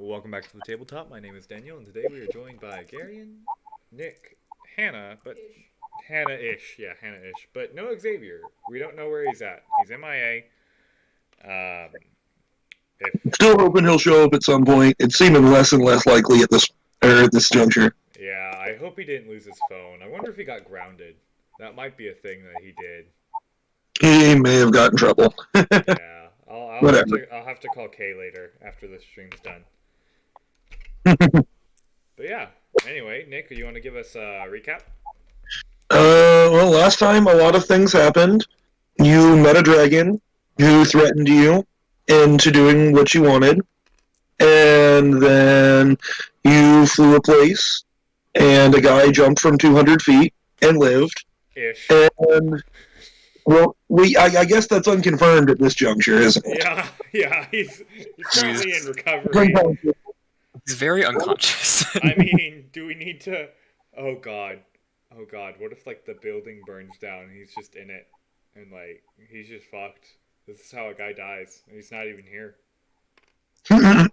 Welcome back to the tabletop. My name is Daniel, and today we are joined by Garion, Nick, Hannah, but Hannah-ish, yeah, Hannah-ish, but no Xavier. We don't know where he's at. He's MIA. Um, if Still hoping he'll show up at some point. It's seeming less and less likely at this juncture. yeah, I hope he didn't lose his phone. I wonder if he got grounded. That might be a thing that he did. He may have got in trouble. Yeah, Whatever. I'll have to call Kay later after the stream's done. But yeah. Anyway, Nick, you want to give us a recap? Well, last time a lot of things happened. You met a dragon who threatened you into doing what you wanted, and then you flew a place, and a guy jumped from 200 feet and lived. Ish. And well, I guess that's unconfirmed at this juncture, isn't it? Yeah, he's currently in recovery. He's very unconscious. I mean, do we need to? Oh God, what if like the building burns down and he's just in it, and like he's just fucked? This is how a guy dies, and he's not even here. Why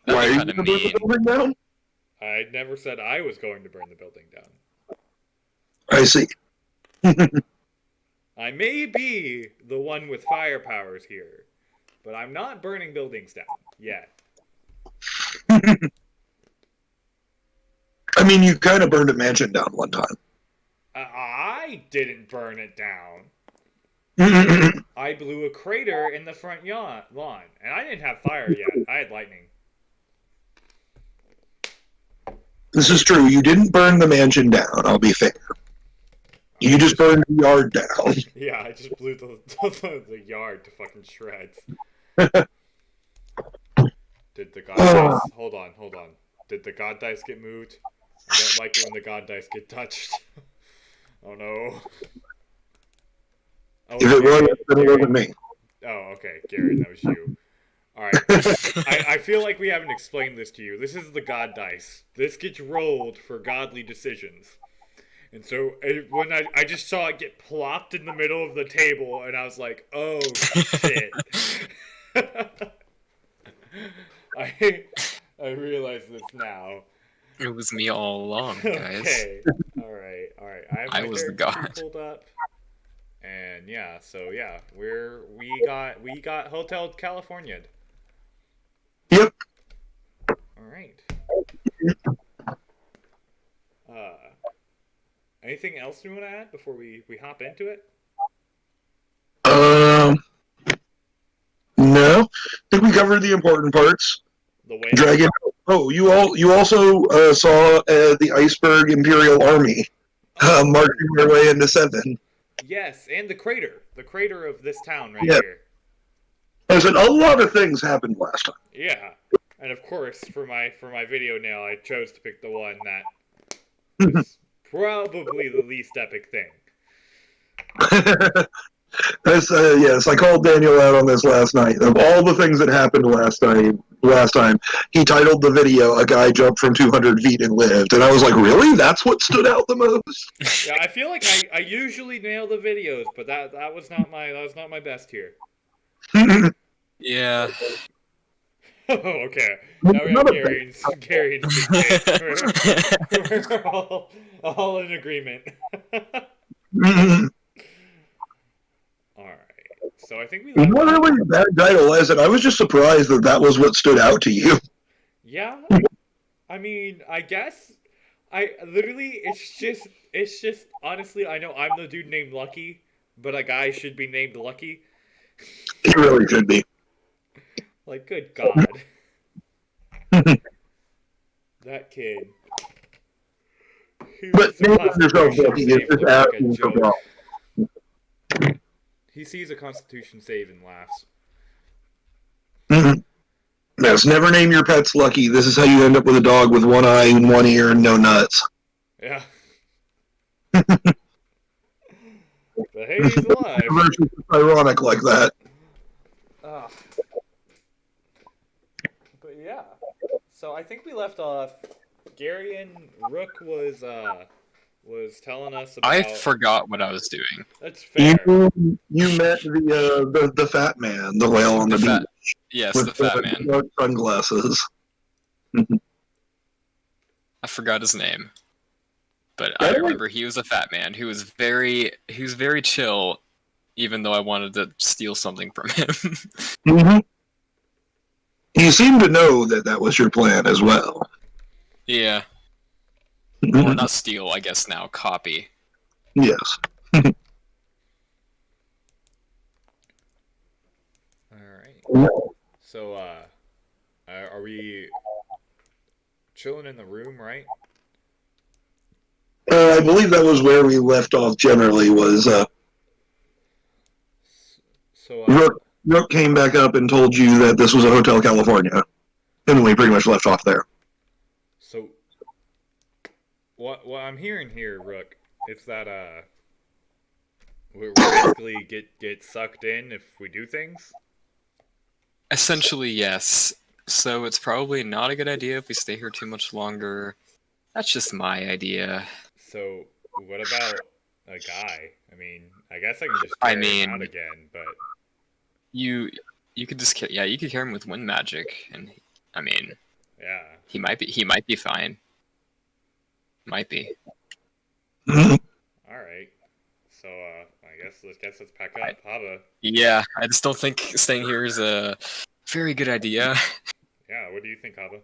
That'd are be you kinda going to burn the building down? I never said I was going to burn the building down. I see. I may be the one with fire powers here, but I'm not burning buildings down yet. I mean, you kind of burned a mansion down one time. I didn't burn it down. I blew a crater in the front lawn, and I didn't have fire yet. I had lightning. This is true. You didn't burn the mansion down, I'll be fair. You just burned the yard down. Yeah, I just blew the yard to fucking shreds. Did the god dice... Hold on. Did the god dice get moved? I don't like it when the god dice get touched. Oh no. Oh, If it was, then it wasn't me. Oh, okay, Gary, that was you. Alright. I feel like we haven't explained this to you. This is the god dice. This gets rolled for godly decisions. And so when I just saw it get plopped in the middle of the table, and I was like, oh shit. I realize this now. It was me all along, guys. Okay. Alright. I was the god. Pulled up. And yeah, so yeah, we got Hotel California. Yep. Alright. Anything else you want to add before we hop into it? No. I think we covered the important parts. The way Dragon. Oh, you also saw the Iceberg Imperial Army marching their way into 7. Yes, and the crater of this town right Yep. here. I said a lot of things happened last time. Yeah, and of course for my video now, I chose to pick the one that was probably the least epic thing. Yes, I called Daniel out on this last night. Of all the things that happened last time, he titled the video "A Guy Jumped from 200 Feet and Lived," and I was like, "Really? That's what stood out the most?" Yeah, I feel like I usually nail the videos, but that was not my best here. Yeah. Oh, okay. Now we have Gary's we're all in agreement. Alright. So I think we It was not really a bad title, as it. I was just surprised that was what stood out to you. Yeah. I mean, I guess it's just honestly, I know I'm the dude named Lucky, but a guy should be named Lucky. It really should be. Like, good God. That kid. But yourself, Lucky, it's just asking for help. He sees a Constitution save and laughs. Yes, never name your pets Lucky. This is how you end up with a dog with one eye and one ear and no nuts. Yeah. But hey, he's alive. It's ironic like that. But yeah. So I think we left off. Gary and Rook was telling us about. I forgot what I was doing. That's fair. You met the fat man, the whale on the beach. Yes, with the fat man. dark sunglasses. I forgot his name, but I Yeah. remember he was a fat man who was very chill, even though I wanted to steal something from him. Mm-hmm. You seem to know that that was your plan as well. Yeah. Well, not steal, I guess now. Copy. Yes. All right. So, are we chilling in the room, right? I believe that was where we left off generally, was So, Rook came back up and told you that this was a Hotel California. And we pretty much left off there. so what I'm hearing here, Rook, is that we basically get sucked in if we do things. Essentially, yes. So it's probably not a good idea if we stay here too much longer. That's just my idea. So what about a guy? I mean, I guess I can just I carry him out mean, again, but you could just you could carry him with wind magic, and I mean, yeah. he might be fine. Might be. All right. So let's pack up, Hava. Yeah, I just don't think staying here is a very good idea. Yeah. What do you think, Hava?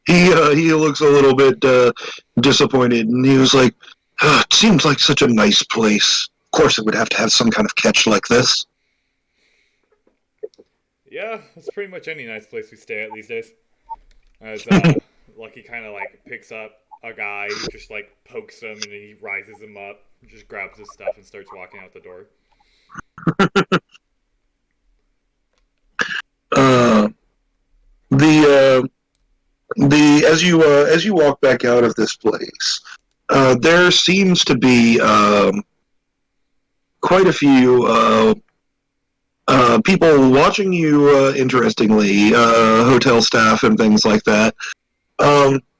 He looks a little bit disappointed, and he was like, "It seems like such a nice place. Of course, it would have to have some kind of catch like this." Yeah, it's pretty much any nice place we stay at these days. As Lucky kind of like picks up a guy who just like pokes him and he rises him up, just grabs his stuff and starts walking out the door. Uh, the as you walk back out of this place, there seems to be quite a few people watching you. Interestingly, hotel staff and things like that.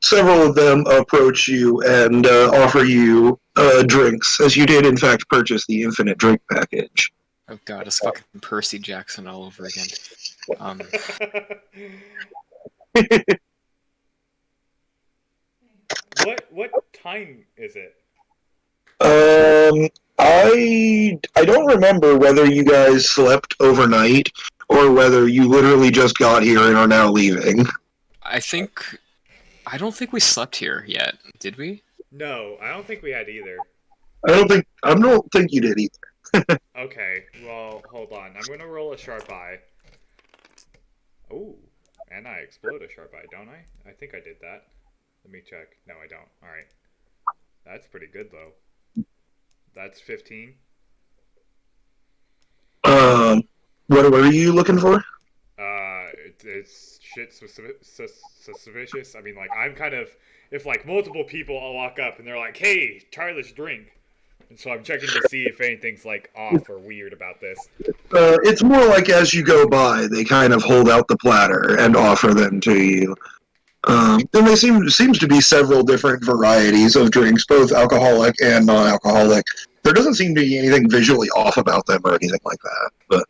Several of them approach you and offer you drinks, as you did in fact purchase the infinite drink package. Oh god, it's fucking Percy Jackson all over again. What time is it? I don't remember whether you guys slept overnight or whether you literally just got here and are now leaving. I don't think we slept here yet, did we? No, I don't think we had either. I don't think you did either. Okay, well, hold on. I'm gonna roll a sharp eye. Ooh, and I explode a sharp eye, don't I? I think I did that. Let me check. No, I don't. All right. That's pretty good, though. That's 15. What are you looking for? It's shit suspicious. I mean, like, I'm kind of... If, like, multiple people all walk up and they're like, hey, try this drink. And so I'm checking to see if anything's, like, off or weird about this. It's more like as you go by, they kind of hold out the platter and offer them to you. And they seems to be several different varieties of drinks, both alcoholic and non-alcoholic. There doesn't seem to be anything visually off about them or anything like that. But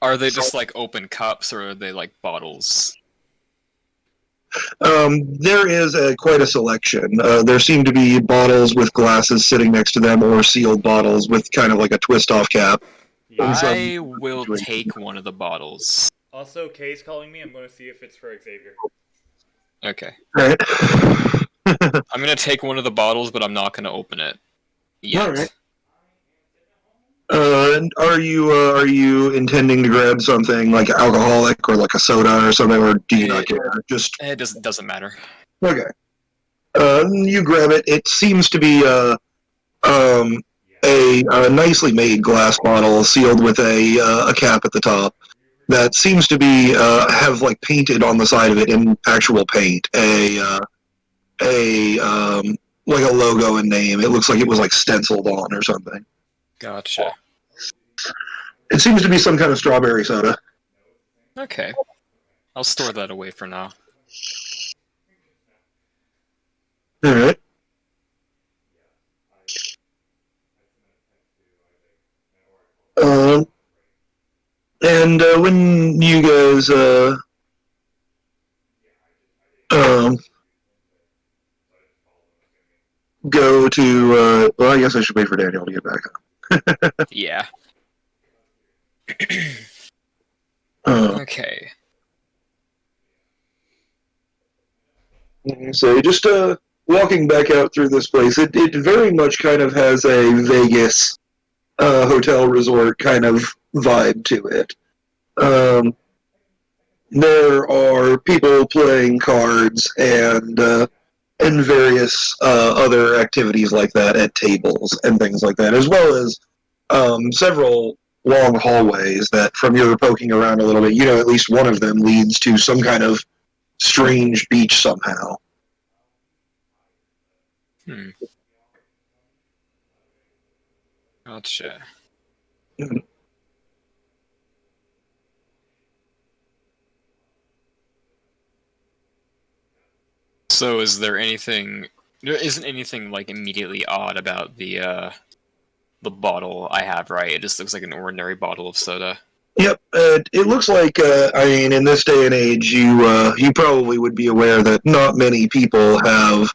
Are they just like open cups, or are they like bottles? there is quite a selection. There seem to be bottles with glasses sitting next to them, or sealed bottles with kind of like a twist-off cap. Yeah. I will take one of the bottles. Also, Kay's calling me. I'm going to see if it's for Xavier. Okay. Right. I'm gonna take one of the bottles, but I'm not gonna open it yet. All right. And are you intending to grab something like alcoholic or like a soda or something, or do you not care? Just It doesn't matter. okay. You grab it. It seems to be a nicely made glass bottle sealed with a cap at the top that seems to be have like painted on the side of it in actual paint like a logo and name. It looks like it was like stenciled on or something. Gotcha. It seems to be some kind of strawberry soda. Okay. I'll store that away for now. All right. And when you guys um, go to, well, I guess I should wait for Daniel to get back. Yeah. Okay. So just walking back out through this place, it very much kind of has a Vegas hotel resort kind of vibe to it. There are people playing cards and various other activities like that at tables and things like that, as well as several long hallways that, from your poking around a little bit, at least one of them leads to some kind of strange beach somehow. Gotcha. So is there anything... There isn't anything, like, immediately odd about the bottle I have, right? It just looks like an ordinary bottle of soda. Yep, it looks like, in this day and age, you probably would be aware that not many people have,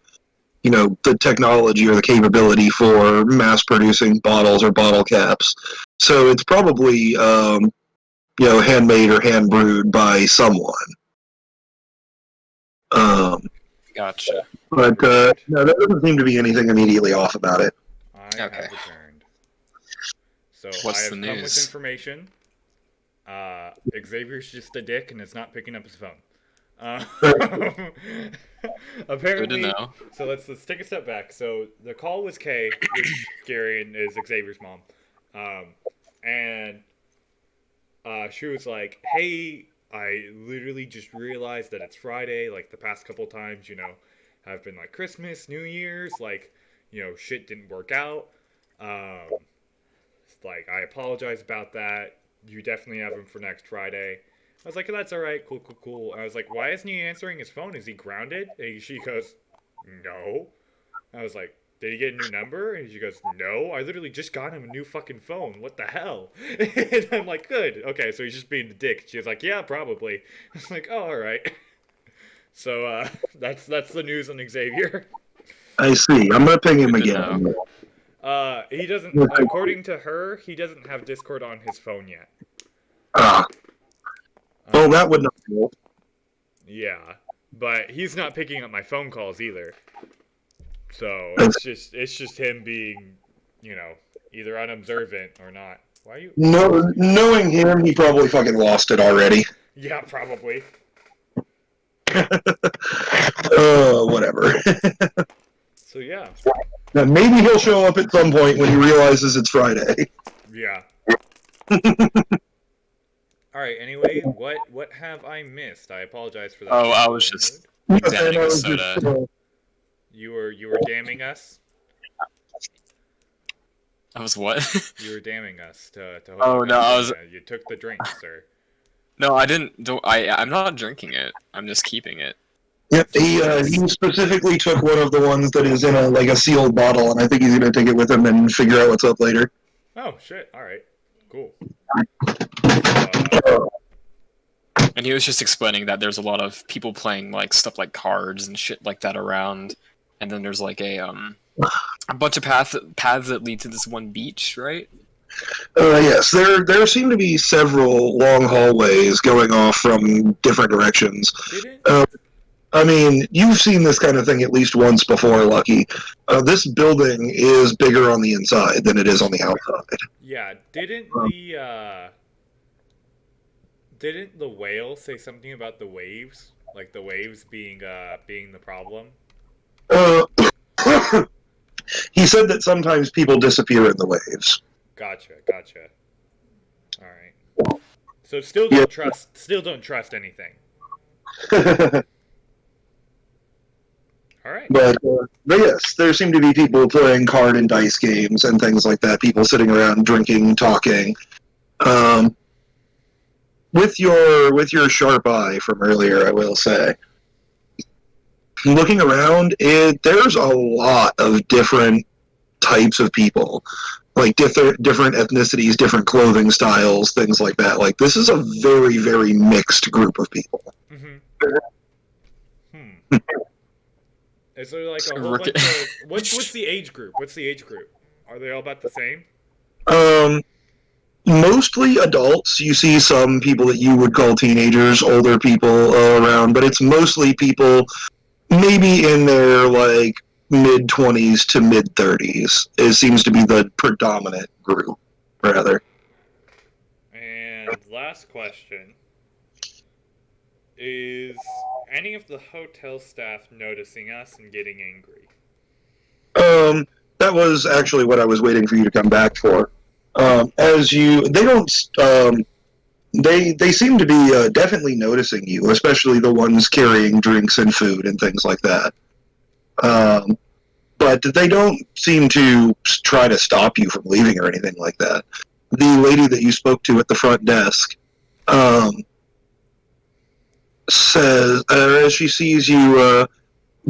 the technology or the capability for mass-producing bottles or bottle caps. So it's probably, handmade or hand-brewed by someone. Gotcha. But, no, there doesn't seem to be anything immediately off about it. I have returned. So What's I have the come with news? information. Xavier's just a dick and is not picking up his phone. Apparently, Good to know. So let's take a step back. So the call was Kay, which Gary is Xavier's mom, and she was like, "Hey, I literally just realized that it's Friday. Like the past couple times, have been like Christmas, New Year's, like shit didn't work out. Like I apologize about that. You definitely have him for next Friday." I was like, "That's all right, cool." I was like, "Why isn't he answering his phone? Is he grounded?" And she goes, "No." I was like, "Did he get a new number?" And she goes, "No, I literally just got him a new fucking phone. What the hell?" And I'm like, "Good, okay, so he's just being a dick." She was like, "Yeah, probably." I was like, "Oh, all right." So that's the news on Xavier. I see. I'm gonna ping him Good to again. He doesn't. According to her, he doesn't have Discord on his phone yet. Well, that would not help. Yeah, but he's not picking up my phone calls either. So it's just him being, either unobservant or not. Why are you? No, knowing him, he probably fucking lost it already. Yeah, probably. Whatever. So yeah. Now, maybe he'll show up at some point when he realizes it's Friday. Yeah. All right. Anyway, what have I missed? I apologize for that. Oh, I was just examining the soda. You were damning us. I was what? You were damning us to Oh no, I was. You took the drink, sir. No, I didn't. I'm not drinking it. I'm just keeping it. Yep, he specifically took one of the ones that is in a sealed bottle, and I think he's gonna take it with him and figure out what's up later. Oh shit! All right, cool. And he was just explaining that there's a lot of people playing like stuff like cards and shit like that around, and then there's like a bunch of paths that lead to this one beach, right? Yes, there seem to be several long hallways going off from different directions. You've seen this kind of thing at least once before, Lucky. This building is bigger on the inside than it is on the outside. Yeah, didn't the whale say something about the waves? Like the waves being the problem? He said that sometimes people disappear in the waves. Gotcha. All right. So still don't trust anything. All right. But yes, there seem to be people playing card and dice games and things like that. People sitting around drinking, talking. With your sharp eye from earlier, I will say, looking around, there's a lot of different types of people, like different ethnicities, different clothing styles, things like that. Like this is a very, very mixed group of people. Mm-hmm. Is there like a whole Rook- bunch of what's the age group? What's the age group? Are they all about the same? Um, Mostly adults. You see some people that you would call teenagers, older people around, but it's mostly people maybe in their like mid-20s to mid-30s. It seems to be the predominant group, rather. And last question. Is any of the hotel staff noticing us and getting angry? That was actually what I was waiting for you to come back for. They don't. They seem to be definitely noticing you, especially the ones carrying drinks and food and things like that. But they don't seem to try to stop you from leaving or anything like that. The lady that you spoke to at the front desk says, as she sees you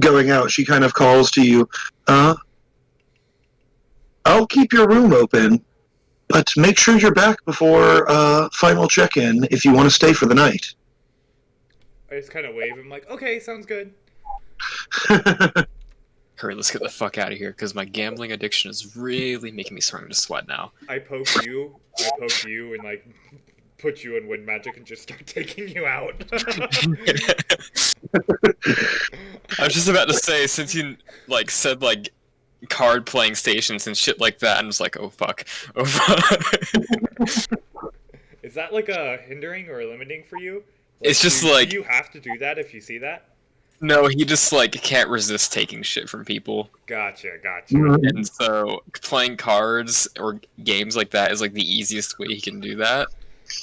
going out, she kind of calls to you, I'll keep your room open, but make sure you're back before final check-in if you want to stay for the night. I just kind of wave. I'm like, okay, sounds good. Hurry, let's get the fuck out of here, because my gambling addiction is really making me starting to sweat now. I poke you, and like put you in wind magic and just start taking you out. I was just about to say, since you like said like card playing stations and shit like that, I'm just like, oh fuck. Is that like a hindering or a limiting for you? It's just do like you have to do that if you see that? no, he just like can't resist taking shit from people. Gotcha. And so playing cards or games like that is like the easiest way he can do that.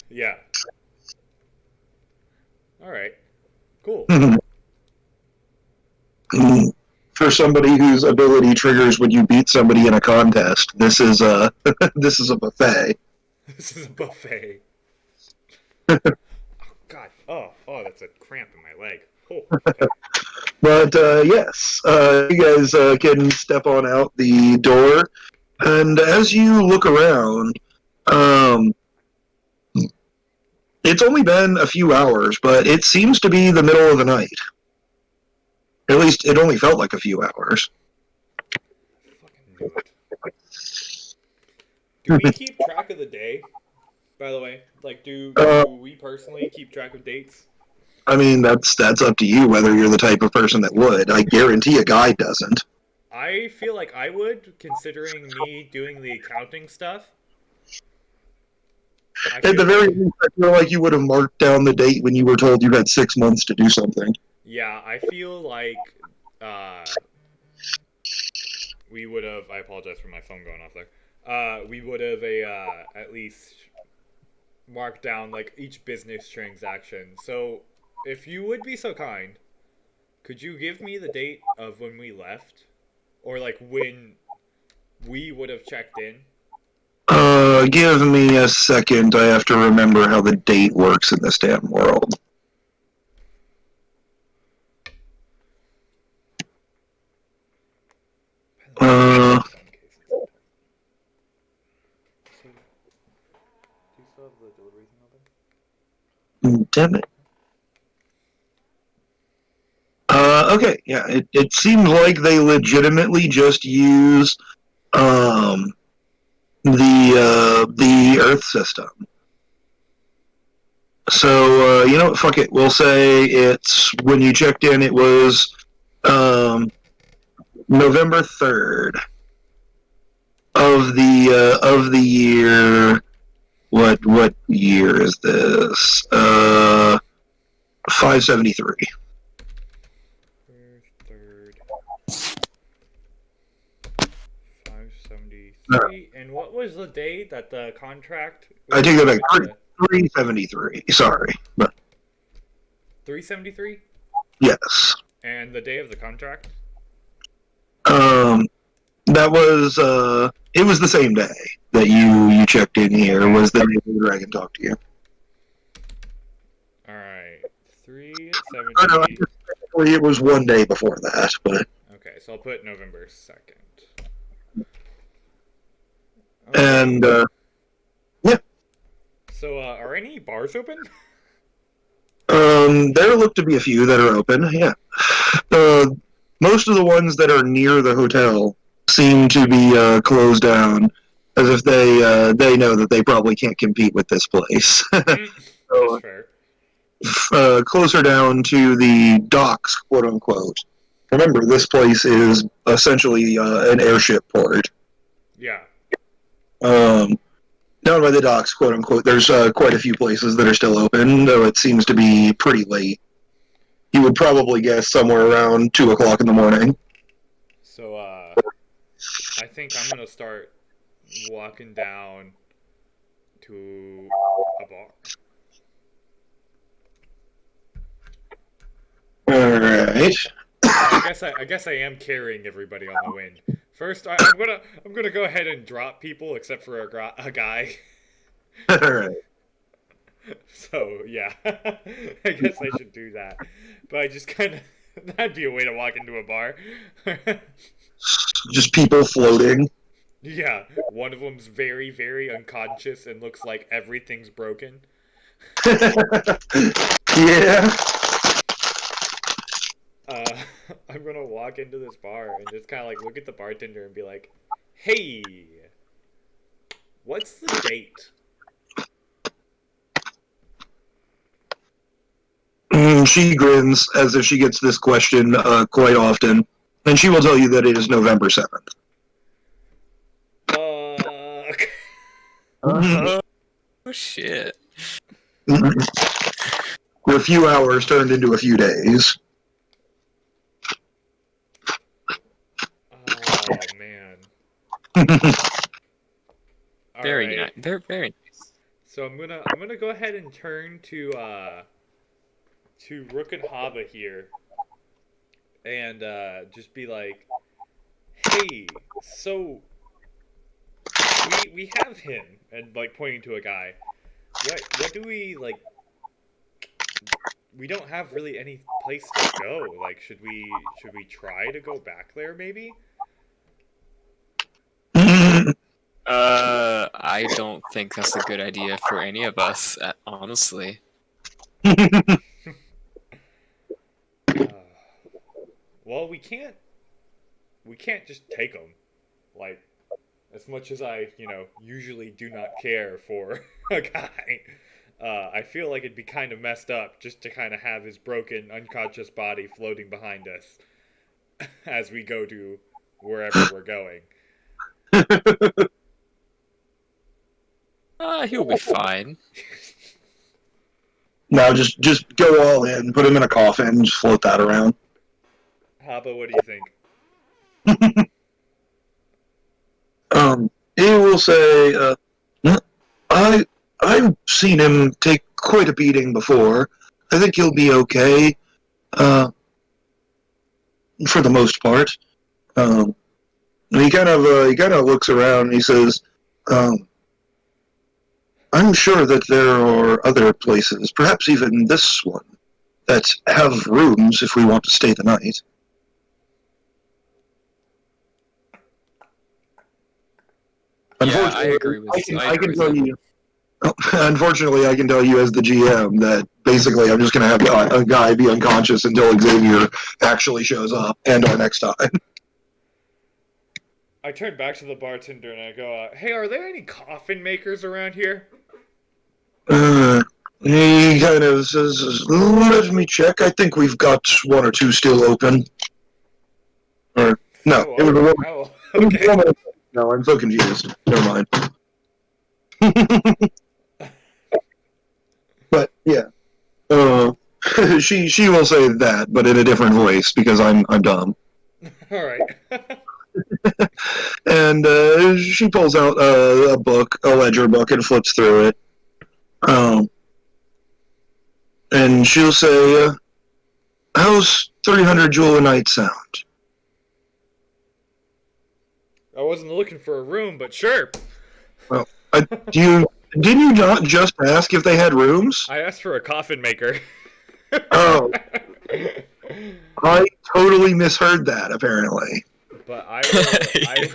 Yeah. All right. Cool. For somebody whose ability triggers when you beat somebody in a contest, this is a this is a buffet. This is a buffet. Oh God. Oh, that's a cramp in my leg. Oh. Okay. But yes, you guys can step on out the door, and as you look around, it's only been a few hours, but it seems to be the middle of the night. At least it only felt like a few hours. Fucking knew it. Do we keep track of the day? By the way, like, do we personally keep track of dates? I mean, that's up to you whether you're the type of person that would. I guarantee a guy doesn't. I feel like I would, considering me doing the accounting stuff. At the very least, I feel like you would have marked down the date when you were told you had 6 months to do something. Yeah, I feel like we would have. I apologize for my phone going off there. We would have at least marked down like each business transaction. So, if you would be so kind, could you give me the date of when we left, or like when we would have checked in? Give me a second. I have to remember how the date works in this damn world. Damn it. Okay, yeah, it seems like they legitimately just use the Earth system. So you know what? Fuck it. We'll say it's when you checked in. It was November 3rd of the year. What year is this? 573. Third. 573. And what was the date that the contract? I take that back. 373. Sorry, but 373. yes. And the day of the contract? That was it was the same day that you checked in here. Was the day the dragon talked to you? All right, Oh, no, 370. actually, it was one day before that, but Okay, so I'll put November 2nd. and yeah. So, are any bars open? There look to be a few that are open. Yeah. Most of the ones that are near the hotel seem to be closed down, as if they know that they probably can't compete with this place. That's So, fair. closer down to the docks, quote unquote. Remember, this place is essentially an airship port. Yeah. Um, Down by the docks, quote unquote, there's quite a few places that are still open, though it seems to be pretty late. You would probably guess somewhere around 2 o'clock in the morning. So, I think I'm gonna start walking down to a bar. All right. I guess I am carrying everybody on the wind. First, I'm gonna go ahead and drop people except for a guy. All right. So yeah, I guess I should do that. But I just kind of that'd be a way to walk into a bar. Just people floating. Yeah, one of them's very very unconscious and looks like everything's broken. Yeah. Uh, I'm gonna walk into this bar and just kind of like look at the bartender and be like, "Hey, what's the date?" She grins as if she gets this question quite often, and she will tell you that it is November 7th. Fuck. Oh shit. A few hours turned into a few days. Oh man. All Very right. nice. Very nice. So I'm gonna go ahead and turn to Rook and Haba here, and just be like, "Hey, so we have him," and like pointing to a guy. What do we like? We don't have really any place to go. Like, should we try to go back there maybe? I don't think that's a good idea for any of us, honestly. Well, we can't just take them. Like, as much as I, usually do not care for a guy, I feel like it'd be kind of messed up just to kind of have his broken, unconscious body floating behind us as we go to wherever we're going. He'll be fine. Now just go all in, put him in a coffin, and just float that around. Haba, what do you think? He will say, I've seen him take quite a beating before. I think he'll be okay, for the most part. He kind of looks around and he says, I'm sure that there are other places, perhaps even this one, that have rooms if we want to stay the night. Yeah, I agree with. I can tell you. Unfortunately, I can tell you as the GM that basically I'm just going to have a guy be unconscious until Xavier actually shows up, and our next time. I turn back to the bartender and I go, "Hey, are there any coffin makers around here?" He kind of says, "Let me check. I think we've got one or two still open." Or no, it was a woman. Oh, okay. No, I'm so confused. Never mind. But yeah, she will say that, but in a different voice because I'm dumb. All right. And she pulls out a book, a ledger book, and flips through it. And she'll say, "How's 300 jewel a night sound?" I wasn't looking for a room, but sure. Well, didn't you not just ask if they had rooms? I asked for a coffin maker. Oh, I totally misheard that. Apparently. But I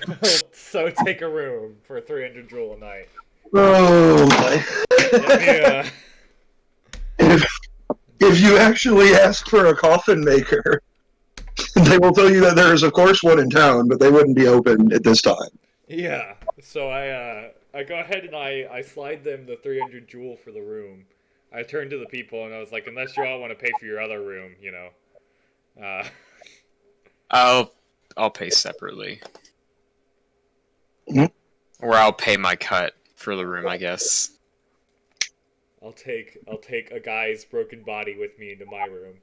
will so take a room for 300 jewel a night. Oh my! Yeah. If you actually ask for a coffin maker, They will tell you that there is, of course, one in town, but they wouldn't be open at this time. Yeah. So I go ahead and I slide them the 300 jewel for the room. I turned to the people and I was like, unless you all want to pay for your other room, you know. I'll pay separately. Mhm. Or I'll pay my cut for the room, I guess. I'll take a guy's broken body with me into my room.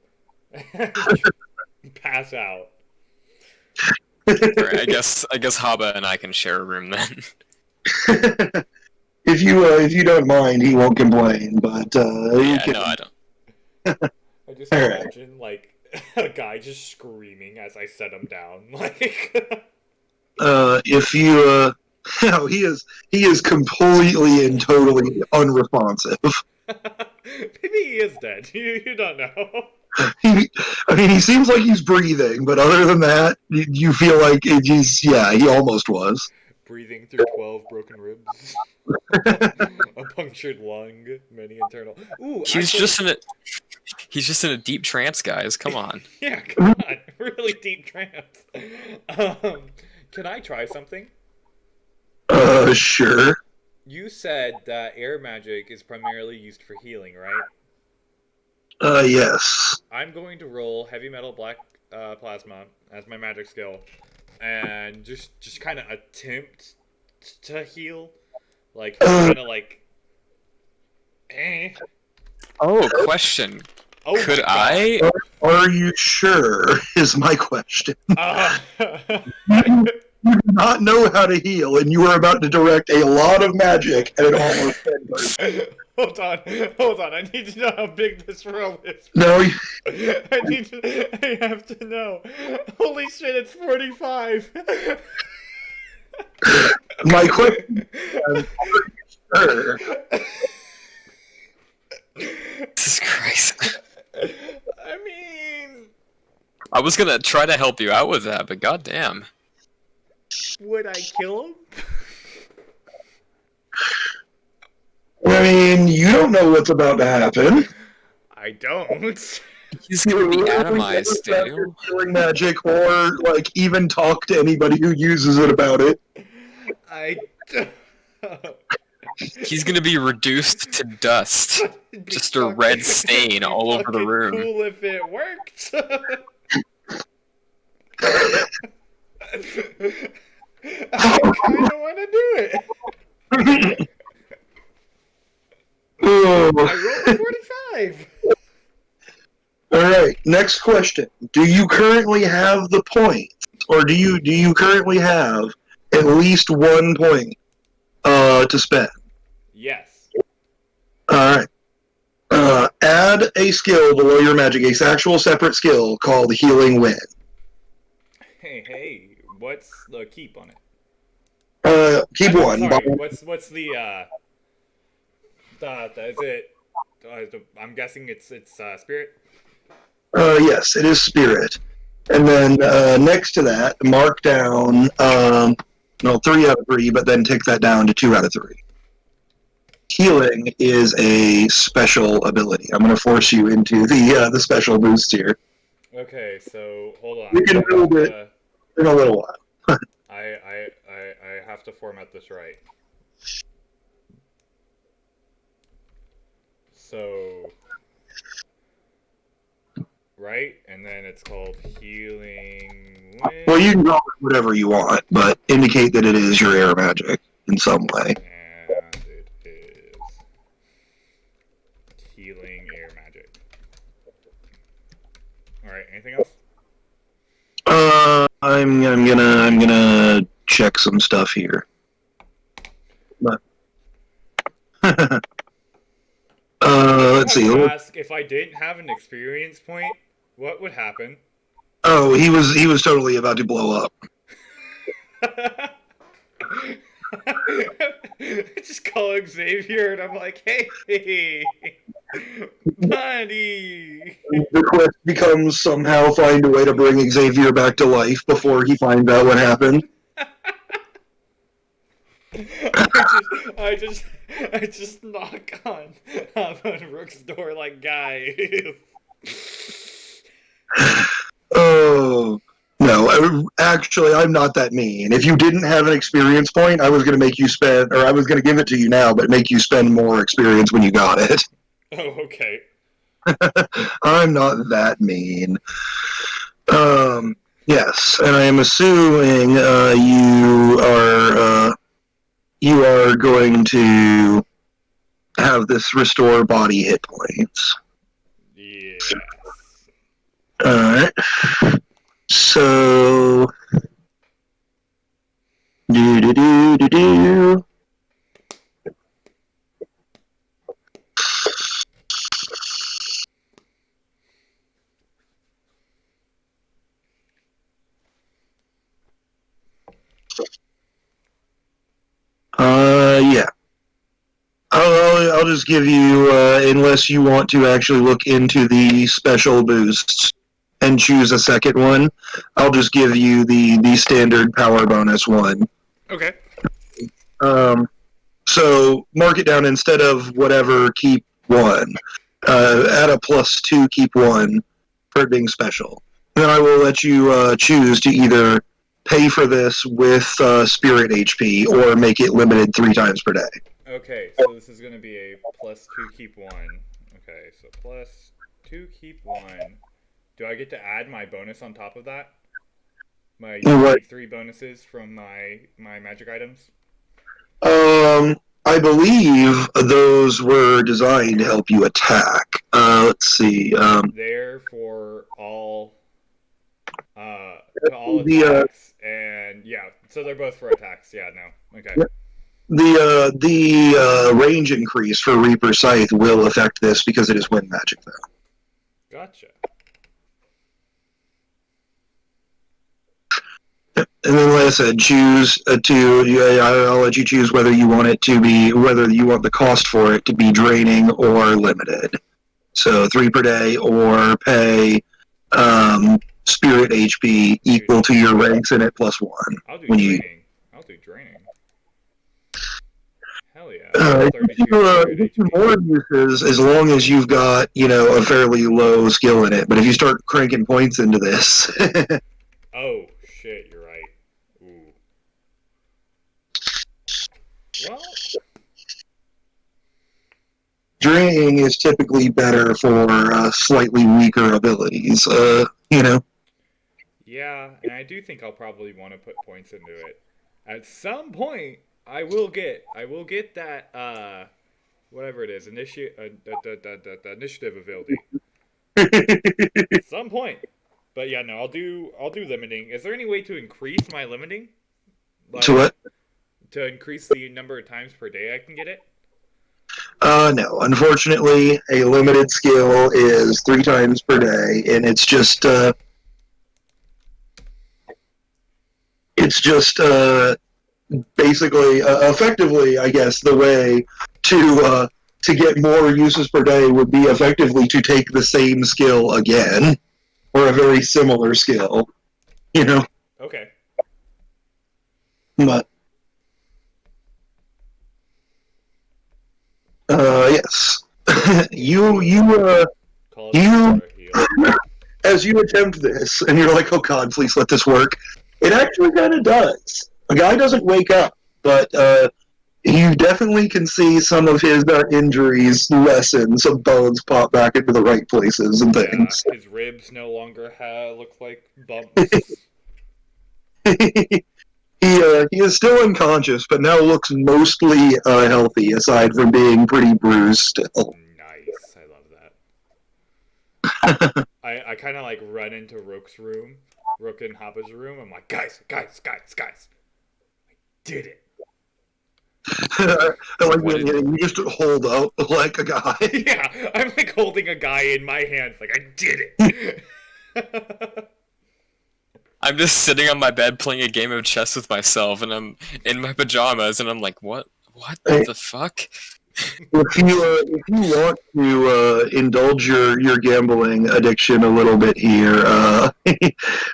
Pass out. Alright, I guess Haba and I can share a room then. If you don't mind, he won't complain. But Yeah, no, I don't. I just imagine like a guy just screaming as I set him down. Like, if you no, he is completely and totally unresponsive. maybe he is dead. You don't know. I mean, he seems like he's breathing, but other than that, you feel like he almost was. Breathing through 12 broken ribs, a punctured lung, many internal. Ooh, He's just in a deep trance, guys. Come on. Yeah, come on, really deep trance. Can I try something? Sure. You said that air magic is primarily used for healing, right? Yes. I'm going to roll heavy metal black plasma as my magic skill, and just kind of attempt to heal, like kind of like. Oh, question. Oh Could my I? Are you sure? Is my question. God. You do not know how to heal, and you are about to direct a lot of magic at an almost dead person. Hold on. I need to know how big this room is. No, I have to know. Holy shit, it's 45. my question is, are you sure? Jesus Christ. I mean, I was gonna try to help you out with that, but goddamn. would I kill him? I mean, you don't know what's about to happen. I don't. He's gonna be atomized, Daniel. Healing magic, or like even talk to anybody who uses it about it. I. He's gonna be reduced to dust. Just a red stain all over the room. Cool if it worked. I kind of want to do it. Oh. I rolled a 45. All right. Next question: do you currently have the point, or do you currently have at least 1 point to spend? Yes. All right. Add a skill below your magic, a actual separate skill called Healing Wind. Hey, what's the keep on it? Keep one. Sorry, what's the is it? I'm guessing it's spirit. Yes, it is spirit. And then next to that, mark down 3 out of 3, but then take that down to 2 out of 3. Healing is a special ability. I'm going to force you into the special boost here. Okay, so hold on. You can build it in a little while. I have to format this right. So, right, and then it's called Healing Wind. Well, you can call it whatever you want, but indicate that it is your air magic in some way. And it is Healing Air Magic. Alright, anything else? I'm gonna check some stuff here. But let's see. Ask if I didn't have an experience point, what would happen? Oh, he was totally about to blow up. I just call Xavier and I'm like, hey, buddy. The quest becomes somehow find a way to bring Xavier back to life before he finds out what happened. I just knock on Rook's door like, guys. Oh Actually, I'm not that mean. If you didn't have an experience point, I was going to make you spend, or I was going to give it to you now, but make you spend more experience when you got it. Oh, okay. I'm not that mean. Yes, and I am assuming you are going to have this restore body hit points. Yes. Alright. So do. Yeah. I'll just give you, unless you want to actually look into the special boosts and choose a second one, I'll just give you the standard power bonus one. Okay. So mark it down instead of whatever, keep one. Add a +2, keep one for it being special. Then I will let you choose to either pay for this with spirit HP or make it limited 3 times per day. Okay, so this is going to be a +2 keep 1. Okay, so +2 keep 1. Do I get to add my bonus on top of that? My What? 3 bonuses from my magic items? I believe those were designed to help you attack. Let's see. They're for all attacks, and yeah, so they're both for attacks. Yeah, no, okay. The range increase for Reaper Scythe will affect this because it is wind magic, though. Gotcha. And then, like I said, choose I'll let you choose whether you want the cost for it to be draining or limited. So 3 per day, or pay spirit HP equal to your ranks in it +1. I'll do draining. I'll do draining. Hell yeah. Get some more uses as long as you've got, a fairly low skill in it. But if you start cranking points into this. Oh, shit, you're right. Ooh. Well. Draining is typically better for slightly weaker abilities, Yeah, and I do think I'll probably want to put points into it. At some point, I will get that whatever it is, initiative ability. At some point. But yeah, no, I'll do limiting. Is there any way to increase my limiting? To what? To increase the number of times per day I can get it? No. Unfortunately, a limited skill is 3 times per day, and it's just basically, effectively, I guess, the way to get more uses per day would be effectively to take the same skill again, or a very similar skill, Okay. But yes, you as you attempt this, and you're like, oh god, please let this work. It actually kind of does. A guy doesn't wake up, but you definitely can see some of his injuries lessen. Some bones pop back into the right places and things. Yeah, his ribs no longer look like bumps. He is still unconscious, but now looks mostly healthy, aside from being pretty bruised still. Nice, I love that. I kind of like run into Rook and Hoppa's room. I'm like, guys, I did it. You just hold up like a guy. Yeah, I'm like holding a guy in my hands, like I did it. I'm just sitting on my bed playing a game of chess with myself, and I'm in my pajamas, and I'm like, what the fuck? If you want to indulge your gambling addiction a little bit here,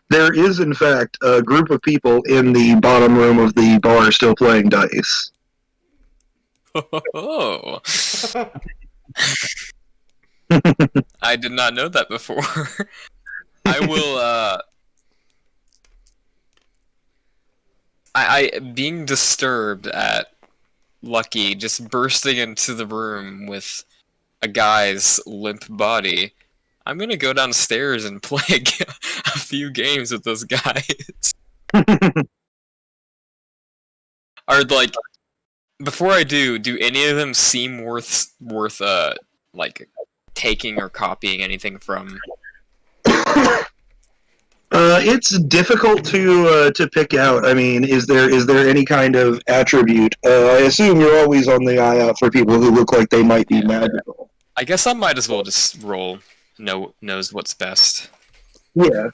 there is in fact a group of people in the bottom room of the bar still playing dice. Oh. I did not know that before. I will I being disturbed at Lucky just bursting into the room with a guy's limp body. I'm gonna go downstairs and play a few games with those guys. Or like, before I do any of them seem worth like taking or copying anything from? It's difficult to pick out. I mean, is there any kind of attribute? I assume you're always on the eye out for people who look like they might be magical. I guess I might as well just roll. Knows what's best. Yeah,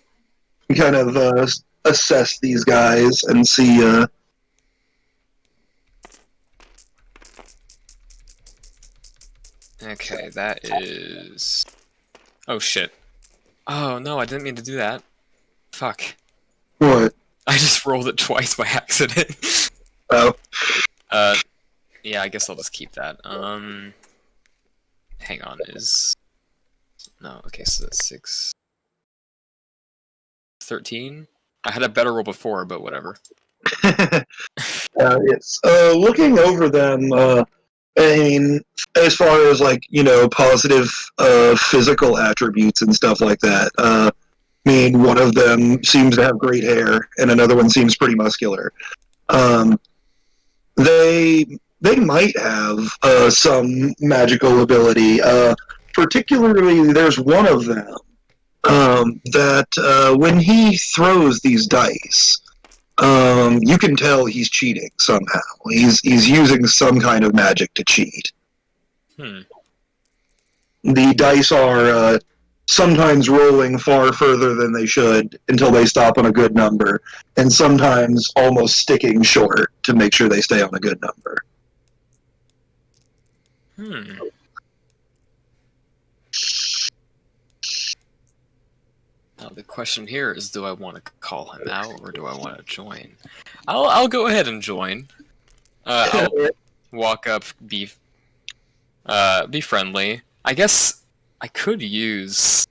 you kind of assess these guys and see. Okay, that is. Oh shit. Oh no, I didn't mean to do that. Fuck. What? I just rolled it twice by accident. Oh. Yeah, I guess I'll just keep that. Hang on, no, okay, so that's 6. 13? I had a better roll before, but whatever. It's looking over them. I mean, as far as like positive physical attributes and stuff like that. I mean, one of them seems to have great hair, and another one seems pretty muscular. They might have some magical ability. Particularly, there's one of them that when he throws these dice, you can tell he's cheating somehow. He's using some kind of magic to cheat. The dice are sometimes rolling far further than they should until they stop on a good number, and sometimes almost sticking short to make sure they stay on a good number. Now the question here is, do I want to call him out or do I want to join? I'll go ahead and join. I'll walk up, be friendly. I guess I could use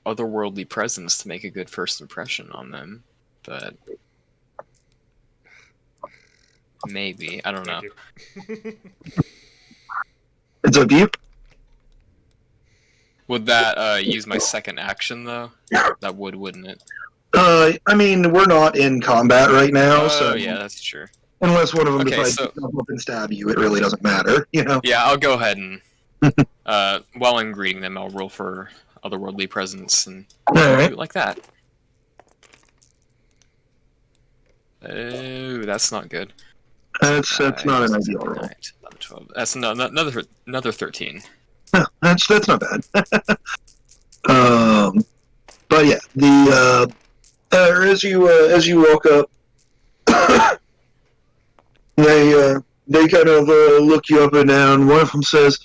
otherworldly presence to make a good first impression on them, but maybe, I don't know. It's up to you. Would that use my second action though? That would, wouldn't it? I mean, we're not in combat right now, so yeah, that's true. Unless one of them decides to jump up and stab you, it really doesn't matter, Yeah, I'll go ahead and while I'm greeting them, I'll roll for otherworldly presence and do it like that. Oh, that's not good. That's not an ideal roll. 12. That's another 13. Huh, that's not bad. But yeah, the as you walk up, they kind of look you up and down. One of them says,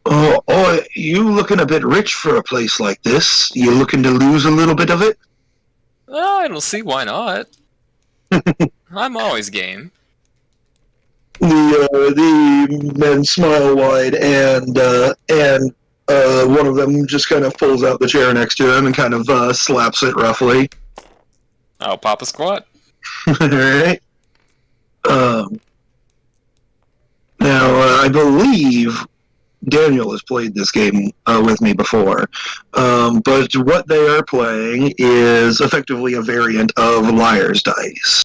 "Oh, you looking a bit rich for a place like this? You looking to lose a little bit of it?" I don't see why not. I'm always game. The men smile wide, and one of them just kind of pulls out the chair next to him and kind of slaps it roughly. I'll pop a squat. Alright. Now, I believe Daniel has played this game with me before, but what they are playing is effectively a variant of Liar's Dice,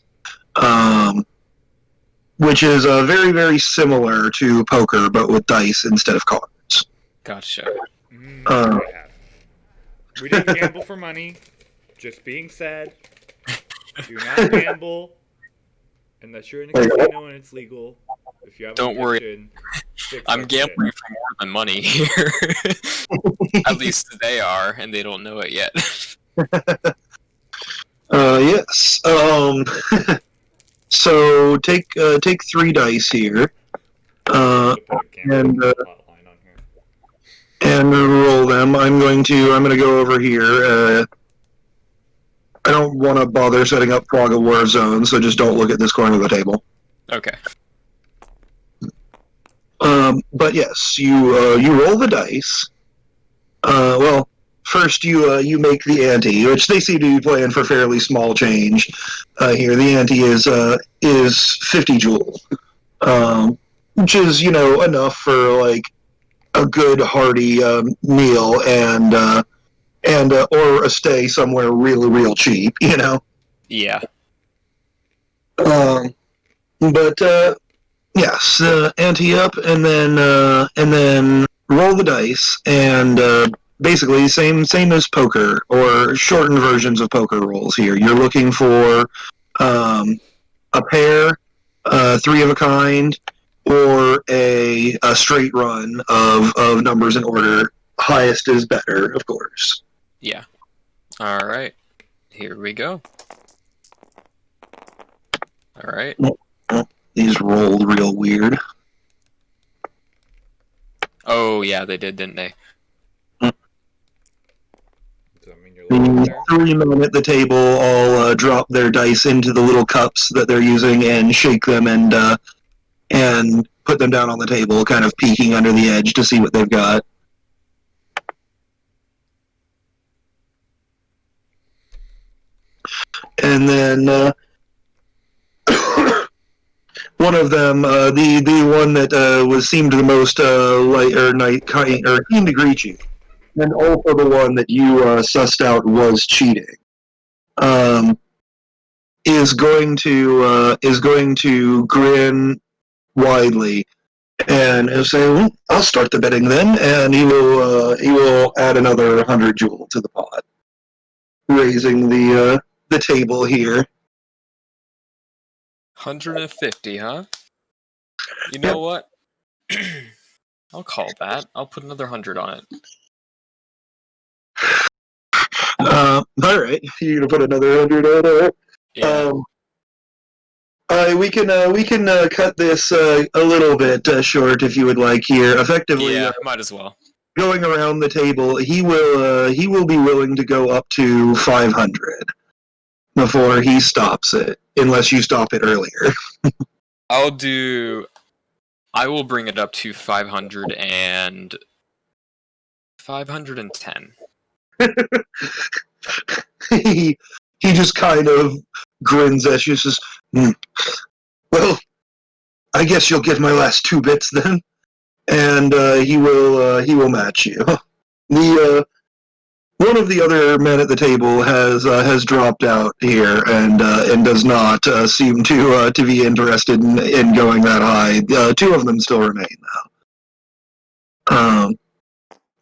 which is very, very similar to poker, but with dice instead of cards. Gotcha. We didn't gamble for money. Just being said, do not gamble unless you're in a casino and it's legal. If you have Don't worry, I'm gambling for more than money here. At least they are, and they don't know it yet. Yes. So take 3 dice here, and roll them. I'm gonna go over here. I don't want to bother setting up Fog of War Zone, so just don't look at this corner of the table. Okay. But yes, you roll the dice. Well, first you make the ante, which they seem to be playing for fairly small change. Here, the ante is 50 jewel, which is enough for like a good hearty meal and or a stay somewhere really real cheap. Yeah. But yes, ante up, and then roll the dice, and basically same as poker or shortened versions of poker rolls. Here, you're looking for a pair, three of a kind, or a straight run of numbers in order. Highest is better, of course. Yeah. All right. Here we go. All right. These rolled real weird. Oh yeah, they did, didn't they? Does that mean you're leaving The there? 3 men at the table all drop their dice into the little cups that they're using and shake them and put them down on the table, kind of peeking under the edge to see what they've got. And then one of them, the one that seemed the most light or keen to greet you, and also the one that you sussed out was cheating, is going to grin widely and he'll say, well, "I'll start the betting then," and he will add another 100 jewel to the pot, raising the table here. 150, huh? You know what? I'll call that. I'll put another 100 on it. All right, you're gonna put another 100 on it. Yeah. We can cut this a little bit short if you would like here. Effectively, Yeah, might as well. going around the table, he will be willing to go up to 500 before he stops it, unless you stop it earlier. I will bring it up to 500 and 510. he just kind of grins at you, says, "Well, I guess you'll get my last 2 bits then," and he will match you. The one of the other men at the table has dropped out here and does not seem to be interested in going that high. 2 of them still remain though.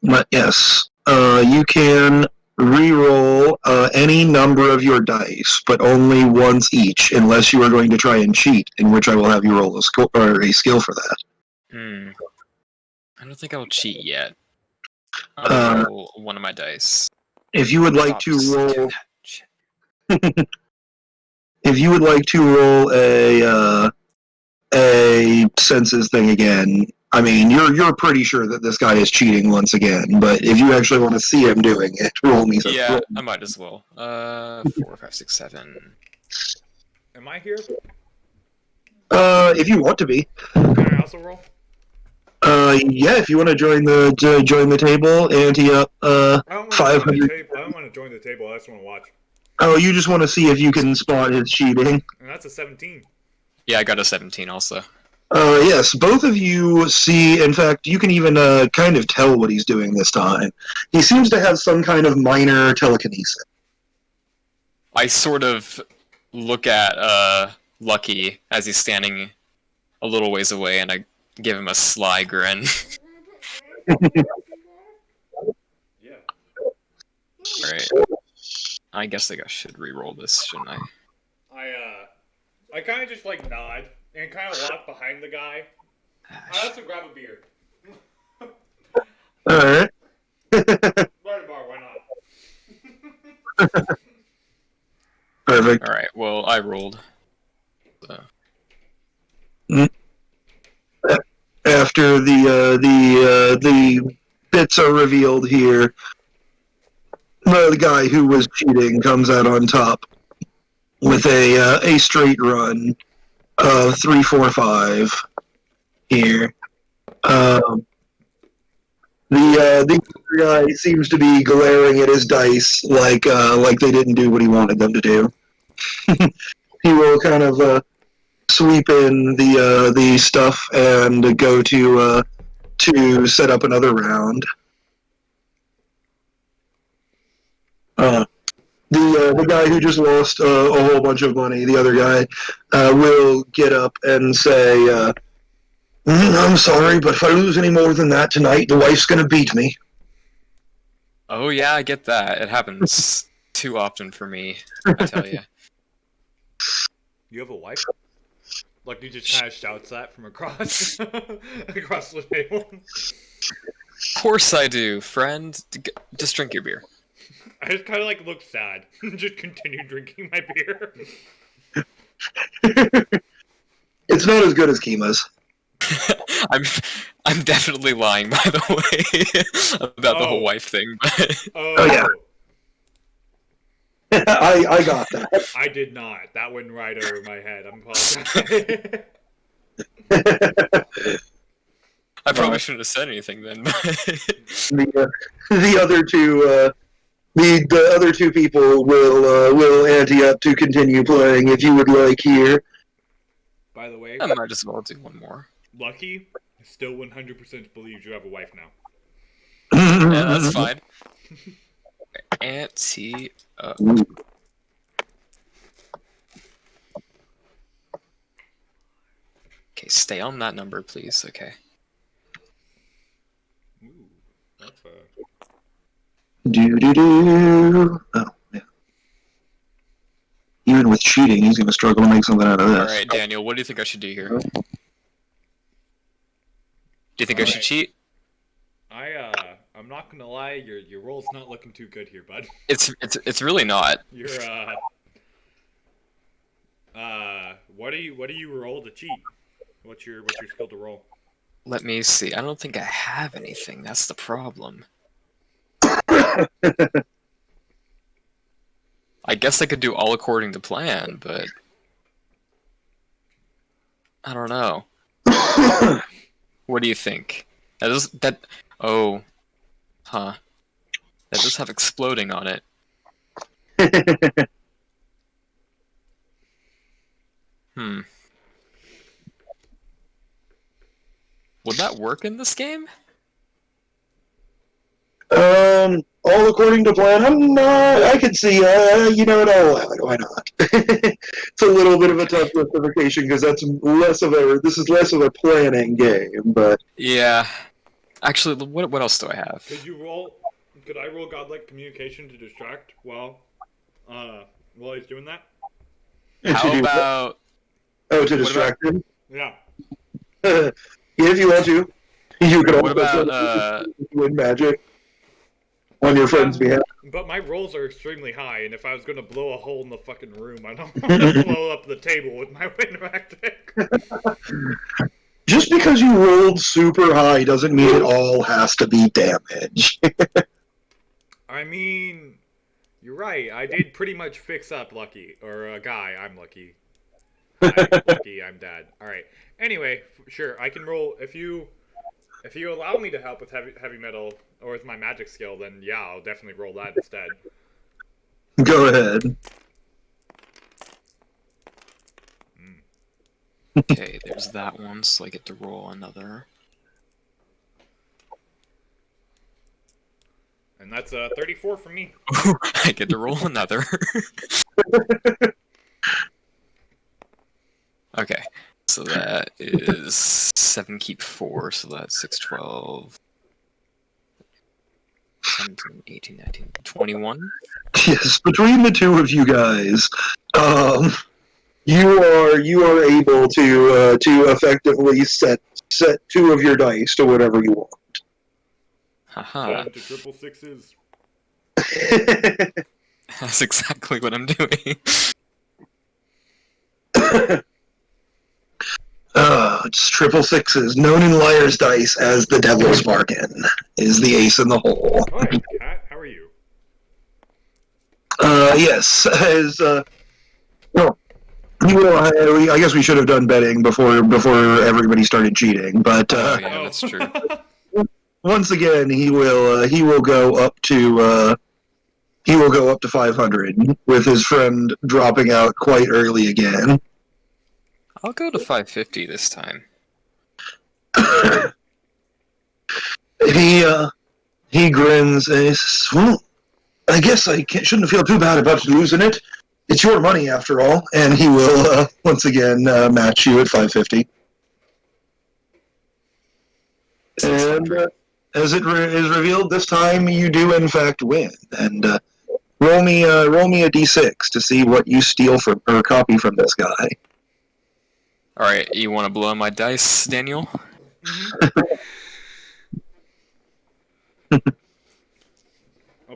But yes, you can re-roll any number of your dice, but only once each, unless you are going to try and cheat, in which I will have you roll a skill for that. I don't think I'll cheat yet. I'll roll one of my dice. If you would like to roll, Do that. if you would like to roll a senses thing again, I mean, you're pretty sure that this guy is cheating once again. But if you actually want to see him doing it, roll me some. Yeah, I might as well. 4, 5, 6, 7. Am I here? If you want to be. Can I also roll? Yeah, if you want to join the table, ante up I don't want to 500. I don't want to join the table. I just want to watch. Oh, you just want to see if you can spot his cheating. And that's a 17. Yeah, I got a 17 also. Yes, both of you see. In fact, you can even kind of tell what he's doing this time. He seems to have some kind of minor telekinesis. I sort of look at Lucky as he's standing a little ways away, and I give him a sly grin. Yeah. Alright. I guess I should re-roll this, shouldn't I? I kind of just like nod and kind of walk behind the guy. I also grab a beer. All right. By the bar, why not? Perfect. Alright, well, I rolled. So. After the bits are revealed here, the guy who was cheating comes out on top with a straight run of 3, 4, 5 here. The other guy seems to be glaring at his dice like they didn't do what he wanted them to do. He will kind of sweep in the stuff and go to set up another round. The guy who just lost a whole bunch of money, the other guy, will get up and say, "I'm sorry, but if I lose any more than that tonight, the wife's gonna beat me." Oh yeah, I get that. It happens too often for me, I tell you. You have a wife? Like, you just kind of shouts that from across across the table. Of course I do, friend. Just drink your beer. I just kind of like look sad. Just continue drinking my beer. It's not as good as Kima's. I'm definitely lying, by the way, about the whole wife thing. But Oh yeah. I got that. I did not. That went right over my head. I'm apologizing. I probably shouldn't have said anything then. The other two the other two people will ante up to continue playing if you would like here. By the way, I might as well do one more. Lucky still 100% believes you have a wife now. Yeah, that's fine. Ante up. Okay, stay on that number, please. Okay. Ooh, that's Do do do. Oh yeah. Even with cheating, he's gonna struggle to make something out of this. Alright, Daniel, what do you think I should do here? Do you think I should cheat? I'm not gonna lie, your roll's not looking too good here, bud. It's really not. You're what do you roll to cheat? What's your skill to roll? Let me see. I don't think I have anything. That's the problem. I guess I could do all according to plan, but I don't know. What do you think? Oh, huh. That does have exploding on it. Would that work in this game? All according to plan. I'm not. I could see. You know what? I'll allow it. Why not? It's a little bit of a tough justification because that's less of a. This is less of a planning game, but yeah. Actually, what else do I have? Could I roll godlike communication to distract while he's doing that? How about? Oh, to distract him. Yeah. Yeah, if you want to, you could. What about win magic on your friend's behalf? But my rolls are extremely high, and if I was going to blow a hole in the fucking room, I don't want to blow up the table with my win tactic. Just because you rolled super high doesn't mean it all has to be damage. I mean, you're right. I did pretty much fix up Lucky, or Guy. I'm Lucky. Lucky, I'm Dad. All right. Anyway, sure, I can roll. If you allow me to help with heavy metal or with my magic skill, then yeah, I'll definitely roll that instead. Go ahead. Okay, there's that one, so I get to roll another. And that's 34 for me. I get to roll another. Okay, so that is 7 keep 4, so that's 6, 12, 17, 18, 19, 21. Yes, between the two of you guys, you are able to effectively set 2 of your dice to whatever you want. Haha. To triple sixes. That's exactly what I'm doing. It's triple sixes, known in Liar's Dice as the Devil's Bargain, is the ace in the hole. Hi, Kat. How are you? Yes, as I guess we should have done betting before everybody started cheating, but Oh yeah, that's true. once again, he will go up to 500 with his friend dropping out quite early again. I'll go to 550 this time. He grins and he says, "Well, I guess shouldn't feel too bad about losing it. It's your money after all." And he will once again match you at 550. And as it is revealed, this time you do in fact win. And roll me a d6 to see what you steal from or copy from this guy. All right, you want to blow on my dice, Daniel? I'll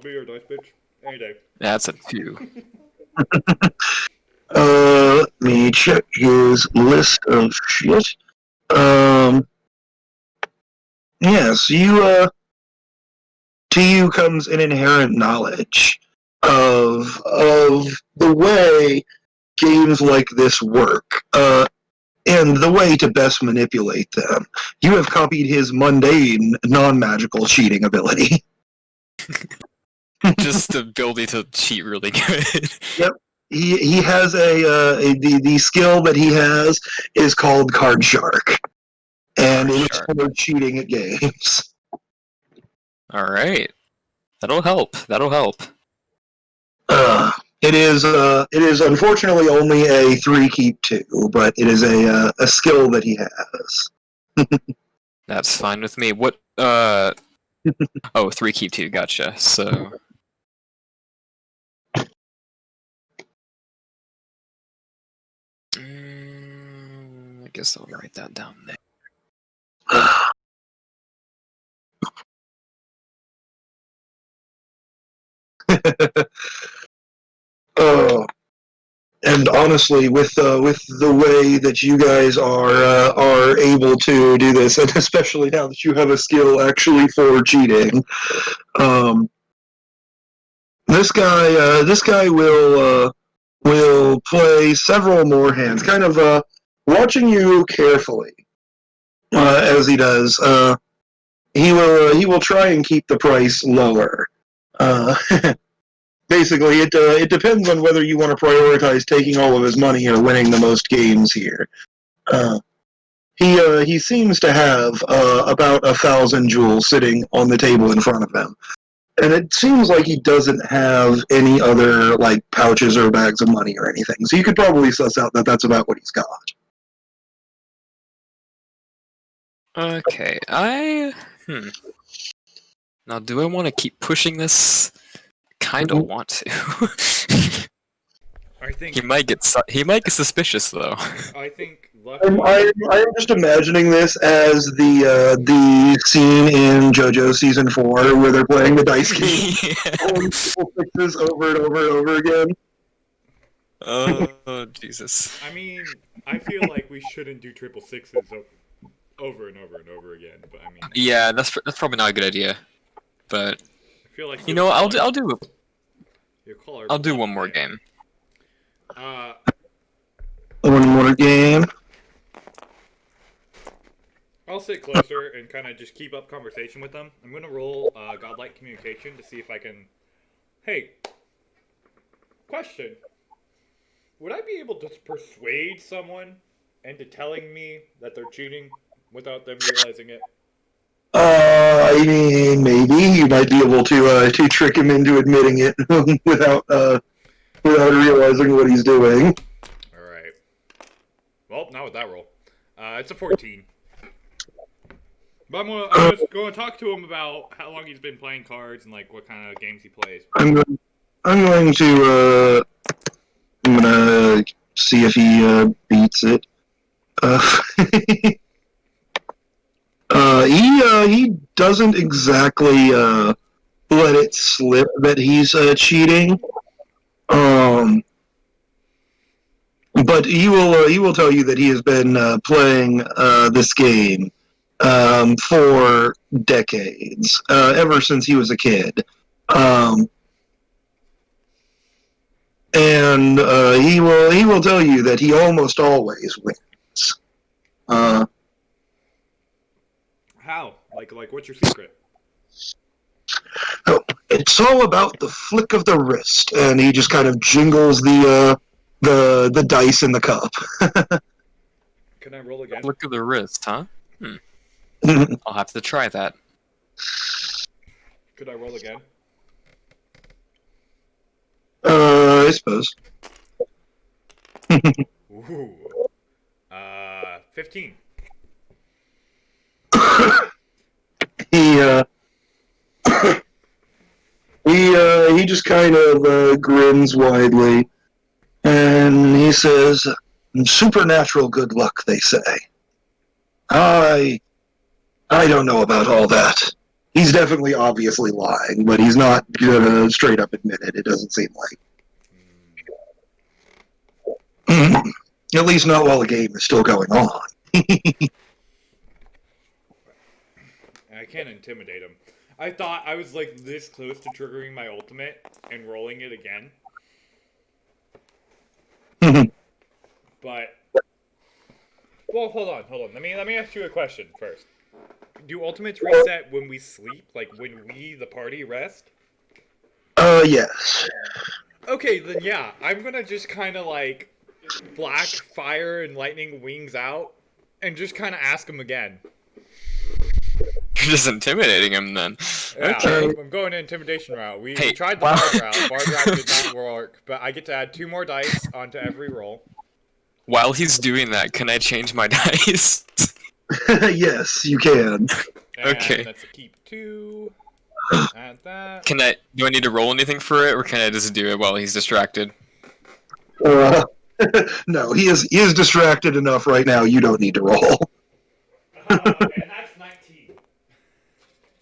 be your dice bitch any day. That's a 2. Let me check his list of shit. Yes, to you comes an inherent knowledge of the way games like this work, and the way to best manipulate them. You have copied his mundane, non-magical cheating ability. Just the ability to cheat really good. Yep. He has the skill that he has is called Card Shark, and it is for cheating at games. All right, that'll help. It is unfortunately only a 3 keep 2, but it is a skill that he has. That's fine with me. What? Oh, 3 keep 2. Gotcha. So. I guess I'll write that down there. And honestly, with the way that you guys are able to do this, and especially now that you have a skill actually for cheating, this guy will play several more hands, kind of watching you carefully as he does. He will try and keep the price lower. Basically, it depends on whether you want to prioritize taking all of his money or winning the most games here. He seems to have about 1,000 jewels sitting on the table in front of him, and it seems like he doesn't have any other like pouches or bags of money or anything. So you could probably suss out that that's about what he's got. Okay, Now, do I want to keep pushing this? Kind of want to. I think he might get suspicious though. I think I'm just imagining this as the scene in JoJo season 4 where they're playing the dice game, pulling triple sixes over and over and over again. Oh Jesus! I mean, I feel like we shouldn't do triple sixes over and over and over again. But I mean, yeah, that's probably not a good idea. But I feel like I'll do one more game. One more game. I'll sit closer and kind of just keep up conversation with them. I'm gonna roll godlike communication to see if I can. Hey, question. Would I be able to persuade someone into telling me that they're cheating without them realizing it? I mean, maybe you might be able to trick him into admitting it without realizing what he's doing. All right. Well, not with that roll. It's a 14. But I'm just going to talk to him about how long he's been playing cards and like what kind of games he plays. I'm going to see if he beats it. He doesn't exactly let it slip that he's cheating. But he will tell you that he has been playing this game for decades, ever since he was a kid. And he will tell you that he almost always wins. How? Like what's your secret? Oh, it's all about the flick of the wrist, and he just kind of jingles the dice in the cup. Can I roll again? Look at the wrist, huh? I'll have to try that. Could I roll again? I suppose. Ooh. 15. he he just kind of grins widely, and he says, "Supernatural good luck," they say. I don't know about all that. He's definitely obviously lying, but he's not gonna straight up admit it. It doesn't seem like. At least not while the game is still going on. I can't intimidate him. I thought I was like this close to triggering my ultimate and rolling it again. But well, hold on. Let me ask you a question first. Do ultimates reset when we sleep, like when we, the party, rest? Yes. Okay, then yeah, I'm gonna just kind of like black fire and lightning wings out and just kind of ask him again. You're just intimidating him then. Yeah, Okay. I'm going to intimidation route. We Hey, tried the wow. bard route. Bard route did not work, but I get to add 2 more dice onto every roll. While he's doing that, can I change my dice? Yes, you can. And Okay. that's a keep 2. Add that. Do I need to roll anything for it, or can I just do it while he's distracted? No, he is distracted enough right now. You don't need to roll. And that's 19.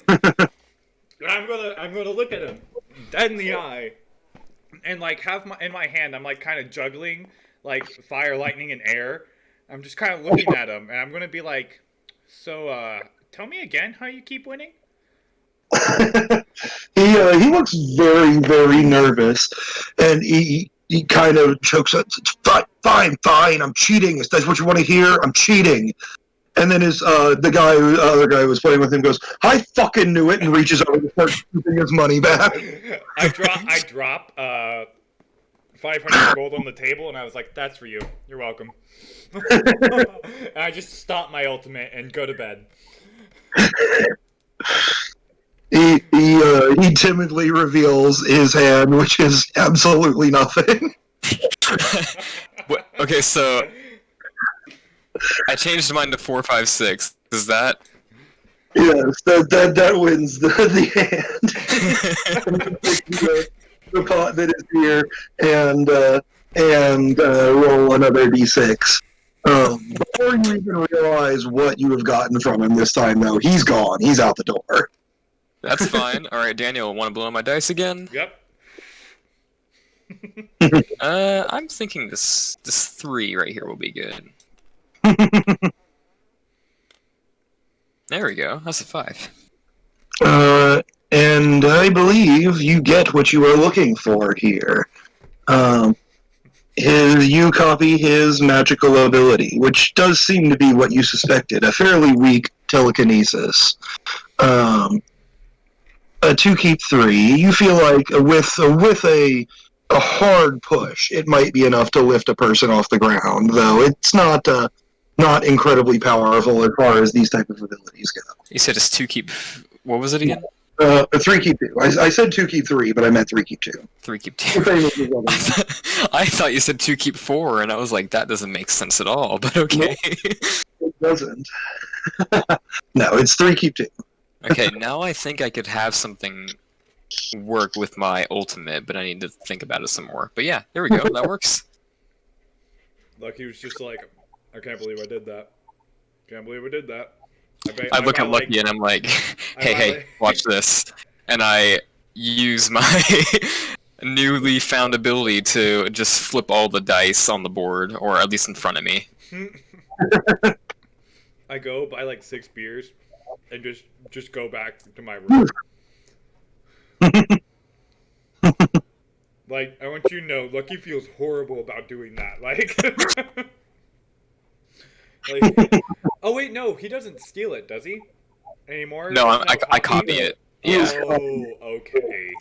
And I'm gonna look at him dead in the eye, and like have in my hand, I'm like kind of juggling like fire, lightning, and air. I'm just kind of looking at him, and I'm gonna be like, so tell me again how you keep winning. He looks very, very nervous, and he kind of chokes up. Fine. I'm cheating. If that's what you want to hear, I'm cheating. And then the other guy who was playing with him goes, "I fucking knew it," and reaches over to start scooping his money back. I drop 500 gold on the table, and I was like, "That's for you. You're welcome." And I just stop my ultimate and go to bed. He timidly reveals his hand, which is absolutely nothing. Okay, so I changed mine to 4, 5, 6. Is that? Yes, that wins the hand. the pot that is here and roll another d6. Before you even realize what you have gotten from him this time, though, he's gone. He's out the door. That's fine. All right, Daniel, want to blow my dice again? Yep. I'm thinking this 3 right here will be good. There we go. That's a 5. And I believe you get what you are looking for here. You copy his magical ability, which does seem to be what you suspected, a fairly weak telekinesis. A 2 keep 3. You feel like with a hard push, it might be enough to lift a person off the ground, though it's not incredibly powerful as far as these type of abilities go. You said it's 2 keep. What was it again? A 3 keep 2. I said 2 keep 3, but I meant 3 keep 2. 3 keep 2. I thought you said 2 keep 4, and I was like, that doesn't make sense at all. But okay. It doesn't. No, it's 3 keep 2. Okay, now I think I could have something work with my ultimate, but I need to think about it some more. But yeah, there we go. That works. Lucky was just like, I can't believe I did that. Can't believe I did that. I look at Lucky and I'm like, hey, watch this. And I use my newly found ability to just flip all the dice on the board, or at least in front of me. I go buy like 6 beers and just go back to my room. Like, I want you to know, Lucky feels horrible about doing that. Like, oh wait, no, he doesn't steal it, does he? Anymore? No, There's I copy it. Yeah. Oh, okay.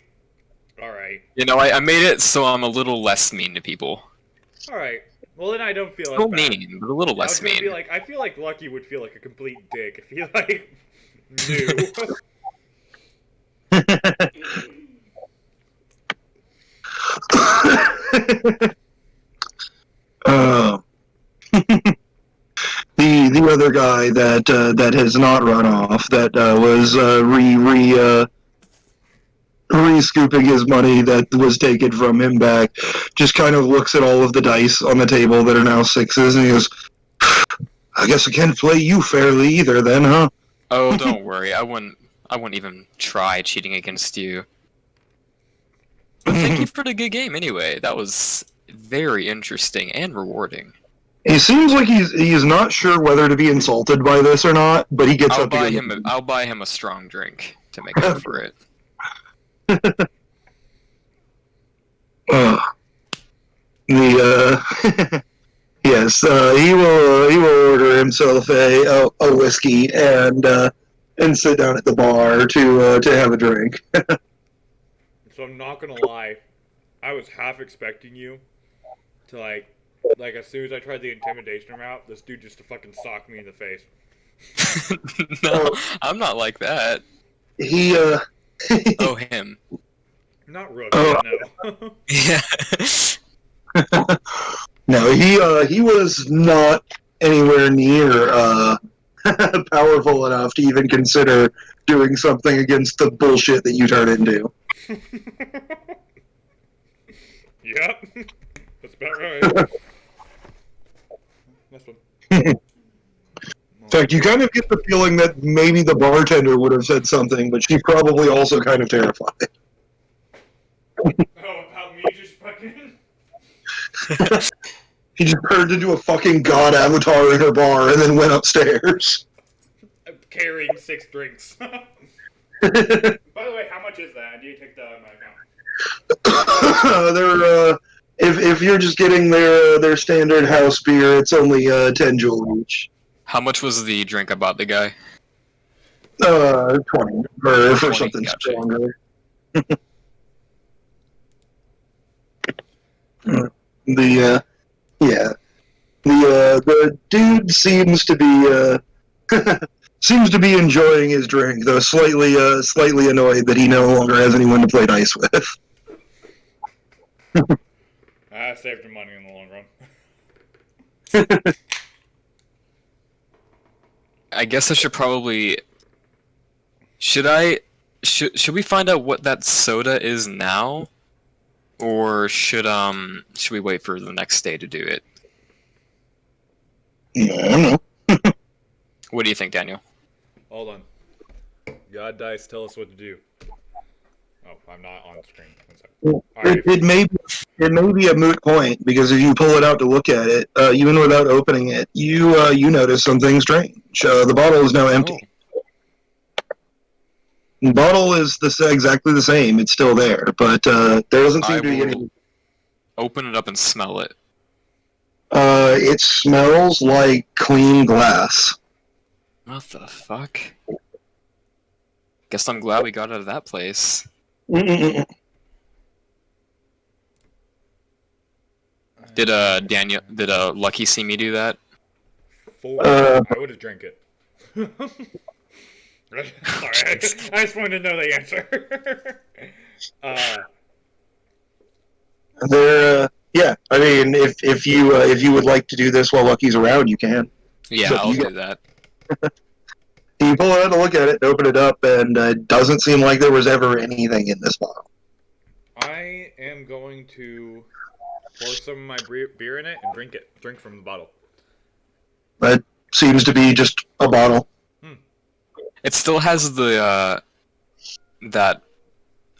Alright. You know, I made it so I'm a little less mean to people. Alright. Well, then I don't feel as Still bad. mean, but a little I was less gonna be mean. like, I feel like Lucky would feel like a complete dick if he, like, knew. uh, the other guy that has not run off, that was re-scooping his money that was taken from him back, just kind of looks at all of the dice on the table that are now sixes, and he goes, I guess I can't play you fairly either then, huh? Oh, don't worry. I wouldn't even try cheating against you. But thank you for the good game anyway. That was very interesting and rewarding. He seems like he's not sure whether to be insulted by this or not, but he gets I'll up to buy go. him. I'll buy him a strong drink to make up for it. The yes, he will order himself a whiskey and sit down at the bar to have a drink. So I'm not gonna lie, I was half expecting you to, like as soon as I tried the intimidation route, this dude just to fucking sock me in the face. No, I'm not like that. He Oh, him. Not Rook, Oh. no. Yeah. no, he was not anywhere near powerful enough to even consider doing something against the bullshit that you turn into. Yep. That's about right. This one. In fact, you kind of get the feeling that maybe the bartender would have said something, but she's probably also kind of terrified. Oh, about me just fucking... She just turned into a fucking god avatar in her bar and then went upstairs. carrying 6 drinks. By the way, how much is that? I need to take that out of my account. They're if you're just getting their standard house beer, it's only 10 jewel each. How much was the drink I bought the guy? 20 for 20, something gotcha. stronger. The the dude seems to be seems to be enjoying his drink, though slightly annoyed that he no longer has anyone to play dice with. I saved your money in the long run. I guess I should probably. Should we find out what that soda is now, or should we wait for the next day to do it? Yeah, I don't know. What do you think, Daniel? Hold on. God dice, tell us what to do. Oh, I'm not on screen. It may be a moot point, because if you pull it out to look at it, even without opening it, you notice something strange. The bottle is now empty. The bottle is exactly the same. It's still there, but there doesn't seem to be any. Open it up and smell it. It smells like clean glass. What the fuck? Guess I'm glad we got out of that place. Mm-mm-mm. Did Lucky see me do that? 4. I would have drank it. Sorry, I just wanted to know the answer. Yeah. I mean, if you would like to do this while Lucky's around, you can. Yeah, So I'll do that. You pull it out to look at it, open it up, and it doesn't seem like there was ever anything in this bottle. I am going to pour some of my beer in it and drink it. Drink from the bottle. That seems to be just a bottle. It still has the that.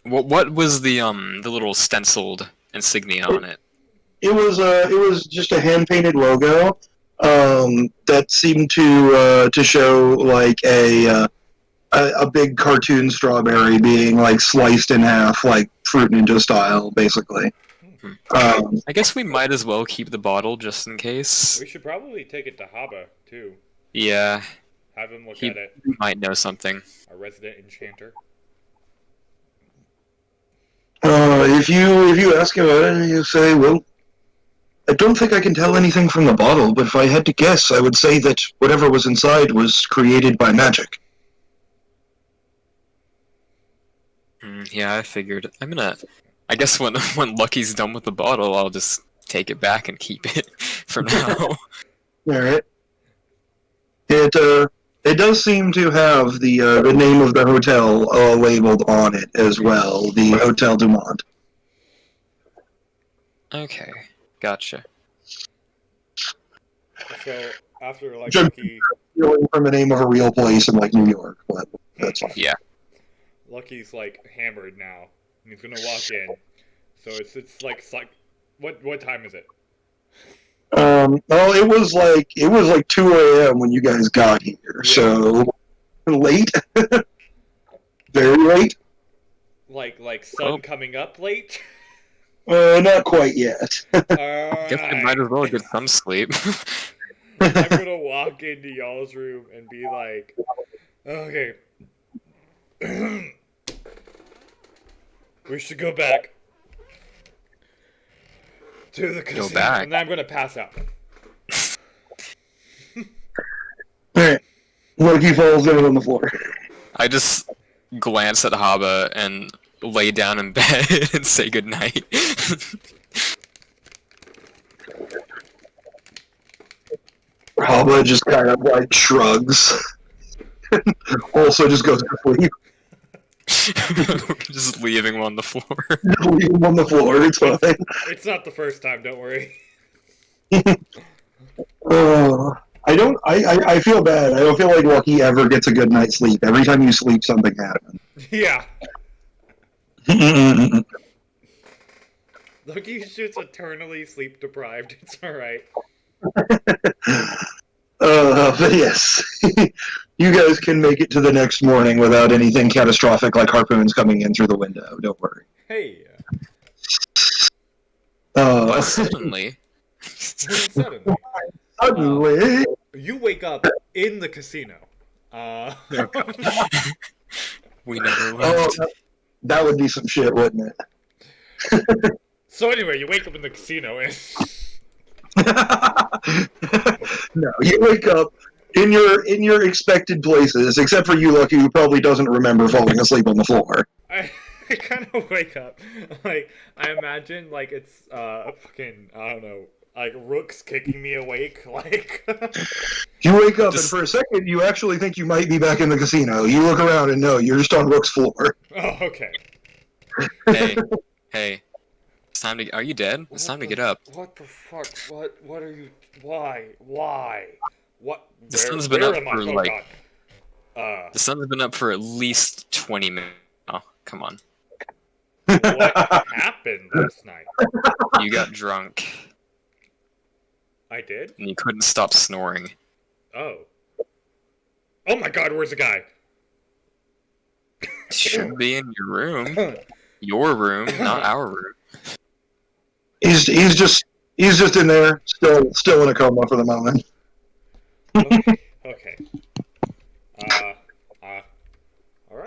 What was the little stenciled insignia on it? It was just a hand painted logo that seemed to show like a big cartoon strawberry being like sliced in half, like Fruit Ninja style, basically. I guess we might as well keep the bottle just in case. We should probably take it to Haba too. Yeah, Have him look he at it. might know something. Our resident enchanter. If you ask about it, you say, well, I don't think I can tell anything from the bottle, but if I had to guess, I would say that whatever was inside was created by magic. Yeah, I figured. I guess when when Lucky's done with the bottle, I'll just take it back and keep it for now. All right. It does seem to have the name of the hotel labeled on it as well, the Hotel du Monde. Okay, gotcha. So after like Just Lucky, stealing from the name of a real place in like New York, but that's fine. Yeah. Lucky's like hammered now, and he's gonna walk in. So it's like what time is it? Well, it was like 2 a.m. when you guys got here, Yeah. so late, very late. Like sun coming up late. Not quite yet. Guess I might as well get some sleep. I'm gonna walk into y'all's room and be like, okay, we should go back to the casino. Go back? And then I'm gonna pass out. Alright. Loki falls down on the floor. I just glance at Haba and lay down in bed and say goodnight. Haba just kind of like shrugs. Also just goes to sleep. Just leaving him on the floor. Leave him on the floor, it's fine. It's not the first time, don't worry. I feel bad. I don't feel like Lucky ever gets a good night's sleep. Every time you sleep, something happens. Yeah. Loki's just eternally sleep deprived. It's alright. But yes. You guys can make it to the next morning without anything catastrophic like harpoons coming in through the window. Don't worry. Hey. But suddenly, Suddenly, Suddenly, you wake up in the casino. we never left. that would be some shit, wouldn't it? So anyway, you wake up in the casino and No, you wake up in your expected places, except for you, Lucky, who probably doesn't remember falling asleep on the floor. I kind of wake up like I imagine like it's fucking I don't know like Rook's kicking me awake like. You wake up and for a second you actually think you might be back in the casino. You look around and no, you're just on Rook's floor. Oh, okay. Hey. It's time to. Are you dead? It's time to get up. What the fuck? What are you? Why? What? The sun's been up for like. God. The sun's been up for at least 20 minutes. Oh, come on. What happened last night? You got drunk. I did? And you couldn't stop snoring. Oh. Oh my god, where's the guy? Should be in your room. Your room, not our room. He's just in there, still in a coma for the moment. Okay. Alright.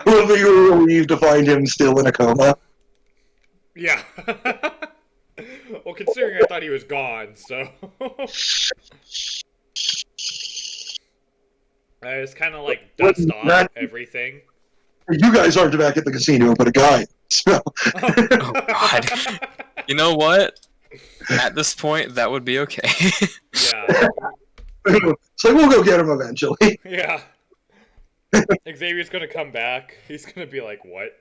Whoever you were relieved to find him still in a coma. Yeah. Well, considering I thought he was gone, so. I just kind of like dust off everything. You guys aren't back at the casino, but a guy. So. Oh god. You know what? At this point, that would be okay. Yeah. It's like, we'll go get him eventually. Yeah. Xavier's gonna come back. He's gonna be like, what?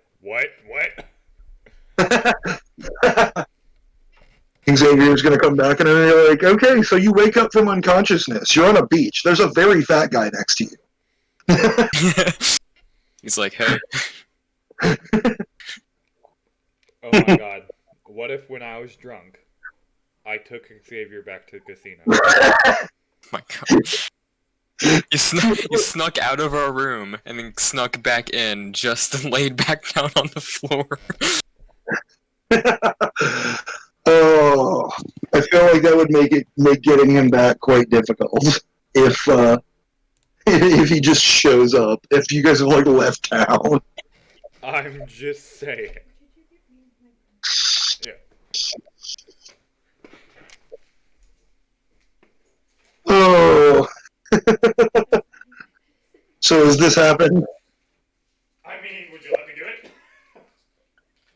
Xavier's gonna come back and they're like, okay, so you wake up from unconsciousness. You're on a beach. There's a very fat guy next to you. He's like, hey. Oh my god. What if when I was drunk, I took Xavier back to the casino? Oh my god. You snuck out of our room and then snuck back in, just laid back down on the floor. Oh, I feel like that would make getting him back quite difficult if he just shows up. If you guys have like left town. I'm just saying. Yeah. Oh. So has this happened? I mean, would you let me do it?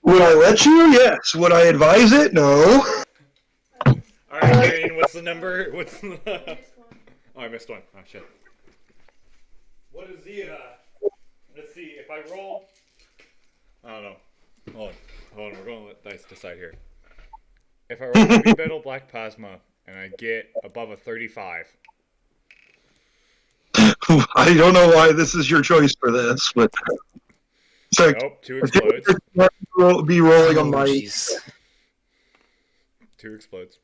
Would I let you? Yes. Would I advise it? No. Alright, Marion, what's the number? What's the... Oh, I missed one. Oh, shit. What is the, let's see, if I roll... I don't know. Hold on, we're gonna let dice decide here. If I roll heavy metal black plasma, and I get above a 35... I don't know why this is your choice for this, but... Nope, 2 explodes. Be rolling on Oh, my... jeez. 2 explodes.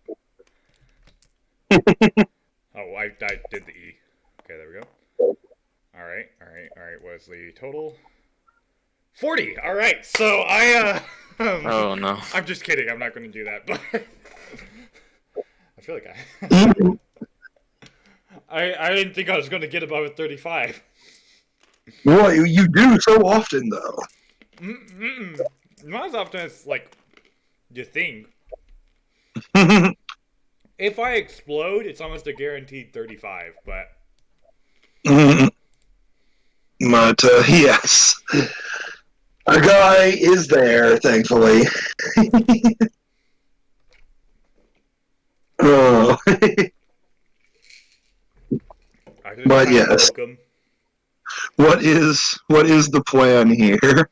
Oh, I did the E. Okay, there we go. Alright, what is the total? 40! Alright, so Oh no. I'm just kidding, I'm not gonna do that, but... I feel like I didn't think I was gonna get above a 35. Boy, you do so often, though. Not as often as, like, you think. If I explode, it's almost a guaranteed 35, but... But, yes. A guy is there, thankfully. Oh. But yes. What is the plan here?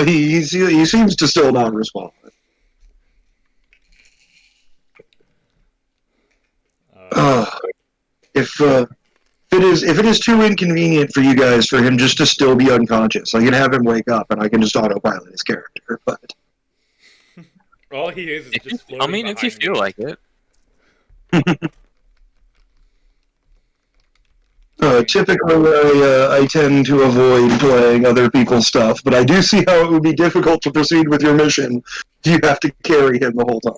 He seems to still not respond. If it is too inconvenient for you guys for him just to still be unconscious, I can have him wake up and I can just autopilot his character. But all he is just floating. I mean, if you feel like it. Typically, I tend to avoid playing other people's stuff, but I do see how it would be difficult to proceed with your mission if you have to carry him the whole time.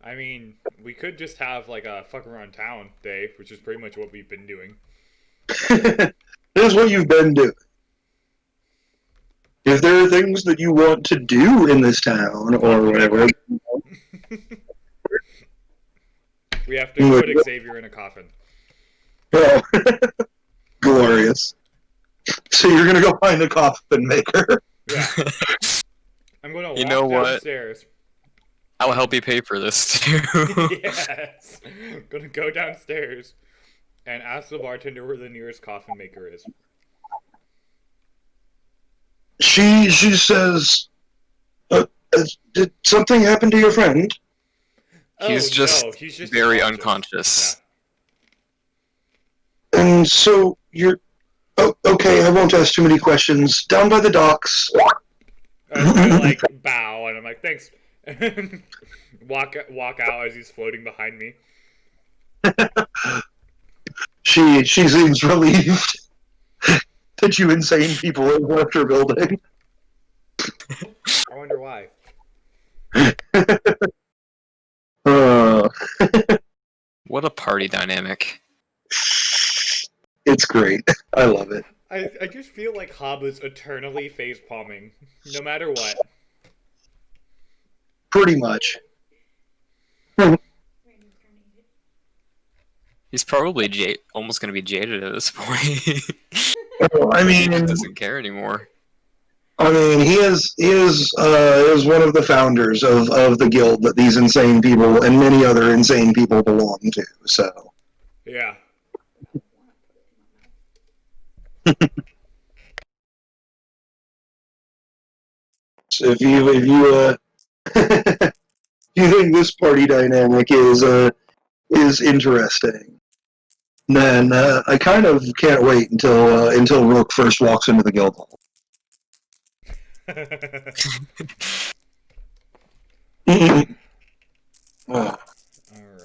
I mean, we could just have like a fuck around town day, which is pretty much what we've been doing. Here's what you've been doing. If there are things that you want to do in this town or whatever, we have to put Xavier in a coffin. Oh, glorious. So you're gonna go find a coffin maker. Yeah. I'm gonna walk You know what? downstairs. I'll help you pay for this too. Yes. I'm gonna go downstairs and ask the bartender where the nearest coffin maker is. She says, did something happen to your friend? He's just very unconscious. Yeah. And so you're... Oh, okay, I won't ask too many questions. Down by the docks. I like bow and I'm like, thanks. walk out as he's floating behind me. She seems relieved that you insane people have left her building. I wonder why. What a party dynamic. It's great. I love it. I just feel like Hob is eternally face palming, no matter what. Pretty much. He's probably almost going to be jaded at this point. I mean, he doesn't care anymore. I mean, he is one of the founders of the guild that these insane people and many other insane people belong to. So. Yeah. So if you you think this party dynamic is interesting, then I kind of can't wait until Rook first walks into the guild hall. All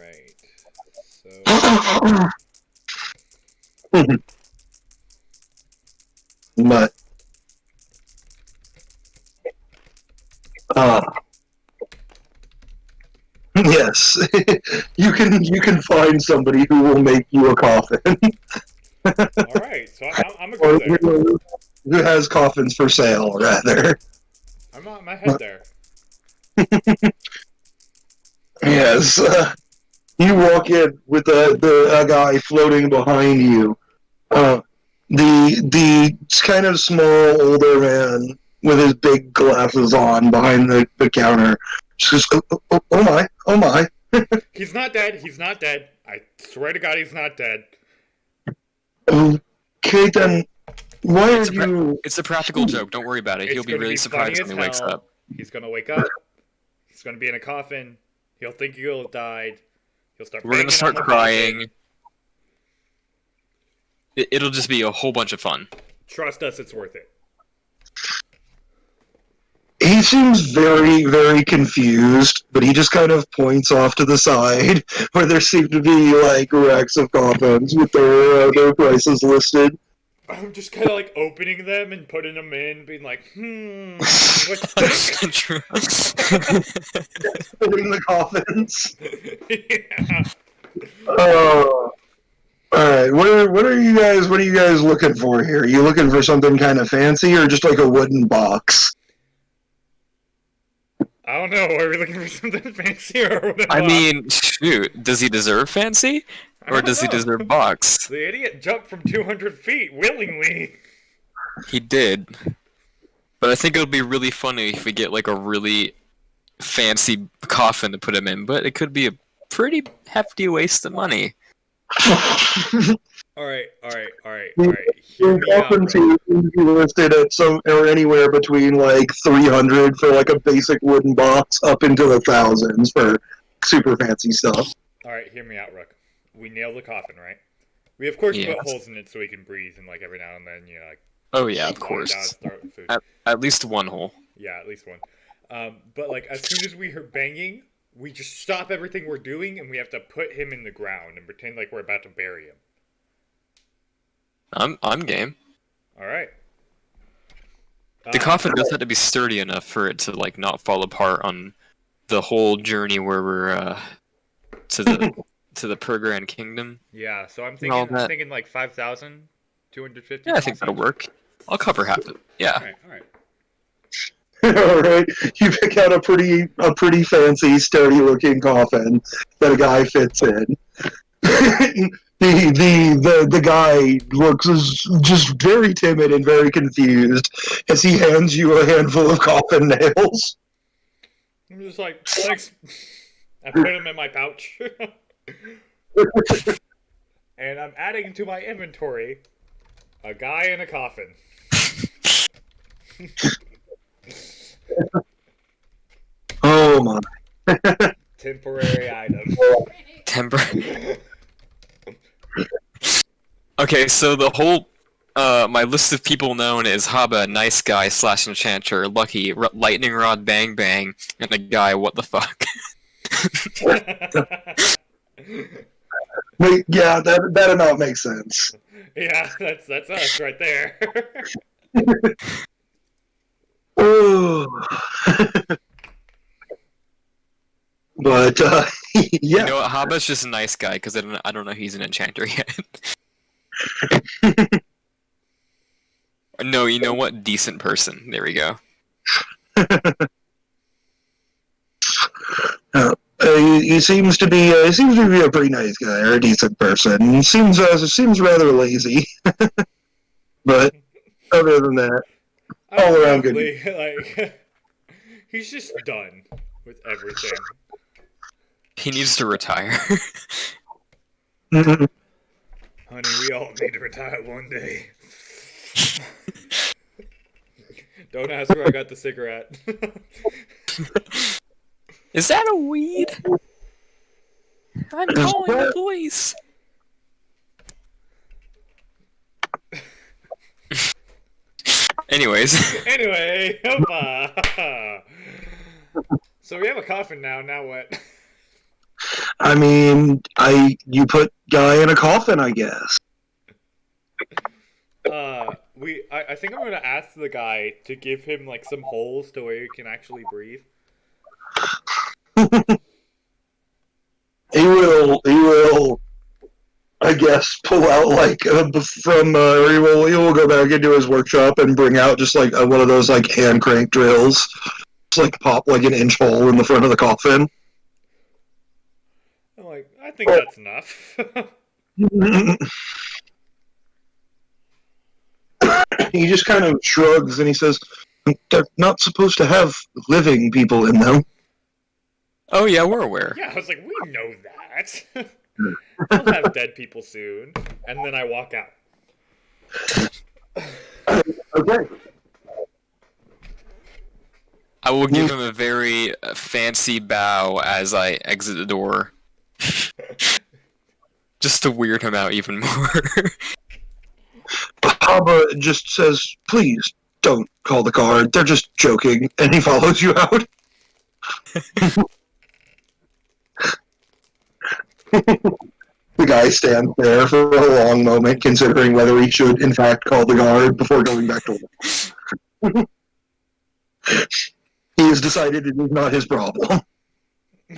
right. So. But yes, you can find somebody who will make you a coffin. All right, so I'm a good there. Who has coffins for sale, rather. I'm on my head there. Yes. You walk in with a guy floating behind you. The kind of small older man with his big glasses on behind the counter just goes, oh my. He's not dead. He's not dead. I swear to God, he's not dead. Okay, then why are you... It's a practical joke. Don't worry about it. He'll be really surprised when he wakes up. He's gonna wake up. He's gonna be in a coffin. He'll think he'll have died. He'll start. We're gonna start crying. It'll just be a whole bunch of fun. Trust us, it's worth it. He seems very, very confused, but he just kind of points off to the side where there seem to be like racks of coffins with their prices listed. I'm just kind of like opening them and putting them in, being like, what's this? True. Putting the coffins. Yeah. All right. What are you guys looking for here? Are you looking for something kind of fancy or just like a wooden box? I don't know. Are we looking for something fancy or what? I mean, shoot. Does he deserve fancy? Or does he deserve box? The idiot jumped from 200 feet willingly. He did. But I think it would be really funny if we get like a really fancy coffin to put him in. But it could be a pretty hefty waste of money. All right. Your coffin seems to be listed at some or anywhere between like 300 for like a basic wooden box up into the thousands for super fancy stuff. All right, hear me out, Rook. We nail the coffin, right? We of course put holes in it so he can breathe, and like every now and then, like. Oh yeah, of course. At least one hole. Yeah, at least one. But like as soon as we hear banging, we just stop everything we're doing, and we have to put him in the ground and pretend like we're about to bury him. I'm game. All right. The coffin does have to be sturdy enough for it to like not fall apart on the whole journey where we're to the Per Grand Kingdom. Yeah, so I'm thinking like 5,000, 250. Yeah, I think that'll work. I'll cover half of it. Yeah. All right. All right, you pick out a pretty fancy, sturdy-looking coffin that a guy fits in. The guy looks just very timid and very confused as he hands you a handful of coffin nails. I'm just like, thanks. I put them in my pouch. And I'm adding to my inventory a guy in a coffin. Oh my. Temporary item. Okay, so the whole my list of people known is Haba, nice guy / enchanter, Lucky, lightning rod, bang bang, and the guy, what the fuck. Wait, yeah, that amount makes sense. Yeah, that's us right there. Oh. But yeah. You know what? Haba's just a nice guy because I don't know he's an enchanter yet. No, you know what? Decent person. There we go. He seems to be a pretty nice guy or a decent person. He seems rather lazy, but other than that, all around good. Like, he's just done with everything. He needs to retire. Honey, we all need to retire one day. Don't ask where I got the cigarette. Is that a weed? I'm calling the police. Anyways. Anyway, so we have a coffin now. Now what? I mean, you put guy in a coffin, I guess. I think I'm gonna ask the guy to give him like some holes to where he can actually breathe. He will. I guess, pull out or he will go back into his workshop and bring out just like one of those like hand crank drills, just like pop like an inch hole in the front of the coffin. I'm like, I think that's enough. He just kind of shrugs and he says, "They're not supposed to have living people in them." Oh yeah, we're aware. Yeah, I was like, we know that. We'll have dead people soon. And then I walk out. Okay. I will give him a very fancy bow as I exit the door. Just to weird him out even more. Haba just says, "Please don't call the guard. They're just joking," and he follows you out. The guy stands there for a long moment, considering whether he should, in fact, call the guard before going back to work. He has decided it is not his problem.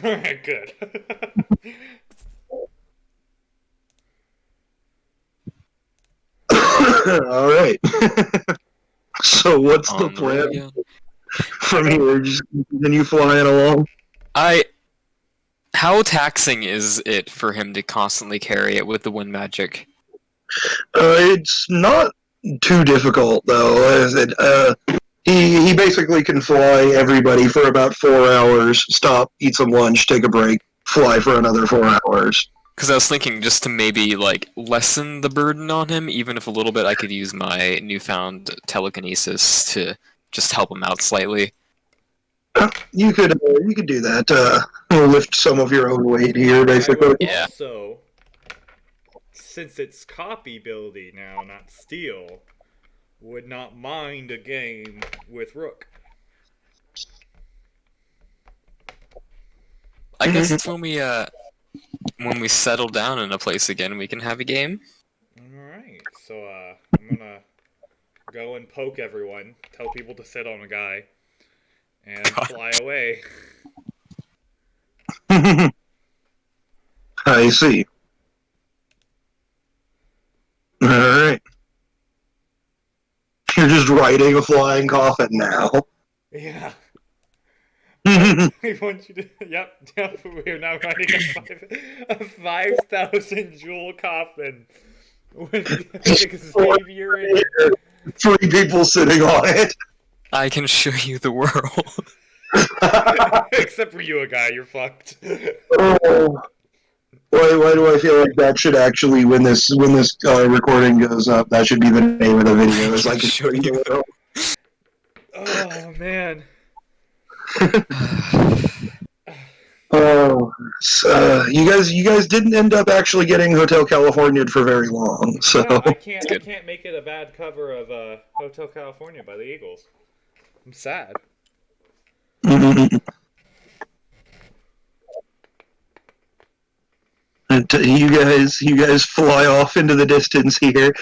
Alright, good. Alright. So what's the plan Yeah. from here? Just continue flying along? How taxing is it for him to constantly carry it with the wind magic? It's not too difficult, though. He basically can fly everybody for about 4 hours, stop, eat some lunch, take a break, fly for another 4 hours. Because I was thinking just to maybe like lessen the burden on him, even if a little bit, I could use my newfound telekinesis to just help him out slightly. You could do that. Lift some of your own weight here, basically. Yeah. Also, since it's copy building now, not steal, would not mind a game with Rook. I guess it's when we settle down in a place again, we can have a game. Alright, so I'm gonna go and poke everyone, tell people to sit on a guy, and fly away. I see. Alright. You're just riding a flying coffin now. Yeah. I want you to. Yep. We're now riding a 5,000 jewel coffin with Xavier in it. 3 people sitting on it. I can show you the world. Except for you, a guy. You're fucked. Oh. Why do I feel like that should actually, when this recording goes up, that should be the name of the video? Is I can show you the world. Oh man. Oh, you guys didn't end up actually getting Hotel California for very long, so Yeah, I can't make it a bad cover of Hotel California by the Eagles. I'm sad. You guys fly off into the distance here.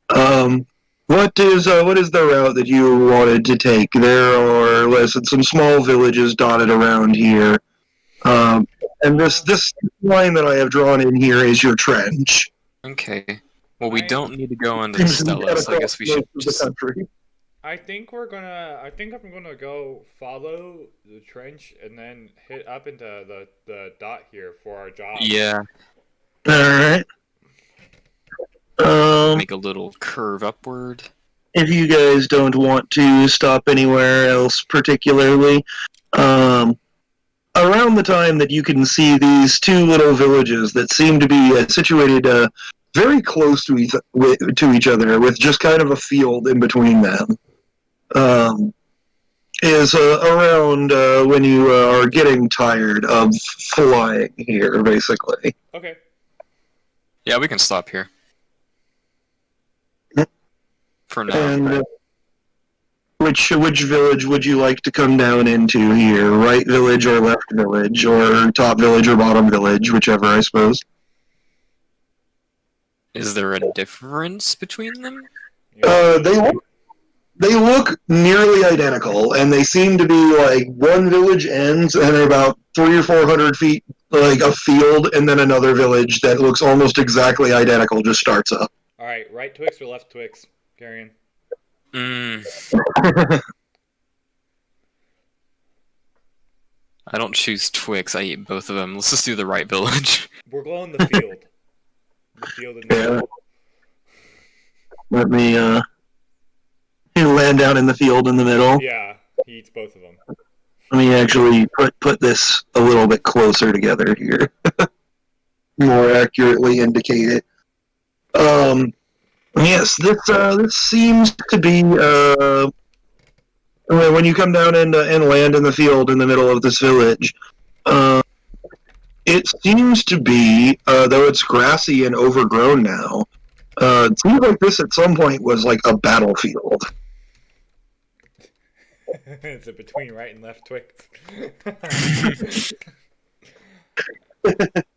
What is the route that you wanted to take? There are some small villages dotted around here. And this line that I have drawn in here is your trench. Okay. Well, we don't need to go into the Stellas. I guess we should just... I think I'm gonna go follow the trench and then hit up into the dot here for our job. Yeah. Alright. Make a little curve upward. If you guys don't want to stop anywhere else particularly, around the time that you can see these 2 little villages that seem to be situated very close to each other, with just kind of a field in between them, is around when you are getting tired of flying here, basically. Okay. Yeah, we can stop here. For now. And which village would you like to come down into here? Right village or left village, or top village or bottom village, whichever, I suppose. Is there a difference between them? They look nearly identical, and they seem to be like one village ends and they're about 300 or 400 feet like a field, and then another village that looks almost exactly identical just starts up. All right, right Twix or left Twix, Garion? I don't choose Twix. I eat both of them. Let's just do the right village. We're going the field. The field in the Yeah. middle. Let me land down in the field in the middle. Yeah, he eats both of them. Let me actually put this a little bit closer together here. More accurately indicate it. Yes, this seems to be when you come down and land in the field in the middle of this village. It seems to be, though it's grassy and overgrown now. It seems like this at some point was like a battlefield. Is it between right and left Twix?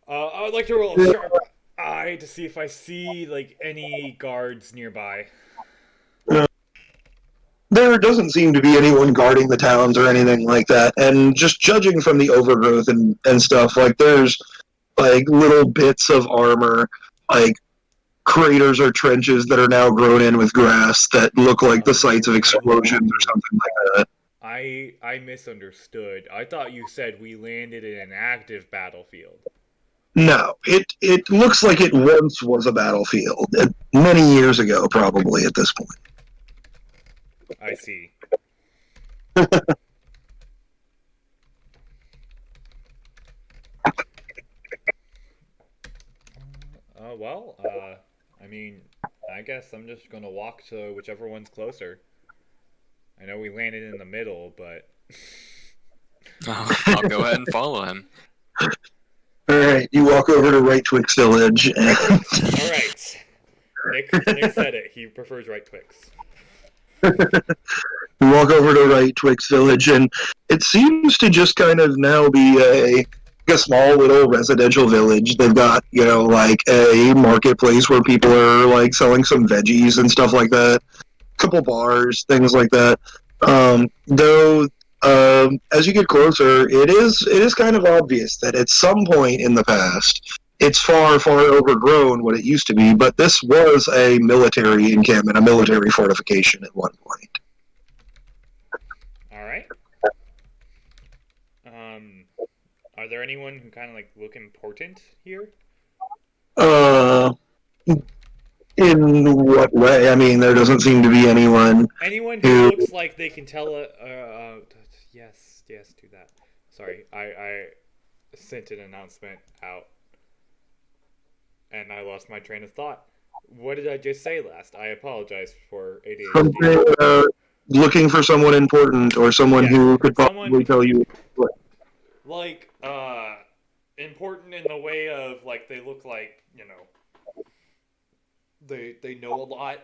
I would like to roll a sharp eye to see if I see like any guards nearby. There doesn't seem to be anyone guarding the towns or anything like that, and just judging from the overgrowth and stuff, like there's like little bits of armor, like craters or trenches that are now grown in with grass that look like the sites of explosions or something like that. I misunderstood. I thought you said we landed in an active battlefield. No, it looks like it once was a battlefield, many years ago, probably at this point. I see. I mean, I guess I'm just gonna walk to whichever one's closer. I know we landed in the middle, but I'll go ahead and follow him. Alright, you walk over to Right Twix Village. And... Alright. Nick said it. He prefers Right Twix. You walk over to Right Twix Village, and it seems to just kind of now be a small little residential village. They've got, like a marketplace where people are like selling some veggies and stuff like that. A couple bars, things like that. Though, as you get closer, it is kind of obvious that at some point in the past, it's far, far overgrown what it used to be, but this was a military encampment, a military fortification at one point. Alright. Are there anyone who kind of like look important here? In what way? I mean, there doesn't seem to be anyone. Anyone who looks like they can tell yes, do that. Sorry, I sent an announcement out. And I lost my train of thought. What did I just say last? I apologize for ADHD. Looking for someone important or someone who could probably tell you what. Like, important in the way of, like, they look like, they know a lot.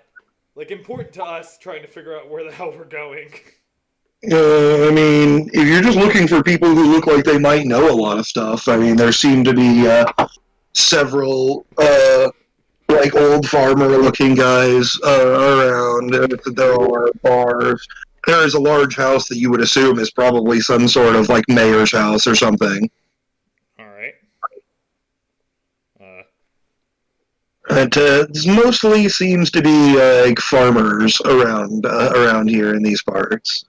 Like, important to us trying to figure out where the hell we're going. I mean, if you're just looking for people who look like they might know a lot of stuff, I mean, there seem to be several like old farmer-looking guys around. There are bars. There is a large house that you would assume is probably some sort of like mayor's house or something. All right. It mostly seems to be like farmers around here in these parts.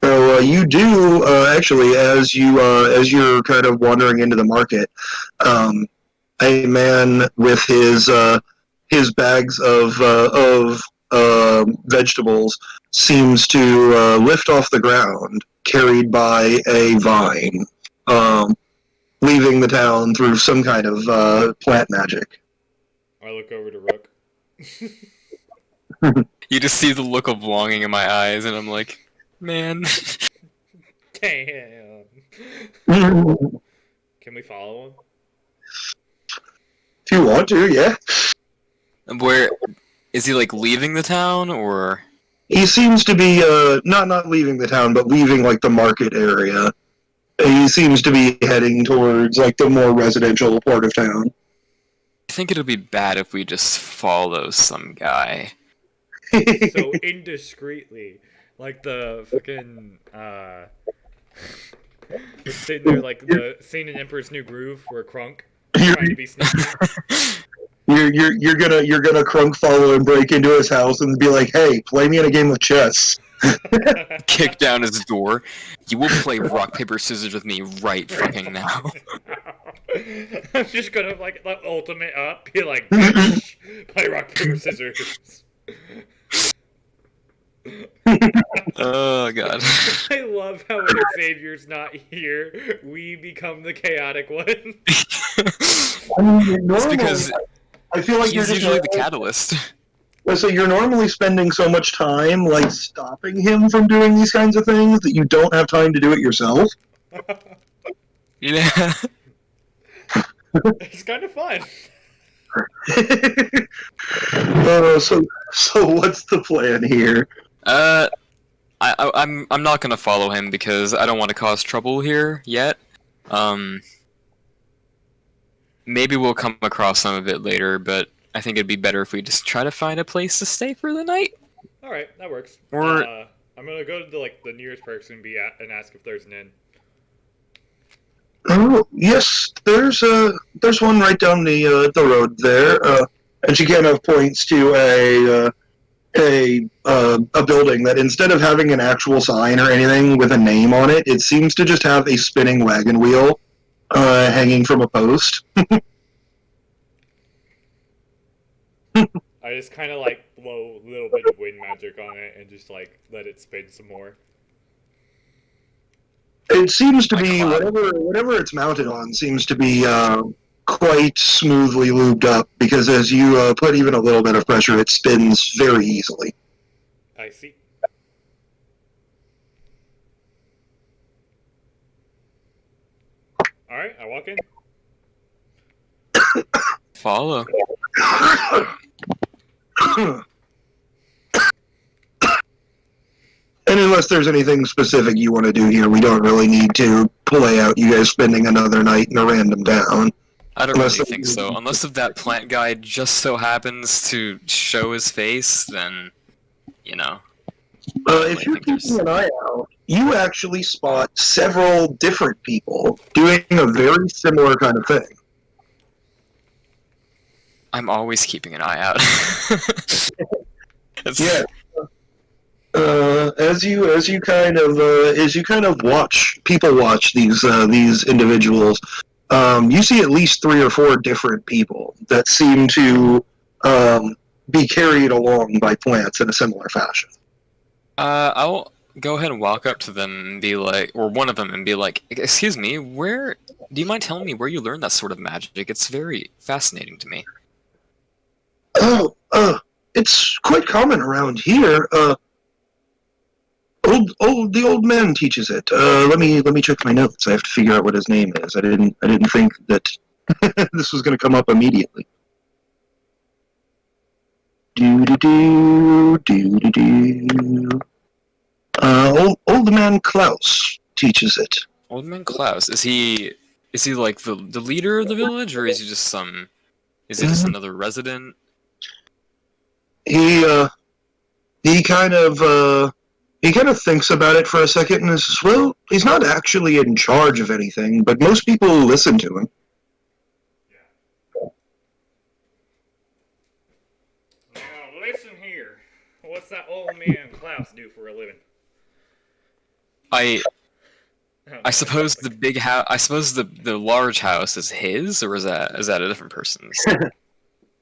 So you do actually, as you're kind of wandering into the market, a man with his bags of vegetables seems to lift off the ground, carried by a vine, leaving the town through some kind of plant magic. I look over to Rook. You just see the look of longing in my eyes, and I'm like, man. Damn. Can we follow him? If you want to, yeah. Where is he, like, leaving the town, or? He seems to be not leaving the town, but leaving like the market area. He seems to be heading towards like the more residential part of town. I think it'll be bad if we just follow some guy. So indiscreetly, like the fucking Sitting there like the scene in Emperor's New Groove where Krunk trying to be sneaky. You're gonna Crunk follow and break into his house and be like, "Hey, play me in a game of chess." Kick down his door. You will play rock paper scissors with me right fucking now. I'm just gonna like the ultimate up, be like, bitch, play rock paper scissors. Oh god. I love how when Xavier's not here, we become the chaotic one. I mean, It's because I feel like you're he's just usually the catalyst. so you're normally spending so much time like stopping him from doing these kinds of things that you don't have time to do it yourself. Yeah. It's kind of fun. So what's the plan here? I'm not gonna follow him because I don't want to cause trouble here yet. Maybe we'll come across some of it later, but I think it'd be better if we just try to find a place to stay for the night. All right, that works. Or I'm gonna go to the nearest person and ask if there's an inn. Oh yes, there's one right down the road there, and she kind of points to a building that instead of having an actual sign or anything with a name on it, it seems to just have a spinning wagon wheel hanging from a post. I just kind of like blow a little bit of wind magic on it and just like let it spin some more. It seems to Like be cloud. whatever it's mounted on seems to be quite smoothly lubed up because as you put even a little bit of pressure, it spins very easily. I see. All right, I walk in. Follow. And unless there's anything specific you want to do here, we don't really need to play out you guys spending another night in a random town. I don't Unless really think so. Unless if that plant guy just so happens to show his face, then, you know. If you're think there's- keeping an eye out, you actually spot several different people doing a very similar kind of thing. I'm always keeping an eye out. It's- Yeah. As you kind of watch these individuals, you see at least 3 or 4 different people that seem to be carried along by plants in a similar fashion. I'll go ahead and walk up to them and be like, or one of them and be like, "Excuse me, do you mind telling me where you learned that sort of magic? It's very fascinating to me." Oh, it's quite common around here. The old man teaches it. Let me check my notes. I have to figure out what his name is. I didn't think that this was going to come up immediately. Do. Old man Klaus teaches it. Old man Klaus, is he like the leader of the village, or is he just is he just another resident? He kind of thinks about it for a second and says, "Well, he's not actually in charge of anything, but most people listen to him." Now listen here. What's that old man Klaus do for a living? I suppose the big house. I suppose the large house is his, or is that a different person's?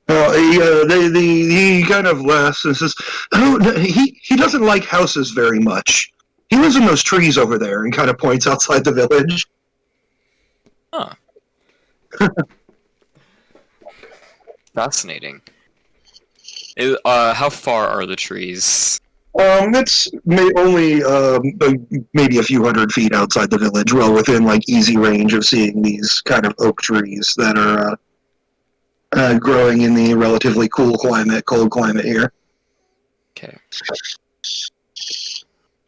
He kind of laughs and says, "Oh, no, he doesn't like houses very much. He lives in those trees over there," and kind of points outside the village. Huh. Fascinating. How far are the trees? It's only maybe a few hundred feet outside the village, well within like easy range of seeing these kind of oak trees that are growing in the relatively cold climate here. Okay.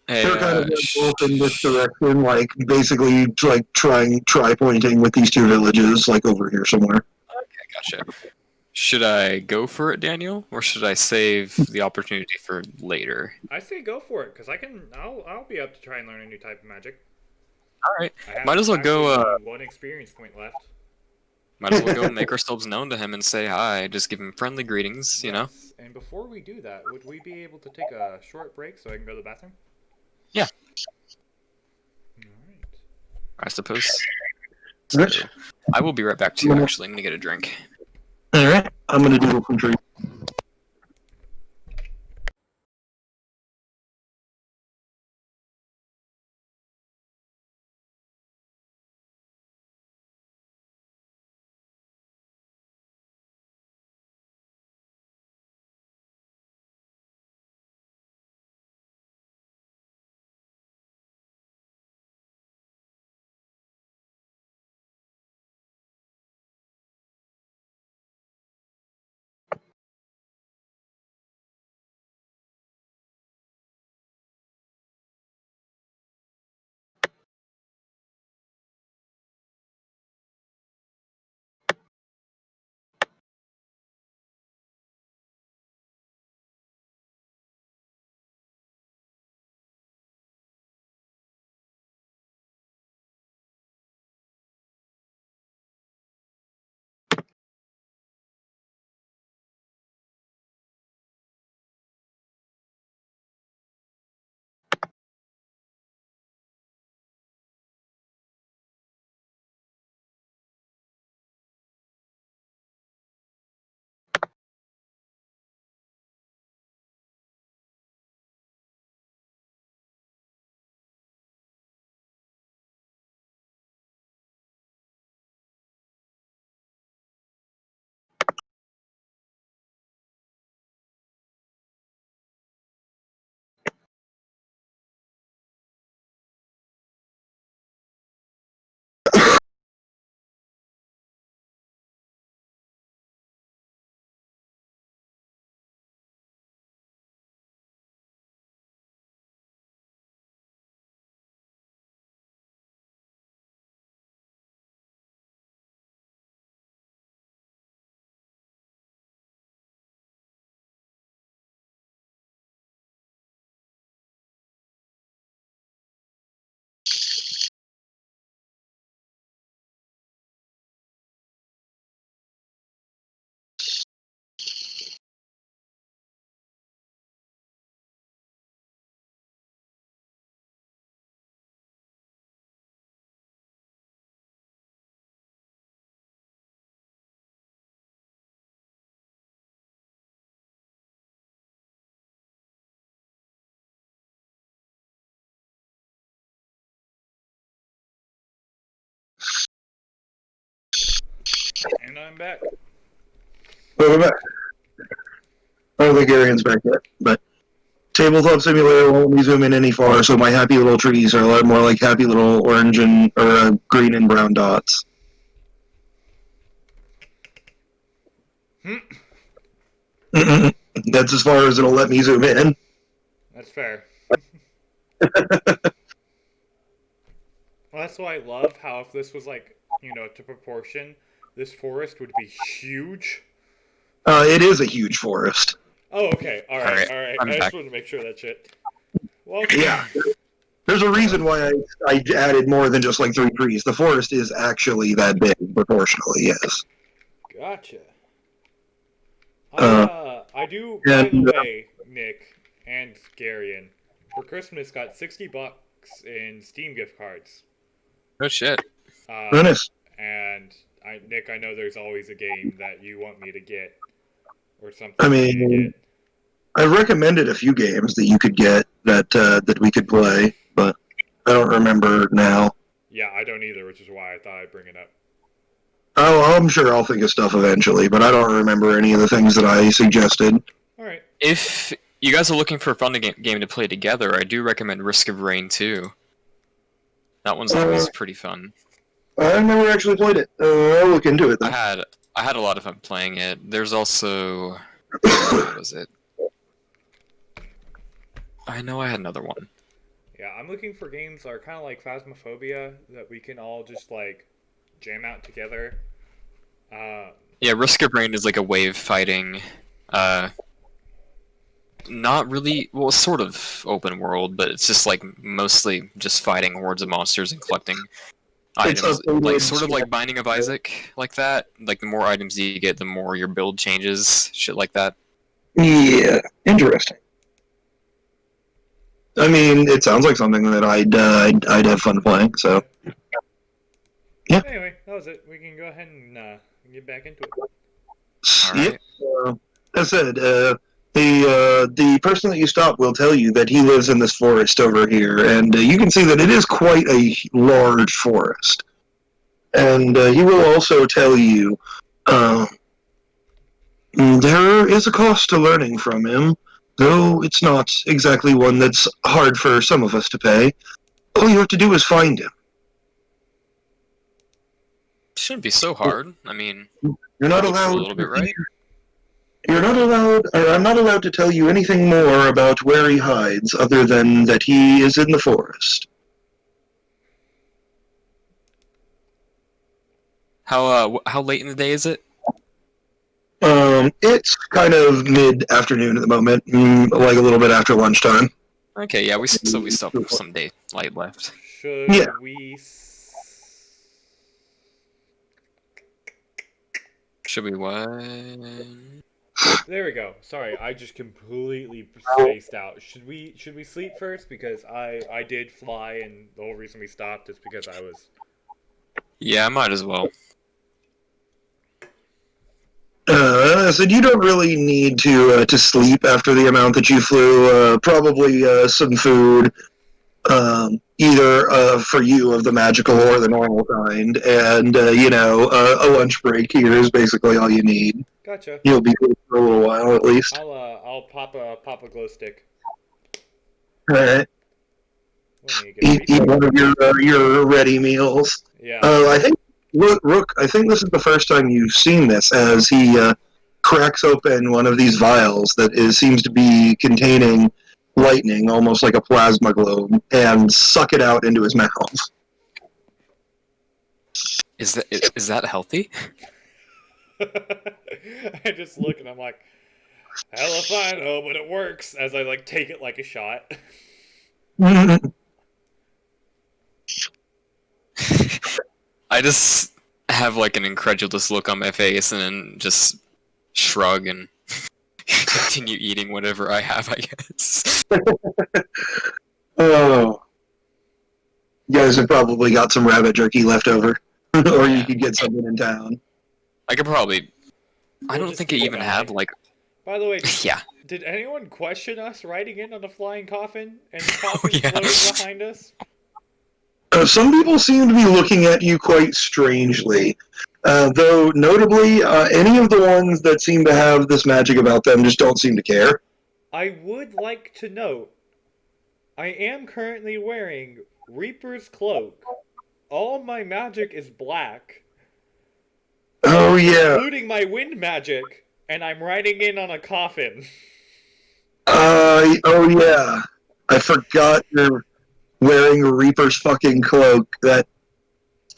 Hey, They're kind of both in this direction, like basically like try pointing with these 2 villages, like over here somewhere. Okay, gotcha. Should I go for it, Daniel, or should I save the opportunity for later? I say go for it, cause I'll be up to try and learn a new type of magic. All right. I have Might as well go. actually one experience point left. Might as well go make ourselves known to him and say hi. Just give him friendly greetings. You know. Yes. And before we do that, would we be able to take a short break so I can go to the bathroom? Yeah. Alright. I suppose. So, I will be right back too. Actually, I'm gonna get a drink. All right, I'm gonna do some trees. And I'm back. Welcome back. I don't think Arian's back yet, but Tabletop Simulator won't let me zoom in any far, so my happy little trees are a lot more like happy little orange and or green and brown dots. That's as far as it'll let me zoom in. That's fair. Well, that's why I love how if this was like, to proportion, this forest would be huge. It is a huge forest. Oh, okay. All right. I'm I just back. wanted to make sure that shit. Well, Yeah. There's a reason why I added more than just like 3 trees. The forest is actually that big, proportionally, yes. Gotcha. Uh, I do, by and, the way, Nick and Garion, for Christmas got $60 in Steam gift cards. Oh shit. Goodness. And Nick, I know there's always a game that you want me to get, or something. I for me to mean, get. I recommended a few games that you could get that we could play, but I don't remember now. Yeah, I don't either, which is why I thought I'd bring it up. Oh, I'm sure I'll think of stuff eventually, but I don't remember any of the things that I suggested. All right. If you guys are looking for a fun game to play together, I do recommend Risk of Rain 2. That one's always pretty fun. I've never actually played it. I'll look into it then. I had a lot of fun playing it. There's also what was it? I know I had another one. Yeah, I'm looking for games that are kind of like Phasmophobia that we can all just like jam out together. Yeah, Risk of Rain is like a wave fighting Not really. Well, it's sort of open world, but it's just like mostly just fighting hordes of monsters and collecting It's items. Like updated. sort of like Binding of Isaac, like that. Like the more items you get, the more your build changes. Shit like that. Yeah, interesting. I mean, it sounds like something that I'd have fun playing. So yeah. Anyway, that was it. We can go ahead and get back into it. All Yep. right. As I said, the person that you stop will tell you that he lives in this forest over here, and you can see that it is quite a large forest. And he will also tell you there is a cost to learning from him, though it's not exactly one that's hard for some of us to pay. All you have to do is find him. Shouldn't be so hard. I mean, You're not looks a allowed. little bit right. You're not allowed, or I'm not allowed to tell you anything more about where he hides, other than that he is in the forest. How late in the day is it? It's kind of mid-afternoon at the moment, like a little bit after lunchtime. Okay, yeah, we still have some daylight left. Should Yeah. we? Should we what? There we go. Sorry, I just completely spaced out. Should we sleep first? Because I did fly, and the whole reason we stopped is because I was. Yeah, I might as well. So you don't really need to sleep after the amount that you flew. Probably some food, either for you of the magical or the normal kind, and a lunch break here is basically all you need. Gotcha. You'll be good for a little while at least. I'll pop a glow stick. All right. Let me get Eat one of your ready meals. Yeah. I think Rook. I think this is the first time you've seen this, as he cracks open one of these vials that seems to be containing lightning, almost like a plasma globe, and suck it out into his mouth. Is that healthy? I just look and I'm like, hella fine, oh, but it works. As I like take it like a shot. I just have like an incredulous look on my face and then just shrug and continue eating whatever I have, I guess. Oh, you guys have probably got some rabbit jerky left over, or you could get something in town. I could probably. I We'll don't just think it go even back. had like. By the way, Yeah. did anyone question us riding in on a flying coffin and the coffin yeah. floating behind us? Some people seem to be looking at you quite strangely, though notably, any of the ones that seem to have this magic about them just don't seem to care. I would like to note, I am currently wearing Reaper's cloak. All my magic is black, Oh yeah. including my wind magic, and I'm riding in on a coffin. Oh yeah. I forgot you're wearing a Reaper's fucking cloak. That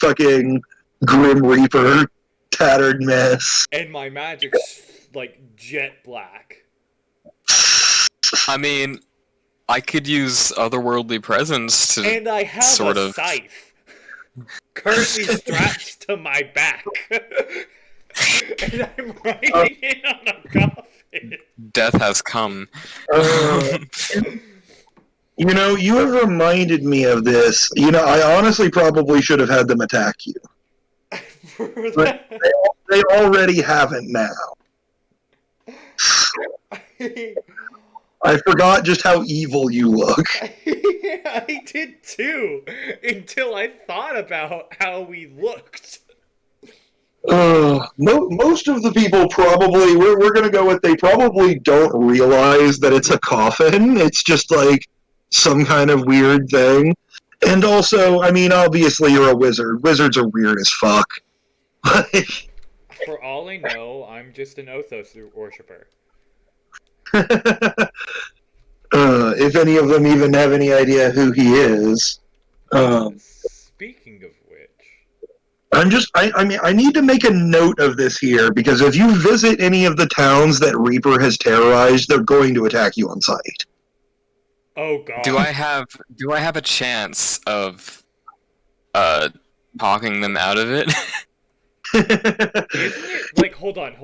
fucking Grim Reaper tattered mess. And my magic's like jet black. I mean, I could use otherworldly presence to. And I have Sort a of. scythe currently strapped to my back. And I'm riding in on a coffin. Death has come. You have reminded me of this. I honestly probably should have had them attack you. But they already haven't now. I forgot just how evil you look. I did too, until I thought about how we looked. Most of the people probably, we're going to go with, they probably don't realize that it's a coffin. It's just like some kind of weird thing. And also, I mean, obviously you're a wizard. Wizards are weird as fuck. For all I know, I'm just an Othos worshiper. If any of them even have any idea who he is. Speaking of which... I mean, I need to make a note of this here, because if you visit any of the towns that Reaper has terrorized, they're going to attack you on sight. Oh god. Do I have a chance of talking them out of it? Isn't it like hold on.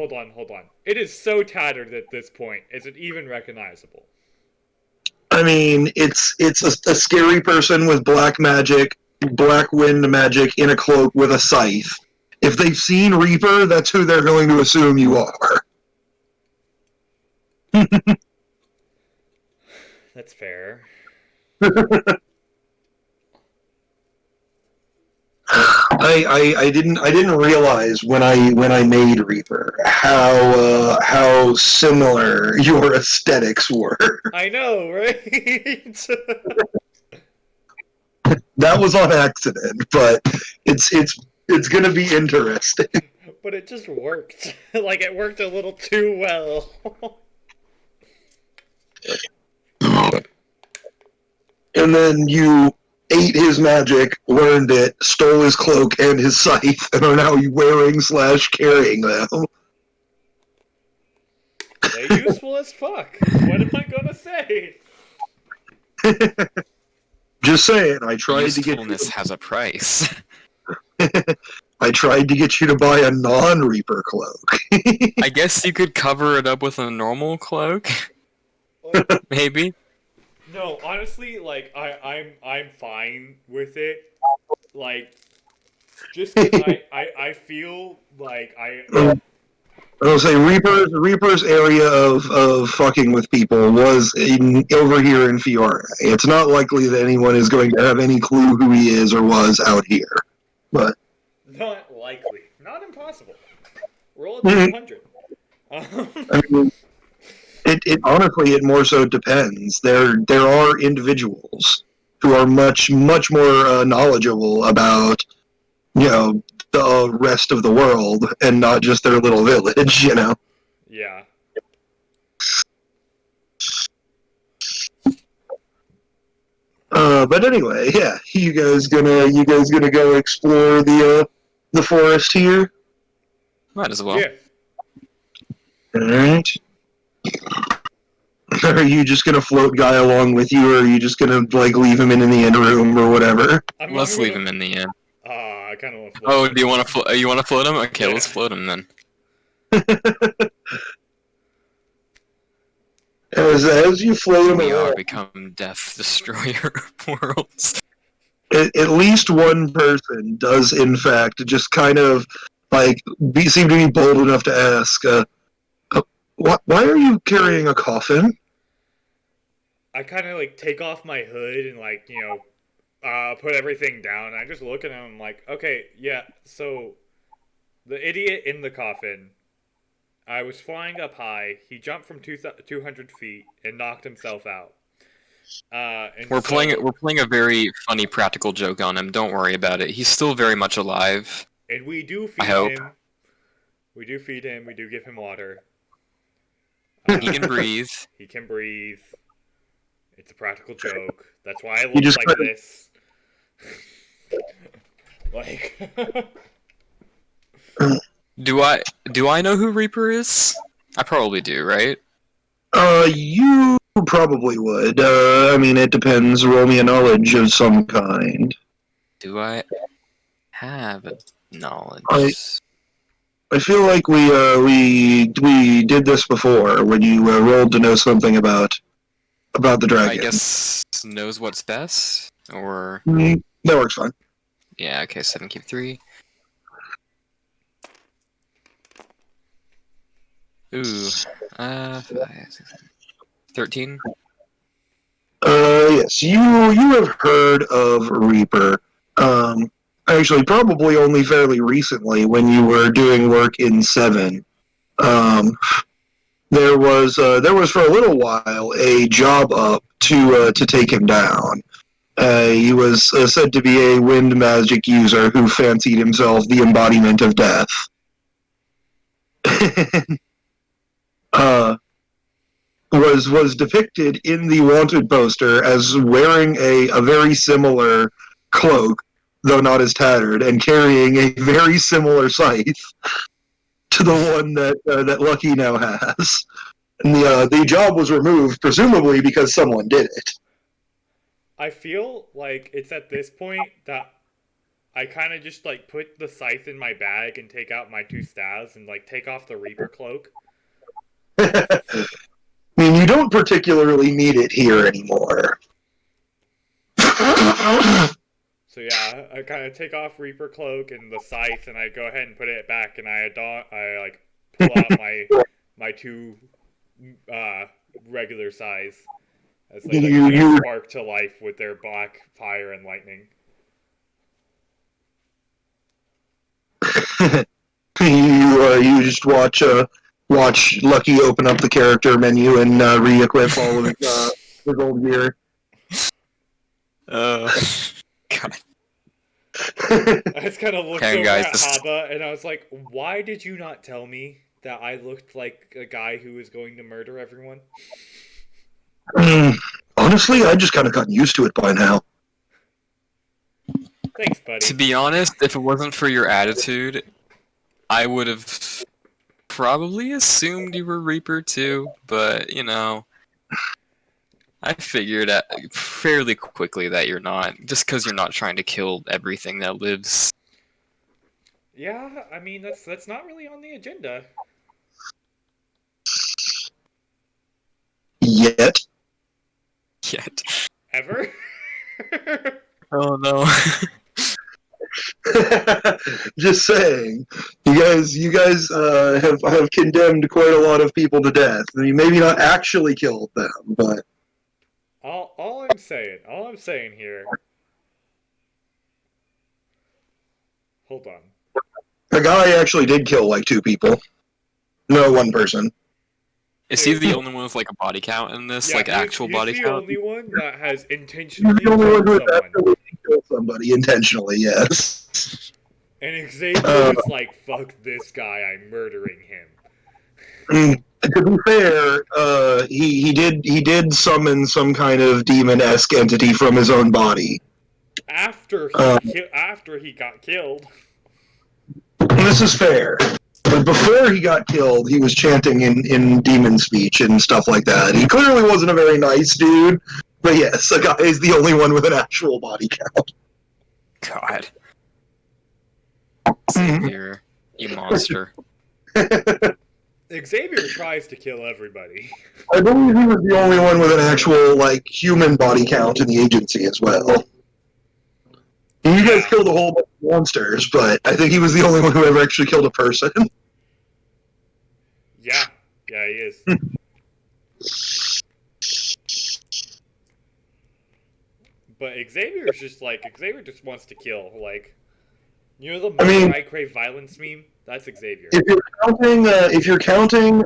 It is so tattered at this point. Is it even recognizable? I mean, it's a scary person with black magic, black wind magic in a cloak with a scythe. If they've seen Reaper, that's who they're going to assume you are. That's fair. I didn't realize when I made Reaper how similar your aesthetics were. I know, right? That was on accident, but it's gonna be interesting. But it just worked. Like it worked a little too well. And then you ate his magic, learned it, stole his cloak and his scythe, and are now wearing / carrying them. They're useful as fuck. What am I gonna say? Just saying, I tried to get Usefulness has a price. I tried to get you to buy a non-Reaper cloak. I guess you could cover it up with a normal cloak. Maybe. No, honestly, like I'm fine with it. Like, just 'cause I feel like I'll say Reaper's area of fucking with people was over here in Fiora. It's not likely that anyone is going to have any clue who he is or was out here. But not likely, not impossible. Roll at 200. I mean, it honestly, it more so depends. There are individuals who are much more knowledgeable about, you know, the rest of the world and not just their little village, you know. Yeah. But anyway, yeah, you guys gonna go explore the forest here? Might as well. Yeah. All right. Are you just gonna float Guy along with you, or are you just gonna like leave him in the end room or whatever? Let's leave him in the end. I kind of want to float. Oh, do you want to you want to float him? Okay, Yeah. let's float him then. As you float him We are along, become Death Destroyer worlds. at least one person does, in fact, just kind of like seem to be bold enough to ask, why are you carrying a coffin? I kind of like take off my hood and like put everything down. I just look at him. I'm like, okay, yeah. So the idiot in the coffin. I was flying up high. He jumped from 200 feet and knocked himself out. We're playing a very funny practical joke on him. Don't worry about it. He's still very much alive. And we do feed I hope. him. We do feed him. We do give him water. He can breathe. He can breathe. It's a practical joke. That's why I look just like couldn't- this. Like. Do I know who Reaper is? I probably do, right? You probably would. I mean, it depends. Roll me a knowledge of some kind. Do I have a knowledge? I feel like we did this before when you rolled to know something about the dragon. I guess knows what's best, or That works fine. yeah. Okay, 7 keep 3. Ooh, 13. Yes, you have heard of Reaper. Actually, probably only fairly recently when you were doing work in 7. There was for a little while a job up to take him down. He was said to be a wind magic user who fancied himself the embodiment of death. Was depicted in the wanted poster as wearing a very similar cloak though not as tattered, and carrying a very similar scythe to the one that Lucky now has. And the job was removed, presumably because someone did it. I feel like it's at this point that I kind of just like put the scythe in my bag and take out my 2 staves and like take off the Reaper cloak. I mean, you don't particularly need it here anymore. So yeah, I kind of take off Reaper cloak and the scythe, and I go ahead and put it back, and I like pull out my 2 regular size as they like, spark to life with their black fire and lightning. You just watch Lucky open up the character menu and re-equip all of his old gear. God. I just kind of looked over guys, at Haba, and I was like, why did you not tell me that I looked like a guy who was going to murder everyone? Honestly, I just kind of gotten used to it by now. Thanks, buddy. To be honest, if it wasn't for your attitude, I would have probably assumed you were Reaper too, but, you know, I figured out fairly quickly that you're not, just because you're not trying to kill everything that lives. Yeah, I mean, that's not really on the agenda. Yet. Ever? Oh no. Just saying, you guys have condemned quite a lot of people to death. I mean, maybe not actually killed them, but all I'm saying here. Hold on. the guy actually did kill like 2 people. No, 1 person. Is he the only one with like a body count in this, Yeah, like actual body count? He's the only one that has He's intentionally the only one killed who has someone. actually killed somebody intentionally. Yes. And Xavier is like, fuck this guy, I'm murdering him. To be fair, he did summon some kind of demon-esque entity from his own body. After he got killed. This is fair. But before he got killed, he was chanting in demon speech and stuff like that. He clearly wasn't a very nice dude, but yes, the guy is the only one with an actual body count. God. Xavier, you monster. Xavier tries to kill everybody. I believe he was the only one with an actual, like, human body count in the agency as well. You guys killed a whole bunch of monsters, but I think he was the only one who ever actually killed a person. Yeah, he is. But Xavier just wants to kill. Like, you know the I crave violence meme? That's Xavier. If you're counting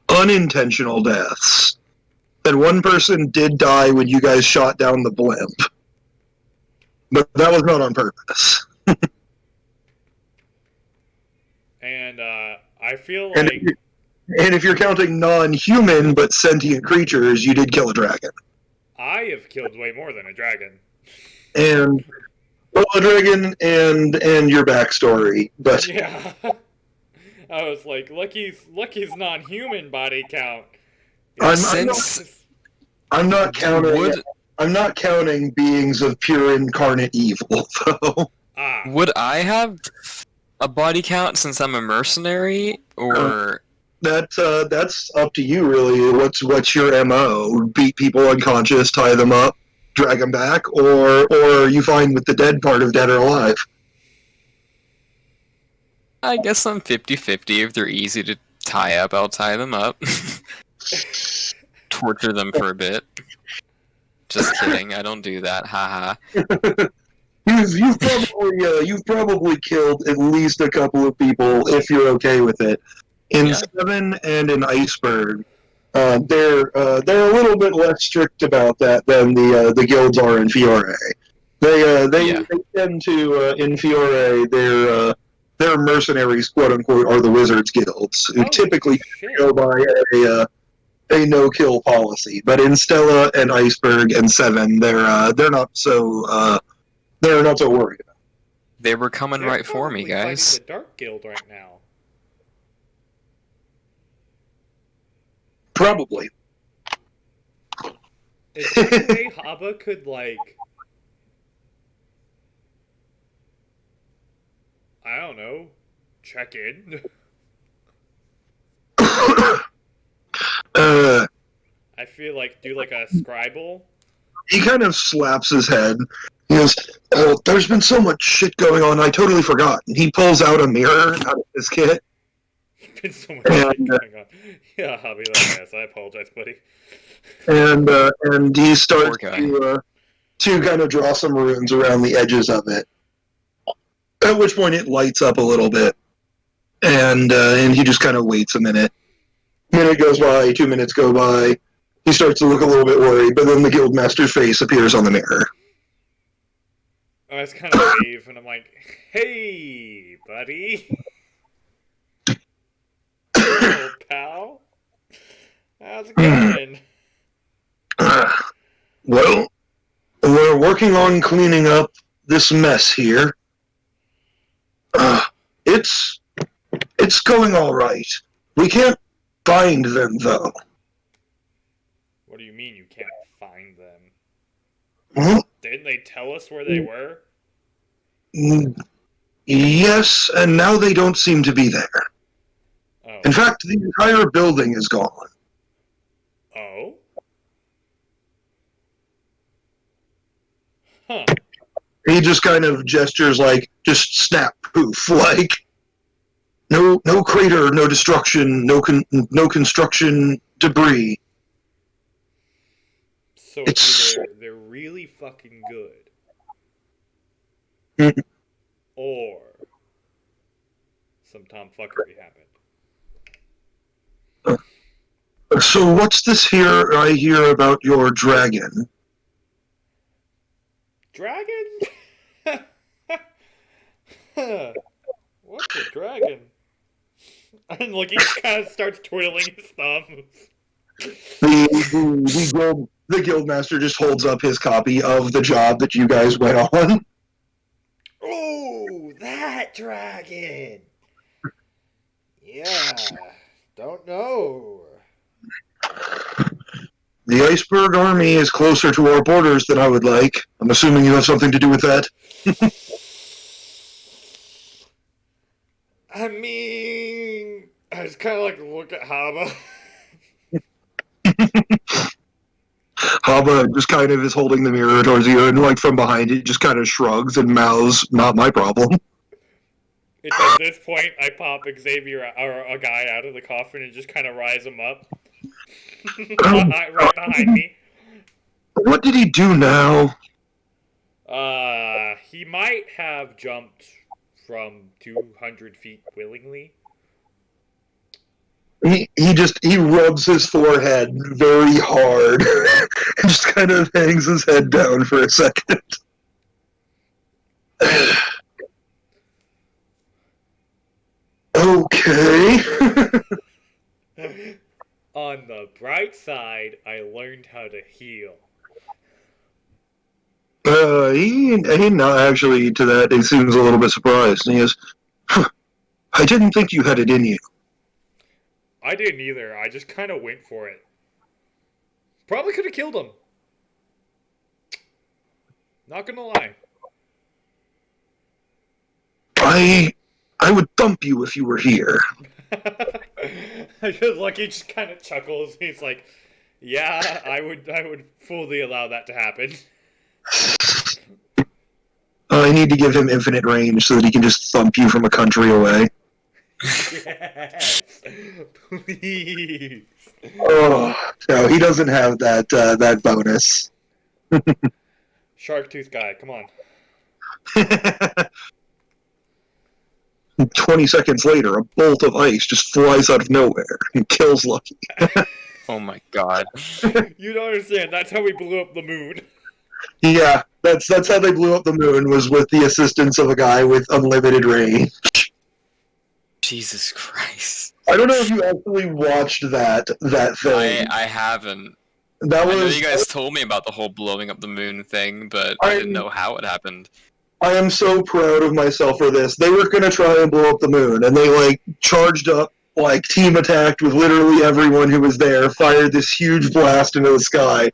unintentional deaths, then 1 person did die when you guys shot down the blimp. But that was not on purpose. And I feel like... And if you're counting non-human but sentient creatures, you did kill a dragon. I have killed way more than a dragon. And... well, a dragon and your backstory, but... Yeah. I was like, Lucky's non-human body count. I'm not counting beings of pure incarnate evil, though. Would I have a body count since I'm a mercenary, or that's up to you, really. What's your MO? Beat people unconscious, tie them up, drag them back, or are you fine with the dead part of dead or alive? I guess I'm 50-50. If they're easy to tie up, I'll tie them up. Torture them for a bit. Just kidding, I don't do that. Haha. You've probably killed at least a couple of people if you're okay with it. In Seven and in Iceberg, they're a little bit less strict about that than the guilds are in Fiore. They tend to in Fiore their mercenaries, quote unquote, are the wizards guilds who typically go by a no-kill policy. But in Stella and Iceberg and Seven, they're not so worried. They were coming They're right for me, probably fighting guys. the Dark Guild right now. Probably. Is there any way Haba could, like... I don't know. Check in? I feel like do like a scribble. He kind of slaps his head. He goes, "Oh, there's been so much shit going on, I totally forgot." And he pulls out a mirror out of his kit. Been so much shit going on. Yeah, Hobby, yes, I apologize, buddy. And he starts Poor guy. to kind of draw some runes around the edges of it. At which point it lights up a little bit, and he just kind of waits a minute. Minute goes by, 2 minutes go by. He starts to look a little bit worried, but then the guildmaster's face appears on the mirror. I just kind of wave, and I'm like, "Hey, buddy, hello, pal. How's it going?" Well, we're working on cleaning up this mess here. It's going all right. We can't find them, though. What do you mean you can't find them? Well, Didn't they tell us where they were? yes, and now they don't seem to be there. Oh. In fact, the entire building is gone. Oh? Huh. He just kind of gestures like, just snap, poof, like, no crater, no destruction, no construction debris. So It's- either they're really fucking good, or some tomfuckery happened. So what's this here I hear about your dragon? Dragon? What's a dragon? And like he just kind of starts twiddling his thumbs. The guildmaster just holds up his copy of the job that you guys went on. Oh, that dragon! Yeah, don't know. The Iceberg Army is closer to our borders than I would like. I'm assuming you have something to do with that. I mean, I just kind of like look at Haba. Haba just kind of is holding the mirror towards you, and like from behind it, just kind of shrugs and mouths, "Not my problem." It's at this point I pop Xavier or a guy out of the coffin and just kind of rise him up, right behind me. What did he do now? He might have jumped from 200 feet willingly. He rubs his forehead very hard and just kind of hangs his head down for a second. Okay. On the bright side, I learned how to heal. He not actually to that. He seems a little bit surprised. And he goes, "I didn't think you had it in you." I didn't either. I just kind of went for it. Probably could have killed him. Not gonna lie. I would thump you if you were here. I just like he just kind of chuckles. He's like, "Yeah, I would fully allow that to happen." I need to give him infinite range so that he can just thump you from a country away. Yes, please. Oh no, he doesn't have that bonus. Shark tooth guy, come on. 20 seconds later, a bolt of ice just flies out of nowhere and kills Lucky. Oh my god. You don't understand. That's how we blew up the moon. Yeah, that's how they blew up the moon, was with the assistance of a guy with unlimited range. Jesus Christ. I don't know if you actually watched that thing. I haven't. That I know was you guys told me about the whole blowing up the moon thing, but I didn't I'm know how it happened. I am so proud of myself for this. They were gonna try and blow up the moon, and they like charged up, like team attacked with literally everyone who was there, fired this huge blast into the sky.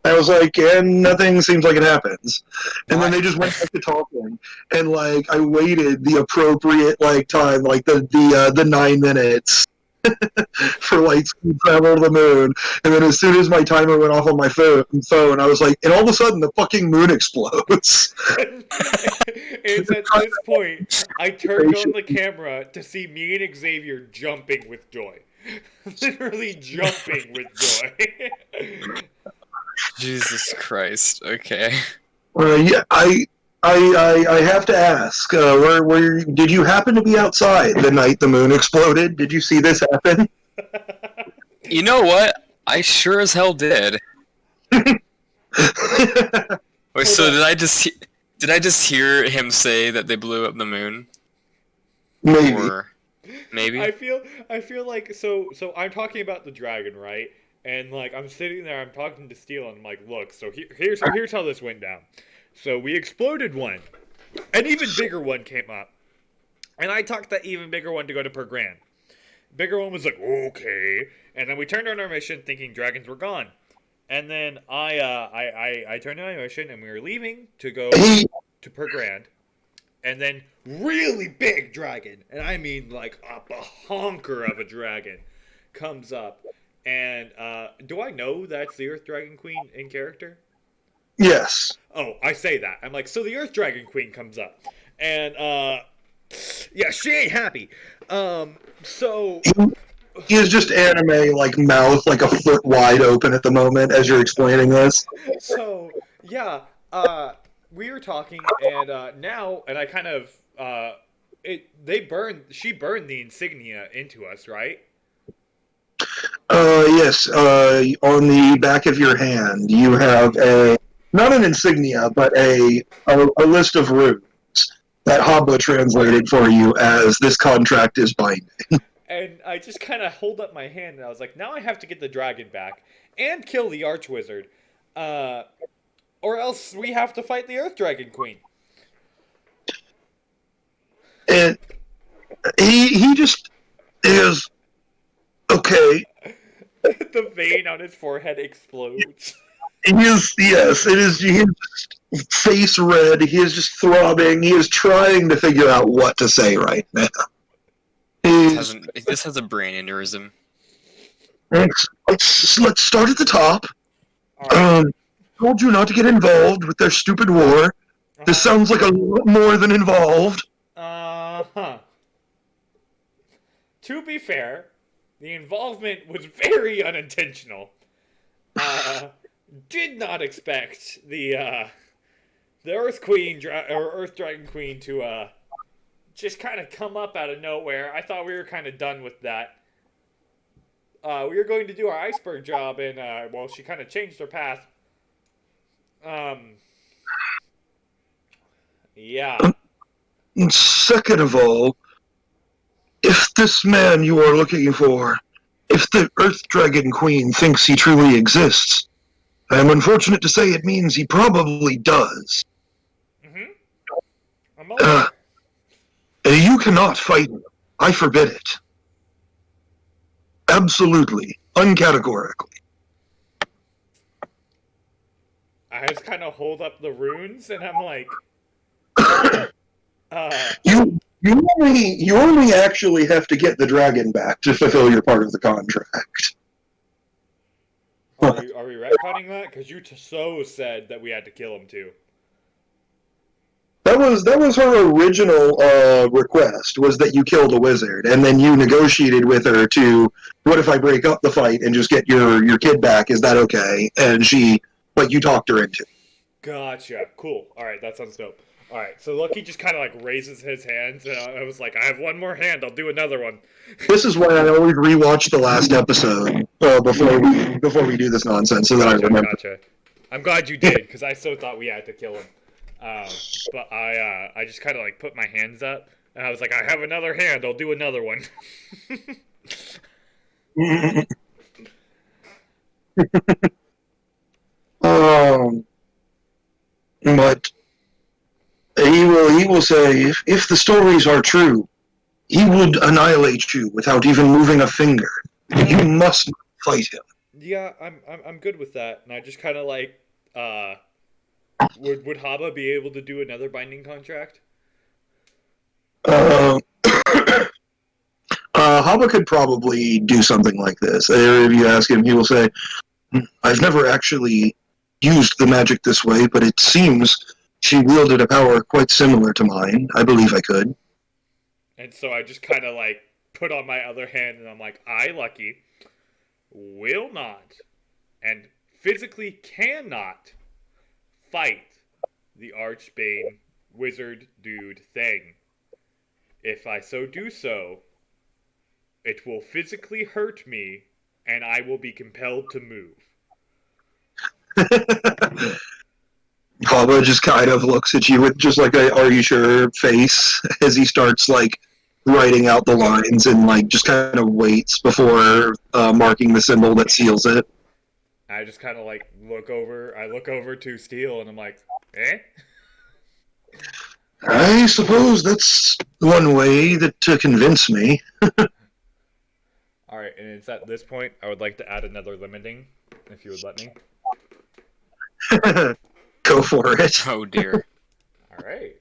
I was like, and nothing seems like it happens. And then they just went back to talking, and like I waited the appropriate like time, like the 9 minutes for like speed travel to the moon. And then as soon as my timer went off on my phone, I was like, and all of a sudden the fucking moon explodes. It's at this point I turned on the camera to see me and Xavier jumping with joy. Literally jumping with joy. Jesus Christ. Okay. Yeah, I have to ask, did you happen to be outside the night the moon exploded? Did you see this happen? You know what? I sure as hell did. Wait, so did I just hear him say that they blew up the moon? Maybe. Or maybe? I feel like so I'm talking about the dragon, right? And like I'm sitting there, I'm talking to Steel, and I'm like, look, so here's how this went down. So we exploded one. An even bigger one came up. And I talked that even bigger one to go to per grand. Bigger one was like, okay. And then we turned on our mission thinking dragons were gone. And then I turned on my mission and we were leaving to go to per grand. And then really big dragon, and I mean like a honker of a dragon, comes up. And do I know that's the Earth Dragon Queen in character? Yes. Oh, I say that. I'm like, so the Earth Dragon Queen comes up. And, yeah, she ain't happy. So... He is just anime, like, mouth, like, a foot wide open at the moment as you're explaining this. So, yeah, we were talking, and now, and I kind of, she burned the insignia into us, right? Yes, on the back of your hand, you have not an insignia, but a list of runes that Habba translated for you as this contract is binding. And I just kind of hold up my hand, and I was like, now I have to get the dragon back and kill the Archwizard, or else we have to fight the Earth Dragon Queen. And he just is okay. The vein on his forehead explodes. He is, yes, it is. He is just face red. He is just throbbing. He is trying to figure out what to say right now. This has a brain aneurysm. Let's start at the top. Right. Told you not to get involved with their stupid war. This sounds like a lot more than involved. Uh-huh. To be fair, the involvement was very unintentional. Did not expect the Earth Queen or Earth Dragon Queen to just kind of come up out of nowhere. I thought we were kind of done with that. We were going to do our iceberg job, and well, she kind of changed her path. Yeah. Second of all, if this man you are looking for, if the Earth Dragon Queen thinks he truly exists, I am unfortunate to say it means he probably does. I'm aware. You cannot fight him. I forbid it. Absolutely. Uncategorically. I just kind of hold up the runes, and I'm like... You only actually have to get the dragon back to fulfill your part of the contract. Are we retconning that? Because you so said that we had to kill him too. That was her original request, was that you killed a wizard, and then you negotiated with her to, what if I break up the fight and just get your kid back? Is that okay? And you talked her into it. Gotcha. Cool. All right, that sounds dope. All right, so Lucky just kind of like raises his hands, and I was like, I have one more hand. I'll do another one. This is why I always rewatch the last episode before we do this nonsense, so that I remember. Gotcha. I'm glad you did, because I so thought we had to kill him. But I just kind of like put my hands up And I was like, I have another hand. I'll do another one. um, but he will say, if the stories are true, he would annihilate you without even moving a finger. You must fight him. Yeah, I'm good with that. And I just kind of like, uh, would Haba be able to do another binding contract? Uh, Haba could probably do something like this. If you ask him, he will say, I've never actually used the magic this way, but it seems she wielded a power quite similar to mine. I believe I could. And so I just kind of like put on my other hand, and I'm like, I, Lucky, will not and physically cannot fight the Archbane wizard dude thing. If I so do so, it will physically hurt me, and I will be compelled to move. Haba just kind of looks at you with just like a "Are you sure?" face as he starts like writing out the lines and like just kind of waits before marking the symbol that seals it. I just kind of like look over. I look over to Steel, and I'm like, eh? I suppose that's one way to convince me. All right, and it's at this point I would like to add another limiting, if you would let me. Go for it. Oh dear. All right.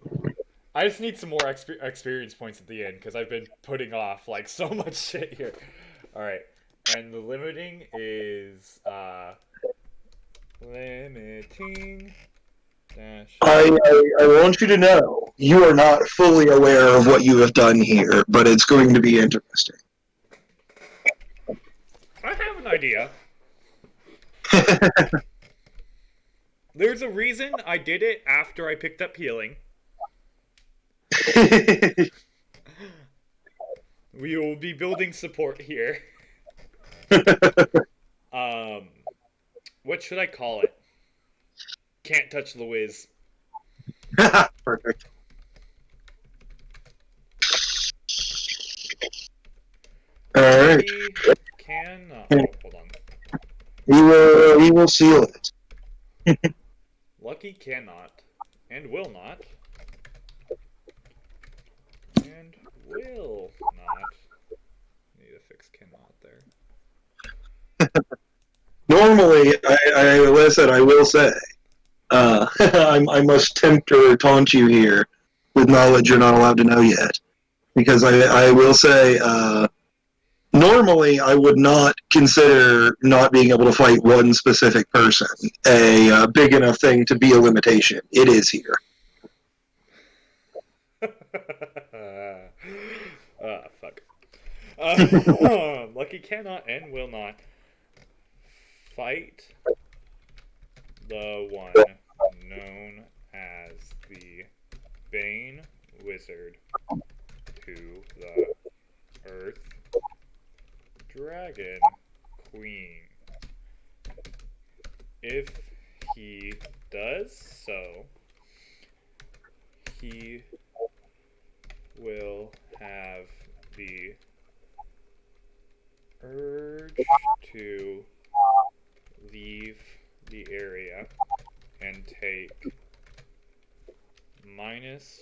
I just need some more experience points at the end because I've been putting off like so much shit here. All right, and the limiting is limiting dash. I want you to know you are not fully aware of what you have done here, but it's going to be interesting. I have an idea. There's a reason I did it after I picked up healing. We will be building support here. What should I call it? Can't touch the whiz. Perfect. All right. He can. Oh, hold on. He will seal it. Lucky cannot and will not and will not. Need to fix cannot there. Normally, I will say, I must tempt or taunt you here with knowledge you're not allowed to know yet, because I will say, normally I would not consider not being able to fight one specific person a big enough thing to be a limitation. It is here. Fuck. Lucky cannot and will not fight the one known as the Bane Wizard to the Earth Dragon Queen. If he does so, he will have the urge to leave the area and take minus.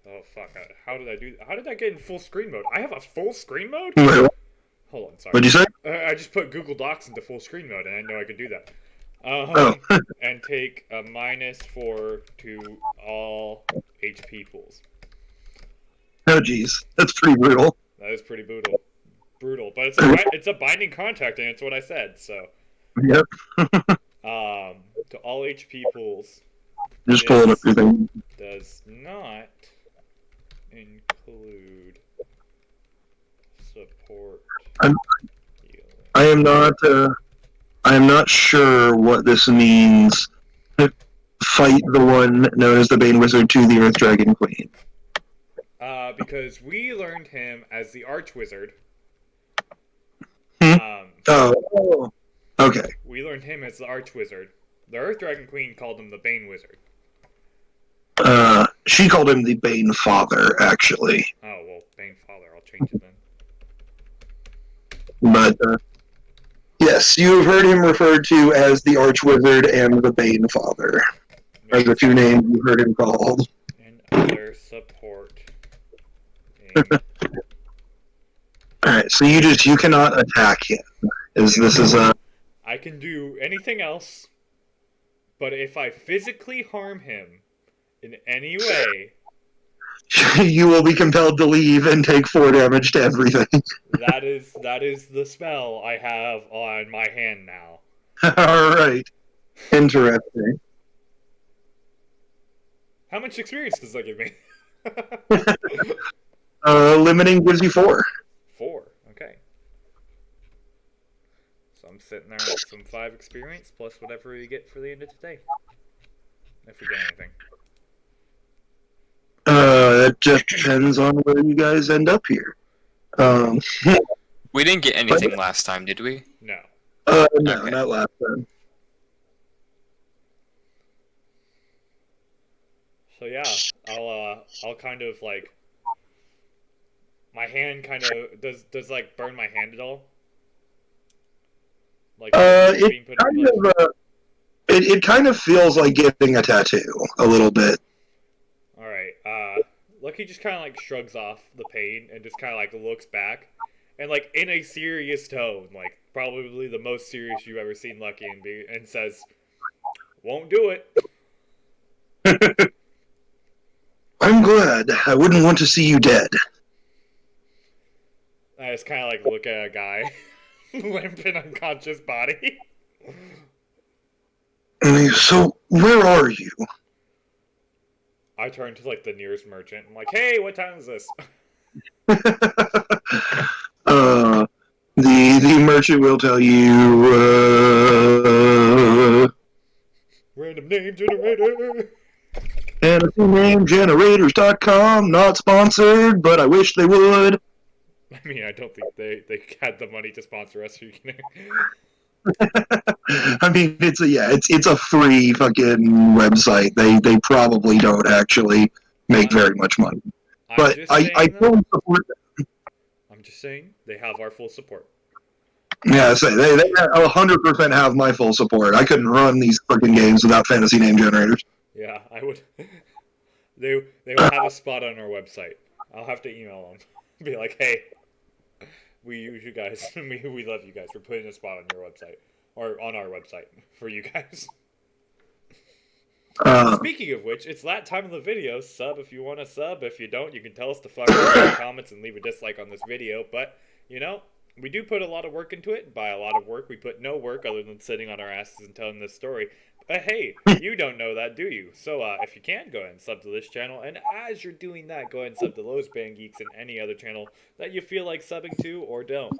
Oh fuck! How did I do? How did I get in full screen mode? I have a full screen mode. Hold on, sorry. What'd you say? I just put Google Docs into full screen mode, and I didn't know I could do that. Oh. And take a -4 to all HP pools. Oh, geez. That's pretty brutal. That is pretty brutal. But it's a binding contract, and it's what I said. So, Yep. to all HP pools. Just pull it up your thing. Does not include support. I am not sure what this means. Fight the one known as the Bane Wizard to the Earth Dragon Queen. Because we learned him as the Arch Wizard. Oh, okay. We learned him as the Arch Wizard. The Earth Dragon Queen called him the Bane Wizard. She called him the Bane Father, actually. Oh, well, Bane Father. I'll change it then. But, yes, you've heard him referred to as the Archwizard and the Bane Father. Are the two names you heard him called. And other support. Alright, so you cannot attack him. I can do anything else, but if I physically harm him in any way, you will be compelled to leave and take 4 damage to everything. that is the spell I have on my hand now. Alright. Interesting. How much experience does that give me? Limiting gives you 4. 4. Okay. So I'm sitting there with some 5 experience plus whatever you get for the end of today. If we get anything. That just depends on where you guys end up here. We didn't get anything last time, did we? No. No, Okay. not last time. So yeah, I'll kind of like my hand kind of does like burn my hand at all? Like being put in place? It kind of feels like getting a tattoo a little bit. All right. Lucky just kind of like shrugs off the pain and just kind of like looks back, and like in a serious tone, like probably the most serious you've ever seen Lucky and says, "Won't do it." I'm glad. I wouldn't want to see you dead. I just kind of like look at a guy limp and unconscious body. So, where are you? I turn to like the nearest merchant. I'm like, "Hey, what time is this?" The merchant will tell you, Random name generator. FantasyNameGenerators.com, not sponsored, but I wish they would. I mean, I don't think they had the money to sponsor us. So you can... I mean, it's a free fucking website. They probably don't actually make very much money. But I fully support them. I'm just saying they have our full support. Yeah, so they 100% have my full support. I couldn't run these fucking games without fantasy name generators. Yeah, I would. They will have a spot on our website. I'll have to email them. Be like, hey, we use you guys. we love you guys. We're putting a spot on your website. Or on our website for you guys. Speaking of which, it's that time of the video. Sub if you want to sub. If you don't, you can tell us to fuck off in the comments and leave a dislike on this video. But, you know, we do put a lot of work into it. By a lot of work, we put no work other than sitting on our asses and telling this story. But hey, you don't know that, do you? So if you can, go ahead and sub to this channel. And as you're doing that, go ahead and sub to Lowe's Band Geeks and any other channel that you feel like subbing to or don't.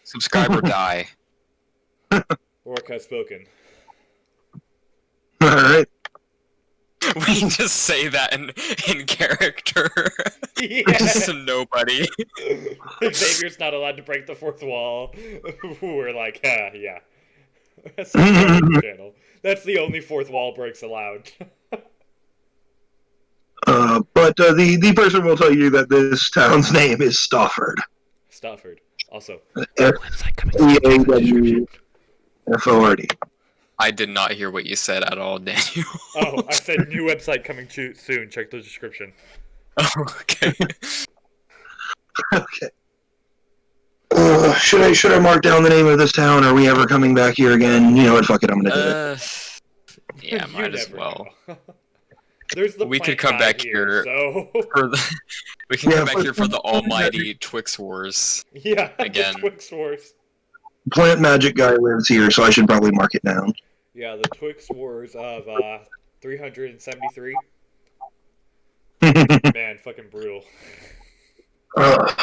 Subscribe or die. Orc has spoken. Alright. We just say that in character. Yeah. Just nobody. Xavier's not allowed to break the fourth wall. We're like, yeah. That's the channel. That's the only fourth wall breaks allowed. But the person will tell you that this town's name is Stafford. Stafford. Also, F-O-R-D. I did not hear what you said at all, Daniel. Oh, I said new website coming soon. Check the description. Oh, okay. Okay. Should I mark down the name of this town? Are we ever coming back here again? You know what? Fuck it. I'm gonna do it. Yeah, You might as never well. know. There's the We could plant come guy back here so we can come back here for the almighty Twix Wars. yeah, Again. the Twix Wars. Plant magic guy lives here, so I should probably mark it down. Yeah, the Twix Wars of 373. Man, fucking brutal. Like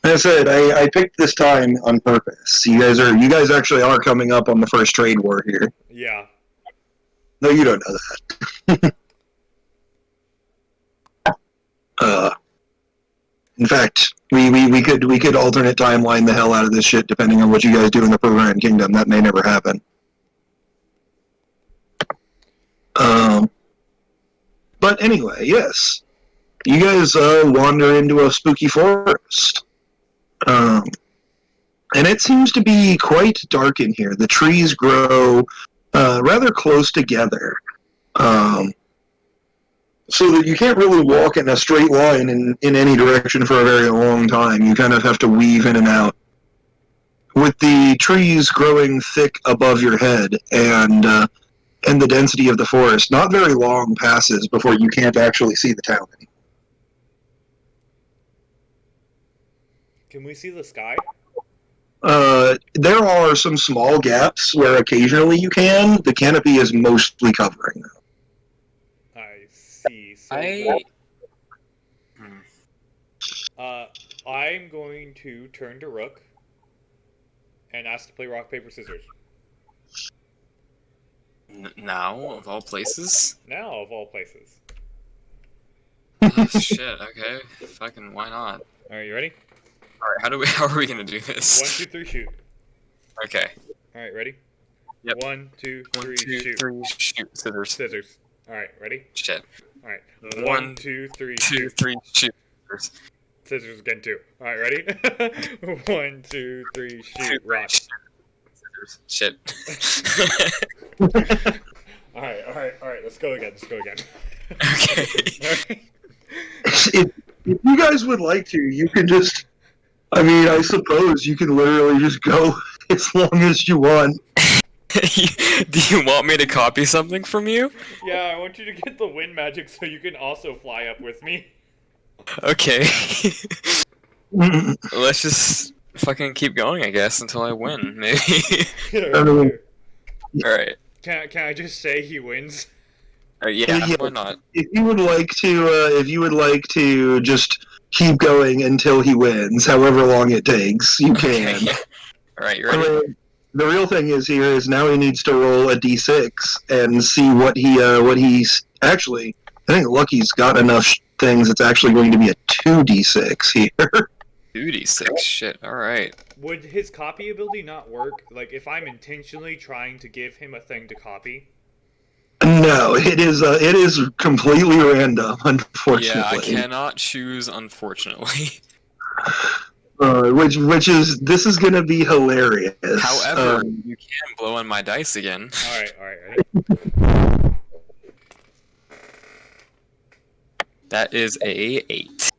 I said, I picked this time on purpose. You guys actually are coming up on the first trade war here. Yeah. No, you don't know that. In fact, we could alternate timeline the hell out of this shit depending on what you guys do in the Program Kingdom. That may never happen. But anyway, yes. You guys wander into a spooky forest. And it seems to be quite dark in here. The trees grow rather close together. So that you can't really walk in a straight line in any direction for a very long time. You kind of have to weave in and out. With the trees growing thick above your head and the density of the forest, not very long passes before you can't actually see the town anymore. Can we see the sky? There are some small gaps where occasionally you can. The canopy is mostly covering them. I see. So I'm going to turn to Rook and ask to play rock, paper, scissors. Now, of all places? Now, of all places. Oh, shit, okay. Fucking, why not? Alright, you ready? Alright, how are we gonna do this? 1, 2, 3, shoot. Okay. Alright, ready? Yep. 1, 2, 3, 1, 2, shoot. 3, shoot. Scissors. Scissors. Alright, ready? Shit. Alright. 1, 1, 2, 3, 2, shoot. 3, shoot. Scissors. Scissors again, 2. Alright, ready? 1, 2, 3, shoot. Rock. Scissors. Shit. Alright, let's go again. Okay. Alright. If you guys would like to, you can just... I mean, I suppose you can literally just go as long as you want. Do you want me to copy something from you? Yeah, I want you to get the wind magic so you can also fly up with me. Okay. Let's just fucking keep going, I guess, until I win, maybe. Alright. Can I just say he wins? Yeah, why not? If you would like to just keep going until he wins, however long it takes, you can. Okay, yeah. Alright, you ready? The real thing is now he needs to roll a d6 and see what he's actually. I think Lucky's got enough things. It's actually going to be a 2d6 here. 2d6, shit, alright. Would his copy ability not work? Like, if I'm intentionally trying to give him a thing to copy? No, it is completely random, unfortunately. Yeah, I cannot choose, unfortunately. Which is, this is gonna be hilarious. However, you can blow on my dice again. Alright, ready? That is a 8.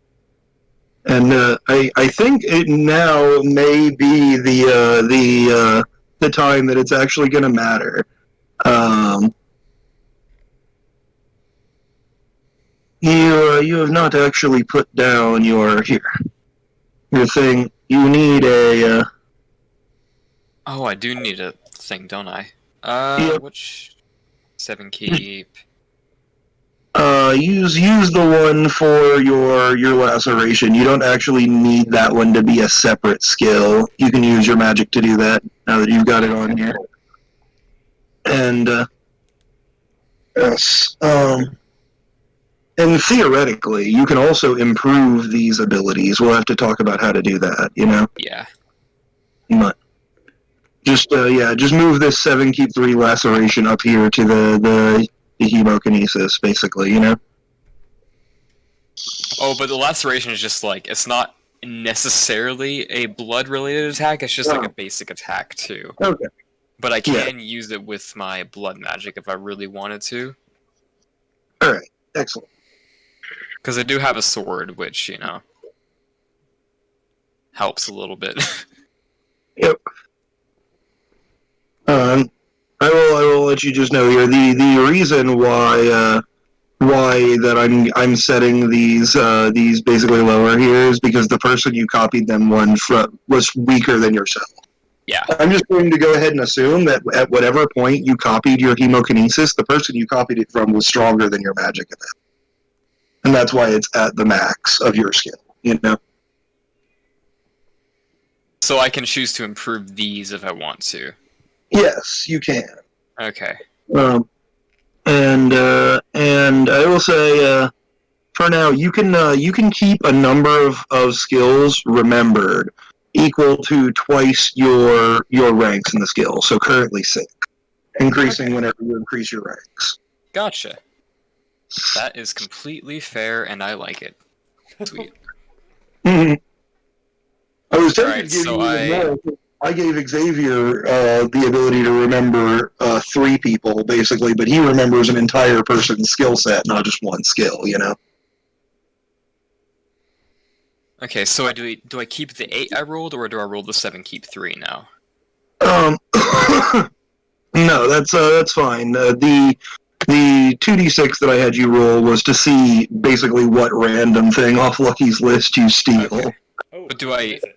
And I think it now may be the time that it's actually gonna matter. You have not actually put down your thing. You need a. Oh, I do need a thing, don't I? Yep. Which 7 keep? Use the one for your laceration. You don't actually need that one to be a separate skill. You can use your magic to do that now that you've got it on here. And yes, and theoretically, you can also improve these abilities. We'll have to talk about how to do that. Yeah. But just move this 7 keep 3 laceration up here to the hemokinesis, basically. Oh, but the laceration is just like, it's not necessarily a blood-related attack, it's just like a basic attack, too. Okay. But I can use it with my blood magic if I really wanted to. Alright, excellent. Because I do have a sword, which, helps a little bit. Yep. I will let you just know here the reason why that I'm setting these basically lower here is because the person you copied them one from was weaker than yourself. Yeah. I'm just going to go ahead and assume that at whatever point you copied your hemokinesis, the person you copied it from was stronger than your magic at that. And that's why it's at the max of your skill, So I can choose to improve these if I want to. Yes, you can. Okay. And I will say, for now, you can keep a number of skills remembered equal to twice your ranks in the skill. So currently 6, increasing whenever you increase your ranks. Gotcha. That is completely fair, and I like it. Sweet. Mhm. I was tempted Alright, to give so you even more. I gave Xavier the ability to remember 3 people, basically, but he remembers an entire person's skill set, not just one skill, you know? Okay, so do I keep the 8 I rolled, or do I roll the 7, keep 3 now? Um, no, that's fine. The 2d6 that I had you roll was to see basically what random thing off Lucky's list you steal. Okay. Oh, But do what I- is it?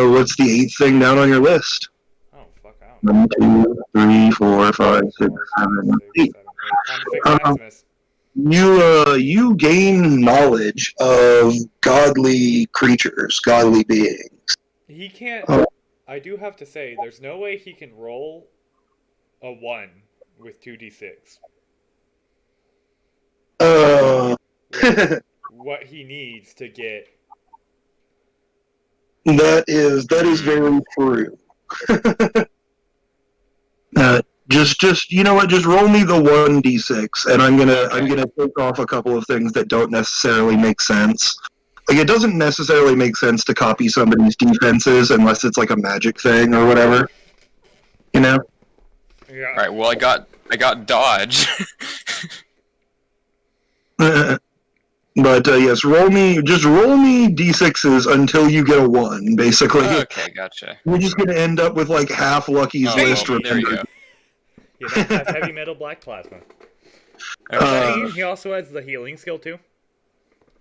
What's the 8th thing down on your list? Oh, fuck, I don't know. 1, 2, 3, 4, 5, 6, 7, 8. 7, 8. Time to fix Um, Maximus. You gain knowledge of godly creatures, godly beings. He can't. Oh. I do have to say, there's no way he can roll a 1 with 2d6. That What he needs to get. is very true. Just you know what? Just roll me the 1d6, and I'm gonna take off a couple of things that don't necessarily make sense. Like, it doesn't necessarily make sense to copy somebody's defenses unless it's like a magic thing or whatever. You know? Yeah. Alright, well I got dodge. But yes, roll me d6s until you get a 1, basically. Okay, gotcha. We're just gonna end up with like half Lucky's Oh, list. well, there you remembered. go. You don't have heavy metal black plasma. Okay. Does that mean he also has the healing skill too?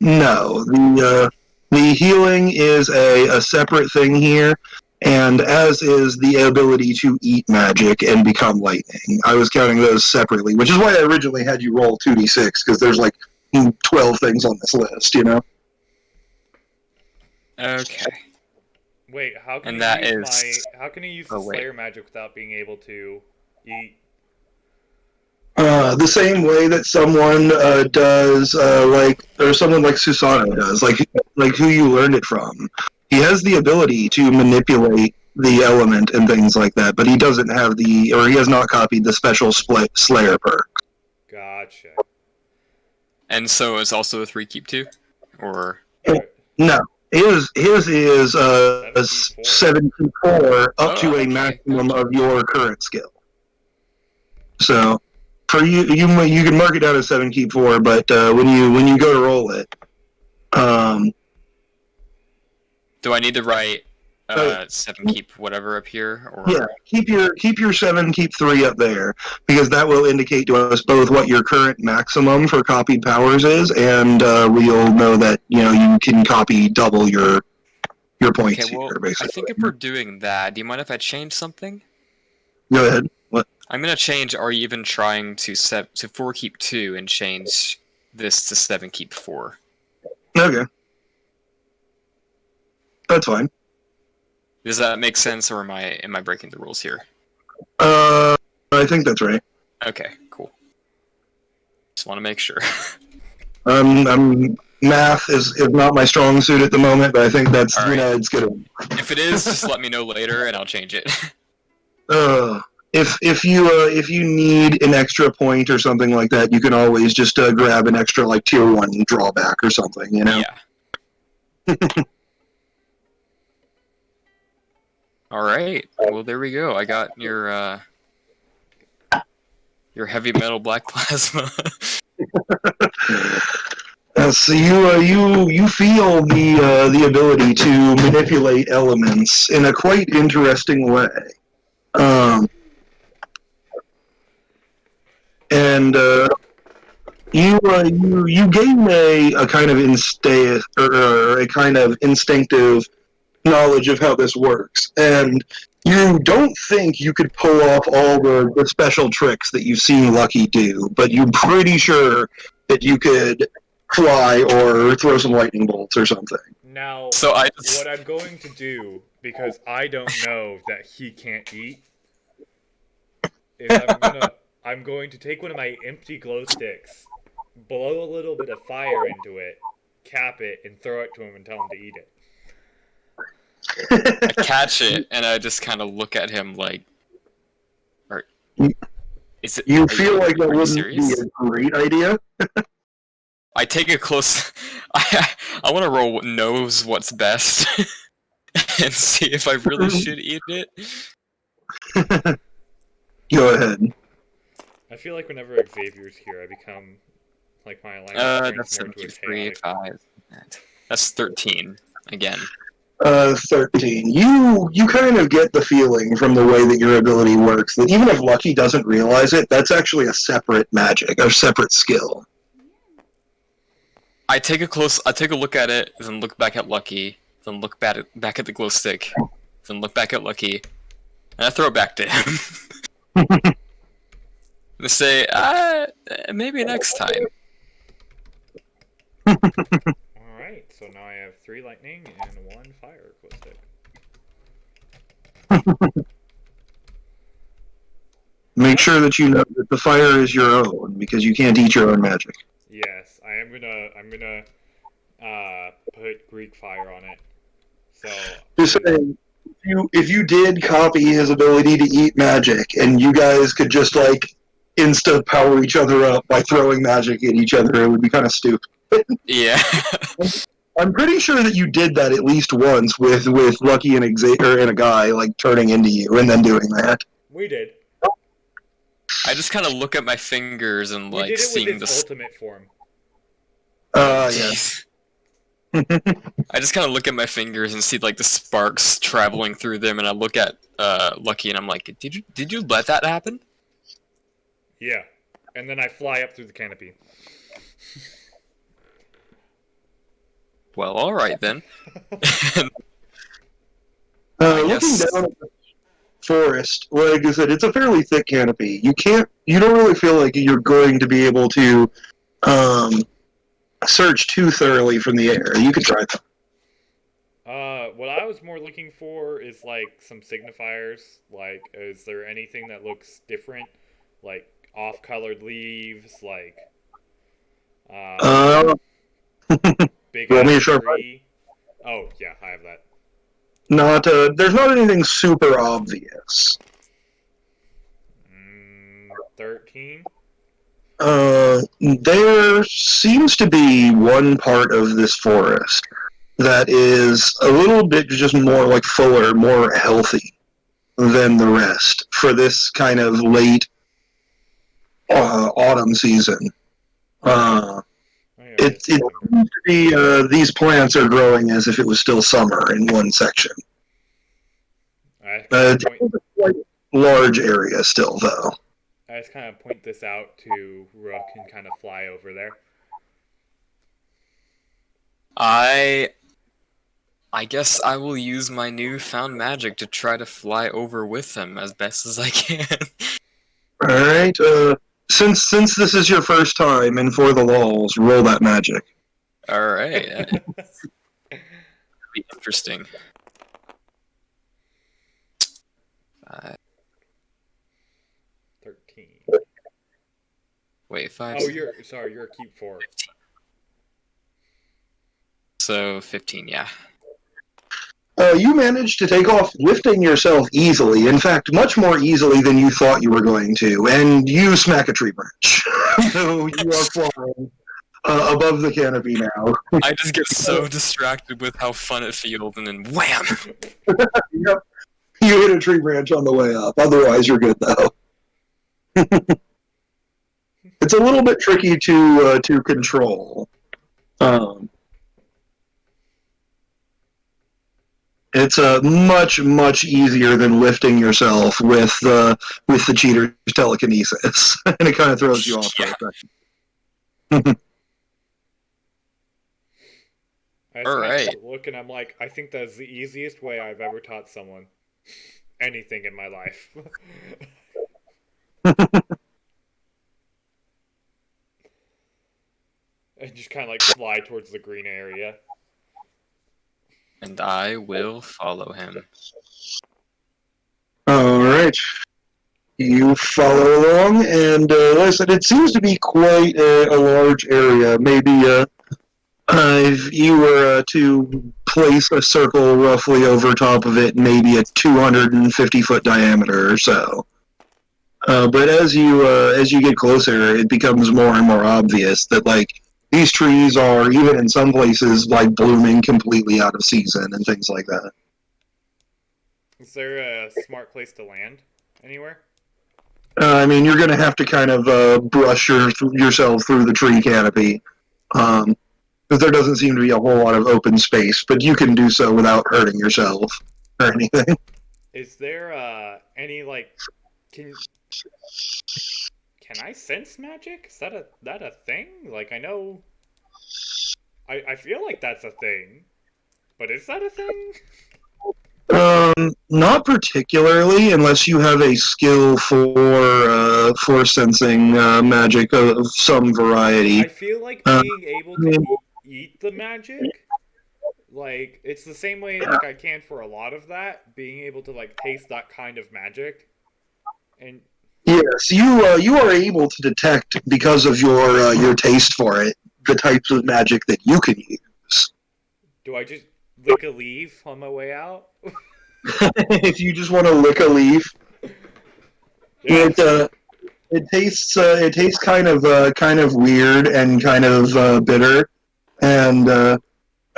No, the healing is a separate thing here, and as is the ability to eat magic and become lightning. I was counting those separately, which is why I originally had you roll 2d6, because there's like 12 things on this list, you know? Okay. Wait, how can And you that use is- how can you use Oh, the wait. Slayer magic without being able to eat? The same way that someone does, or someone like Susano does, like who you learned it from. He has the ability to manipulate the element and things like that, but he doesn't have he has not copied the special Slayer perk. Gotcha. And so it's also a 3 keep 2? Or No, his is a 7 4 up Oh, to a okay, maximum gotcha. of your current skill. So for you can mark it down as 7 keep 4, but when you go to roll it, do I need to write 7 keep whatever up here? Or yeah, keep your 7 keep 3 up there, because that will indicate to us both what your current maximum for copied powers is, and we'll know that you can copy double your points Okay, well, here. Basically, I think if we're doing that, do you mind if I change something? go ahead. What? I'm gonna change. Are you even trying to 4 keep 2 and change this to 7 keep 4? Okay, that's fine. Does that make sense, or am I breaking the rules here? I think that's right. Okay, cool. Just want to make sure. Math is not my strong suit at the moment, but I think that's All right. it's good. If it is, just let me know later, and I'll change it. If you need an extra point or something like that, you can always just grab an extra like tier 1 drawback or something, you know. Yeah. All right. Well, there we go. I got your heavy metal black plasma. So you feel the ability to manipulate elements in a quite interesting way, and you gain a kind of a kind of instinctive knowledge of how this works, and you don't think you could pull off all the special tricks that you've seen Lucky do, but you're pretty sure that you could fly or throw some lightning bolts or something. Now, So what I'm going to do, because I don't know that he can't eat, is I'm going to take one of my empty glow sticks, blow a little bit of fire into it, cap it, and throw it to him and tell him to eat it. I catch it, and I just kind of look at him like, Is it? You feel like that are you wouldn't serious? be a great idea? I take a close. I want to roll what knows what's best and see if I really should eat it. Go ahead. I feel like whenever Xavier's here, I become like my alignment turns That's more into a 73, chaotic. 5. That's 13 again. 13. You kind of get the feeling from the way that your ability works that even if Lucky doesn't realize it, that's actually a separate magic, a separate skill. I take a look at it, then look back at Lucky, then look back at the glow stick, then look back at Lucky, and I throw it back to him. And say, maybe next time. Alright, so now I have 3 lightning and 1 fire glow stick. Make sure that you know that the fire is your own, because you can't eat your own magic. Yes, I'm gonna put Greek fire on it. So Just saying, if you did copy his ability to eat magic, and you guys could just like insta power each other up by throwing magic at each other, it would be kind of stupid. Yeah. I'm pretty sure that you did that at least once with Lucky and Xavier and a guy like turning into you and then doing that. we did. I just kind of look at my fingers and We like did it seeing with the. its ultimate form. Yes. I just kind of look at my fingers and see like the sparks traveling through them, and I look at Lucky and I'm like, did you let that happen? Yeah, and then I fly up through the canopy. Well, all right then. Looking guess- down at the forest, like I said, it's a fairly thick canopy. You don't really feel like you're going to be able to search too thoroughly from the air. You could try that. What I was more looking for is like some signifiers. Like, is there anything that looks different? Like off-colored leaves, like big roll me a ass sharp tree. Oh yeah, I have that. There's not anything super obvious. 13. There seems to be one part of this forest that is a little bit just more like fuller, more healthy than the rest for this kind of late autumn season. It seems to be these plants are growing as if it was still summer in one section. It's a quite large area still, though. I just kind of point this out to Rook and kind of fly over there. I guess I will use my newfound magic to try to fly over with them as best as I can. All right. Since this is your first time and for the lulz, roll that magic. All right. That'd be interesting. 13. Wait, 5. Oh, you're a keep 4. So 15, yeah. You managed to take off, lifting yourself easily. In fact, much more easily than you thought you were going to. And you smack a tree branch. So you are flying above the canopy now. I just get so distracted with how fun it feels, and then wham! Yep. You hit a tree branch on the way up. Otherwise, you're good, though. It's a little bit tricky to control. It's much easier than lifting yourself with the cheater's telekinesis, and it kind of throws you off for a second. All right. Look, and I'm like, I think that's the easiest way I've ever taught someone anything in my life. And just kind of like fly towards the green area. And I will follow him. All right. You follow along, and like I said, it seems to be quite a large area. Maybe if you were to place a circle roughly over top of it, maybe a 250-foot diameter or so. But as you get closer, it becomes more and more obvious that like these trees are, even in some places, like blooming completely out of season and things like that. Is there a smart place to land anywhere? I mean, you're going to have to kind of brush yourself through the tree canopy, because there doesn't seem to be a whole lot of open space. But you can do so without hurting yourself or anything. Is there any like can can I sense magic? Is that a thing? Like I know I feel like that's a thing. But is that a thing? Not particularly, unless you have a skill for sensing magic of some variety. I feel like Uh, being able to eat the magic, like it's the same way like I can for a lot of that, being able to like taste that kind of magic. And yes, you are able to detect because of your taste for it the types of magic that you can use. do I just lick a leaf on my way out? If you just want to lick a leaf, Yeah. it tastes kind of weird and kind of bitter, and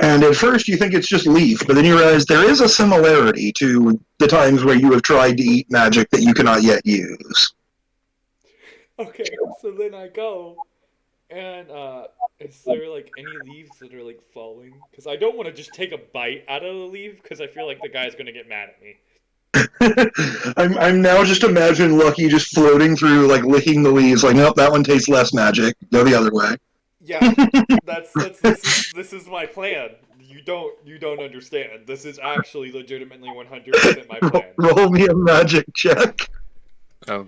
and at first you think it's just leaf, but then you realize there is a similarity to the times where you have tried to eat magic that you cannot yet use. Okay, so then I go and is there like any leaves that are like falling? Because I don't want to just take a bite out of the leaf because I feel like the guy's gonna get mad at me. I'm now just imagining Lucky just floating through, like licking the leaves. Like, nope, that one tastes less magic. Go the other way. Yeah, this is my plan. You don't understand. This is actually legitimately 100% my plan. Roll me a magic check. Oh,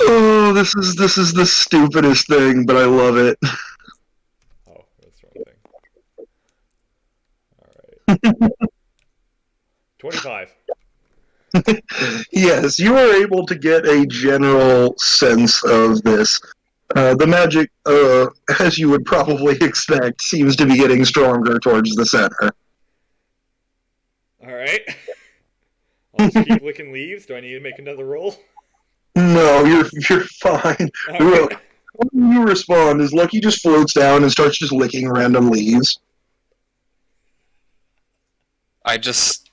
Oh, this is the stupidest thing, but I love it. Oh, that's the wrong thing. All right. 25. Yes, you are able to get a general sense of this. The magic, as you would probably expect, seems to be getting stronger towards the center. All right. I'll just keep licking leaves. Do I need to make another roll? No, you're fine. All Look, right. when you respond, is Lucky just floats down and starts just licking random leaves. I just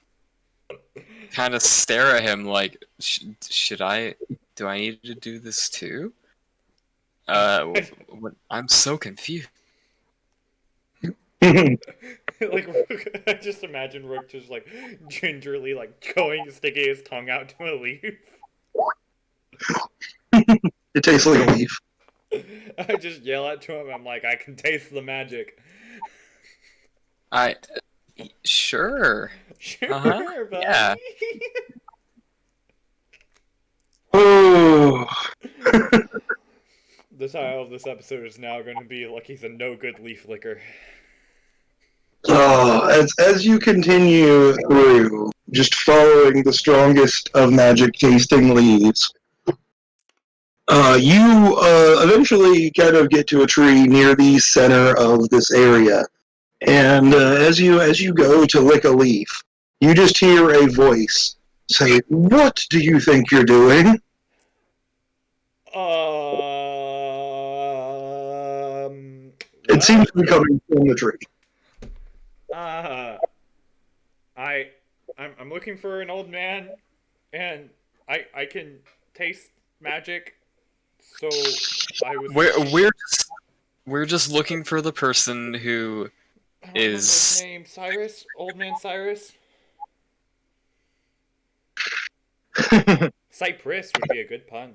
kind of stare at him like, should I? Do I need to do this too? I'm so confused. Like I just imagine Rook just like gingerly like sticking his tongue out to a leaf. It tastes like a leaf. I just yell at to him. I'm like, I can taste the magic. Sure. Sure, buddy. Yeah. Oh. The title of this episode is now going to be Lucky's a no good leaf licker. As you continue through, just following the strongest of magic tasting leaves, you eventually kind of get to a tree near the center of this area. And as you go to lick a leaf, you just hear a voice say, "What do you think you're doing?" It seems to be coming from the tree. Uh, I'm looking for an old man, and I can taste magic. So I was. We're just looking for the person who I don't remember his is. name. Cyrus, old man Cyrus. Cypress would be a good pun.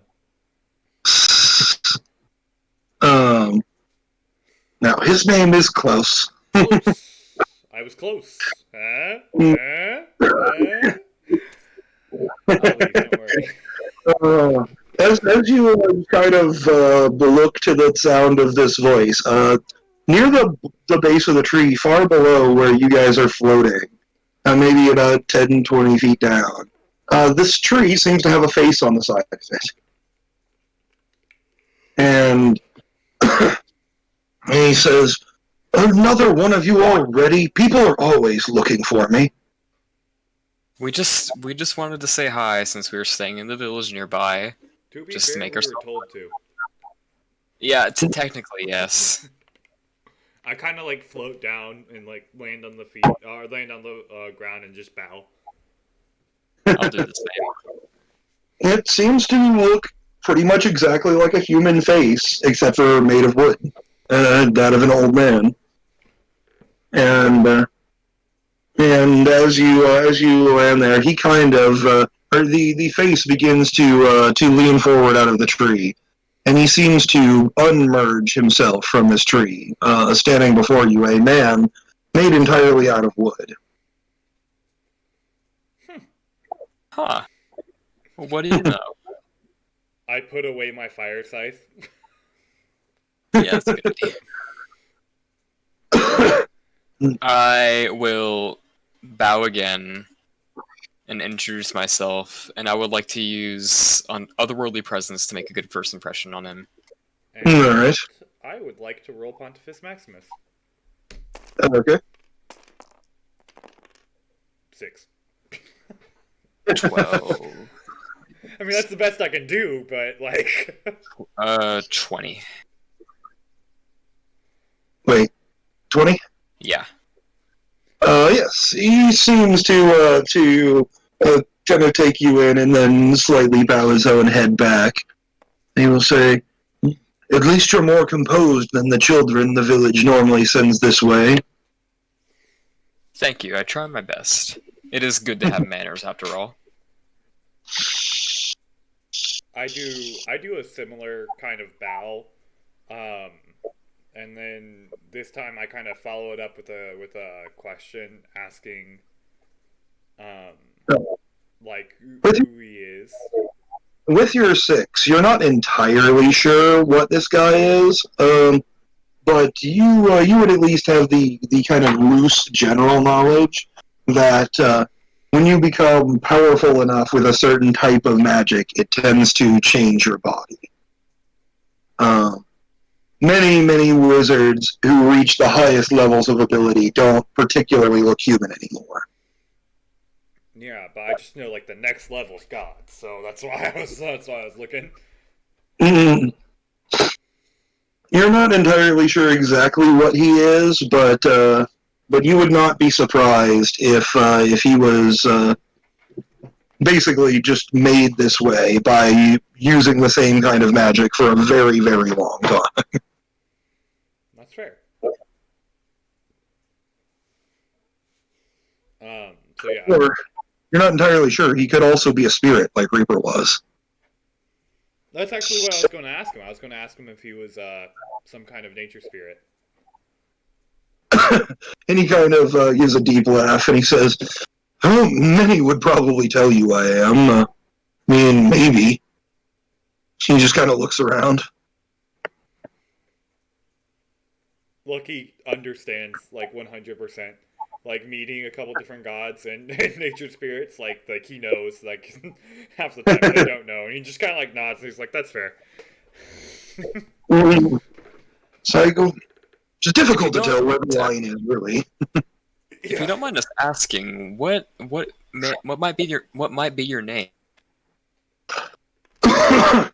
Now his name is Close. Close. I was close. Huh? Huh? Huh? I'll leave, don't worry. As you kind of look to the sound of this voice, near the base of the tree, far below where you guys are floating, maybe about 10, 20 feet down, this tree seems to have a face on the side of it. And he says, "Another one of you already? People are always looking for me." We just wanted to say hi since we were staying in the village nearby. To be Just to fair, make we were ourselves. told to. Yeah, technically yes. I kind of like float down and like land on the feet or land on the ground and just bow. I'll do the same. It seems to look pretty much exactly like a human face, except for made of wood, that of an old man. And as you land there, he kind of or the face begins to lean forward out of the tree, and he seems to unmerge himself from this tree, standing before you, a man made entirely out of wood. Huh. Well, what do you know? I put away my fire scythe. Yeah, that's a good idea. I will bow again and introduce myself, and I would like to use an otherworldly presence to make a good first impression on him. And All right. I would like to roll Pontifex Maximus. Okay. 6. 12. I mean, that's the best I can do, but like. 20. Wait. 20? Yeah. Yes. He seems to kind of take you in and then slightly bow his own head back. He will say, "At least you're more composed than the children the village normally sends this way." Thank you, I try my best. It is good to have manners after all. I do a similar kind of bow, and then this time I kind of follow it up with a question asking, like who he is. With your 6, you're not entirely sure what this guy is, but you would at least have the kind of loose general knowledge that when you become powerful enough with a certain type of magic, it tends to change your body. Many wizards who reach the highest levels of ability don't particularly look human anymore. Yeah, but I just know like the next level's God, so that's why I was looking. Mm. You're not entirely sure exactly what he is, but you would not be surprised if he was basically just made this way by using the same kind of magic for a very, very long time. That's fair. So yeah. Or you're not entirely sure. He could also be a spirit, like Reaper was. That's actually what I was going to ask him. I was going to ask him if he was some kind of nature spirit. And he kind of gives a deep laugh, and he says, "Oh, many would probably tell you I am. I mean, maybe." He just kind of looks around. Look, he understands like 100%. Like meeting a couple different gods and nature spirits, like he knows. Like half the time they don't know, and he just kind of like nods. And he's like, "That's fair." Cycle. It's difficult to tell where the line is, really. If you don't mind us asking, what might be your name? I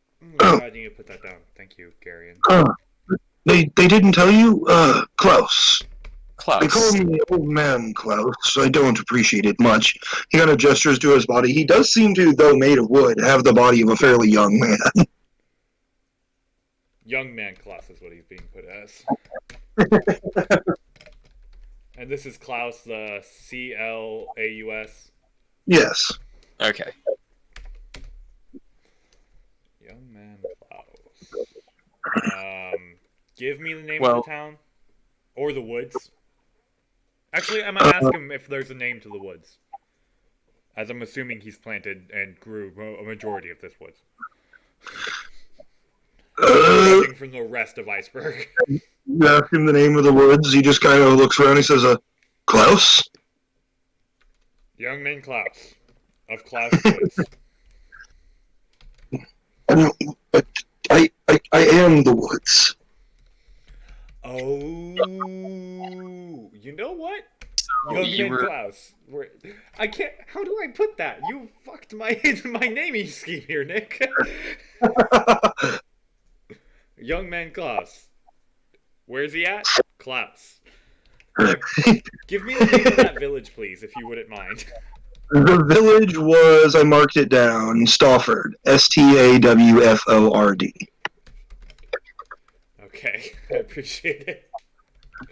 need to put that down. Thank you, Garion. They didn't tell you? Klaus. Klaus. They call me old man Klaus. I don't appreciate it much. He kind of gestures to his body. He does seem to, though made of wood, have the body of a fairly young man. Young man Klaus is what he's being put as. And this is Klaus, the Claus. Yes. Okay. Young man Klaus. Give me the name of the town or the woods. Actually, I'm gonna ask him if there's a name to the woods, as I'm assuming he's planted and grew a majority of this woods. Judging from the rest of Iceberg. You ask him the name of the woods. He just kind of looks around. He says, "Klaus." Young man Klaus of Klaus Woods. I am the woods. Oh, you know what? Young you man were Klaus. I can't. How do I put that? You fucked my my naming scheme here, Nick. Young man Klaus. Where's he at? Klaus. Give me the name of that village, please, if you wouldn't mind. The village was, I marked it down, Stafford. Stawford. Okay, I appreciate it.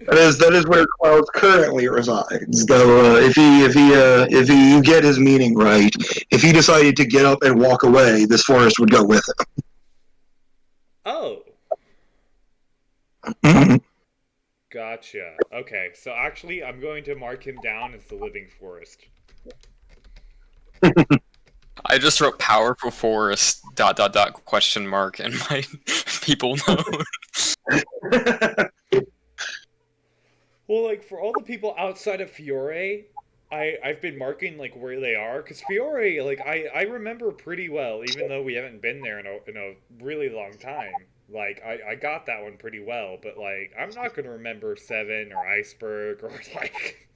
That is where Klaus currently resides. Though, if you get his meaning right, if he decided to get up and walk away, this forest would go with Oh, him. gotcha. Okay, so actually, I'm going to mark him down as the living forest. I just wrote powerful forest ... question mark and my people know. Well, like for all the people outside of Fiore, I've been marking like where they are because Fiore, like I remember pretty well, even though we haven't been there in a really long time. Like I got that one pretty well, but like I'm not gonna remember Seven or Iceberg or like.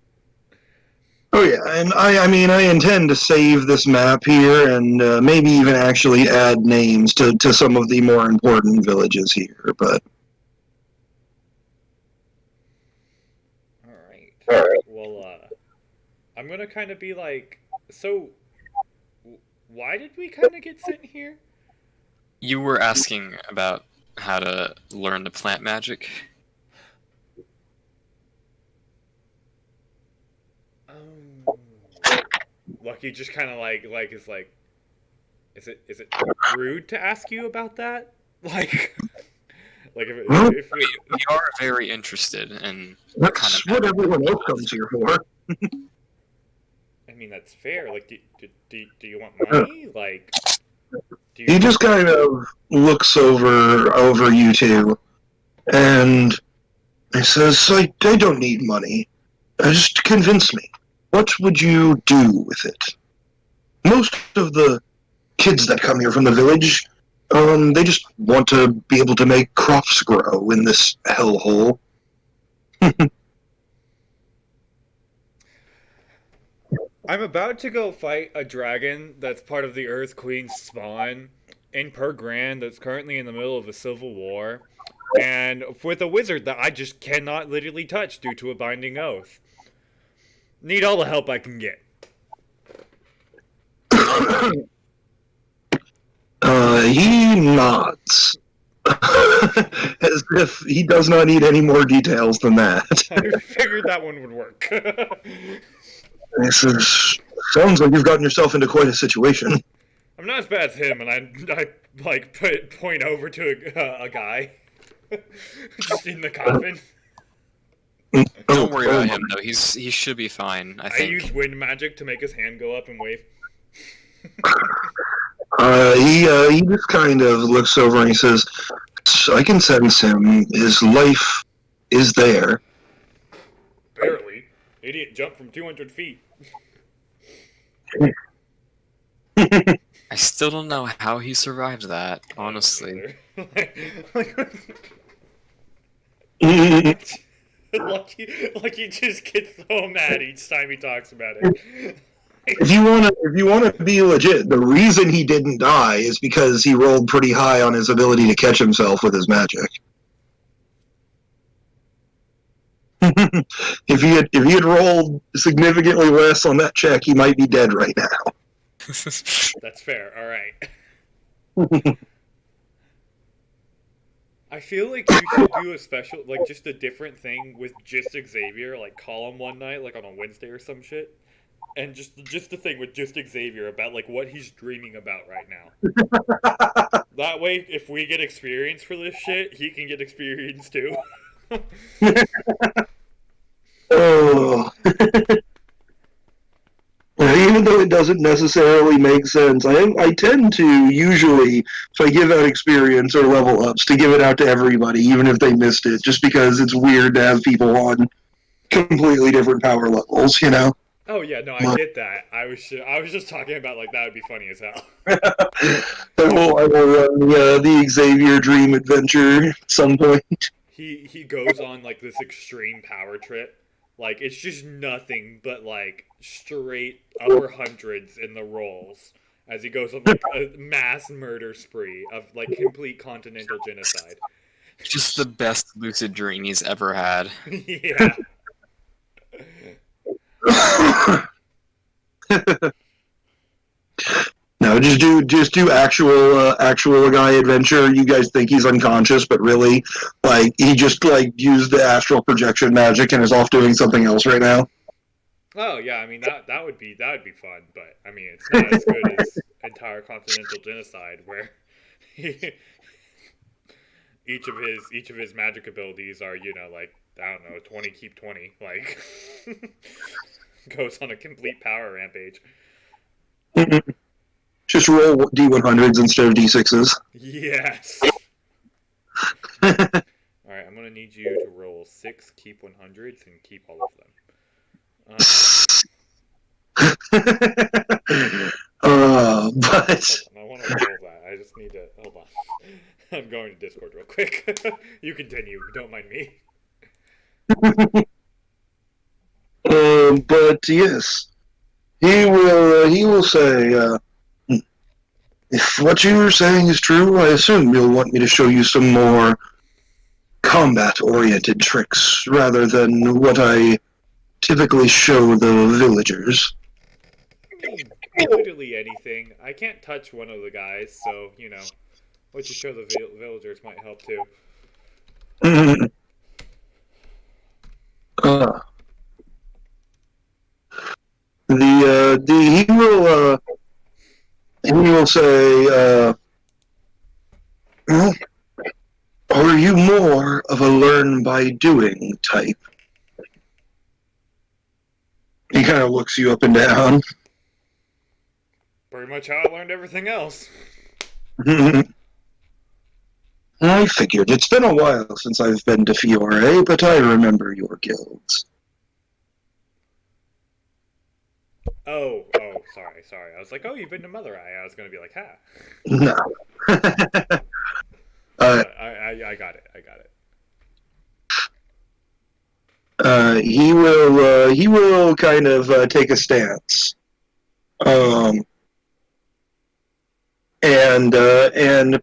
Oh yeah, and I mean, I intend to save this map here and maybe even actually add names to some of the more important villages here. But All right. Well, I'm gonna kind of be like, so why did we kind of get sent here? You were asking about how to learn the plant magic. Lucky just kind of like is like, is it rude to ask you about that? Like if We are very interested in the kind that's of what magic. everyone else comes here for. I mean that's fair. Like do you want money? Like do He you? just kind of looks over you two, and he says, I don't need money. Just convince me. What would you do with it? Most of the kids that come here from the village, they just want to be able to make crops grow in this hellhole. I'm about to go fight a dragon that's part of the Earth Queen's spawn in Per Grand that's currently in the middle of a civil war, and with a wizard that I just cannot literally touch due to a binding oath. Need all the help I can get. He nods. As if he does not need any more details than that. I figured that one would work. He says, sounds like you've gotten yourself into quite a situation. I'm not as bad as him, and I like point over to a guy just in the coffin. Don't worry about him though. He should be fine. I I think. use wind magic to make his hand go up and wave. He just kind of looks over and he says, I can sense him. His life is there. Barely. Idiot jumped from 200 feet. I still don't know how he survived that. Honestly. Lucky just gets so mad each time he talks about it. If you wanna be legit, the reason he didn't die is because he rolled pretty high on his ability to catch himself with his magic. If he had rolled significantly less on that check, he might be dead right now. That's fair. All right. I feel like you should do a special, like just a different thing with just Xavier, like call him one night, like on a Wednesday or some shit, and just the thing with just Xavier about like what he's dreaming about right now. That way, if we get experience for this shit, he can get experience too. Oh. Even though it doesn't necessarily make sense, I tend to usually, if I give out experience or level ups, to give it out to everybody, even if they missed it, just because it's weird to have people on completely different power levels, you know? Oh yeah, no, I get that. I was just talking about like that would be funny as hell. I will run the Xavier Dream Adventure at some point. He goes on like this extreme power trip, Like, it's just nothing but, like, straight upper hundreds in the rolls as he goes on, like, a mass murder spree of, like, complete continental genocide. Just the best lucid dream he's ever had. Yeah. No, just do actual guy adventure. You guys think he's unconscious, but really, like he just like used the astral projection magic and is off doing something else right now. Oh yeah, I mean that would be fun, but I mean it's not as good as entire continental genocide where each of his magic abilities are, you know, like, I don't know, 20 keep 20, like goes on a complete power rampage. Just roll D100s instead of D6s. Yes. All right, I'm gonna need you to roll 6 keep 100s and keep all of them. But I want to roll that. I just need to hold on. I'm going to Discord real quick. You continue. Don't mind me. but yes, he will say, if what you're saying is true, I assume you'll want me to show you some more combat-oriented tricks rather than what I typically show the villagers. I mean, literally anything. I can't touch one of the guys, so, you know, what you show the villagers might help too. He will say, are you more of a learn by doing type? He kind of looks you up and down. Pretty much how I learned everything else. I figured. It's been a while since I've been to Fiore, but I remember your guilds. Oh, sorry. I was like, oh, you've been to Mother Eye. I was going to be like, ha. No. I got it. He will kind of take a stance, and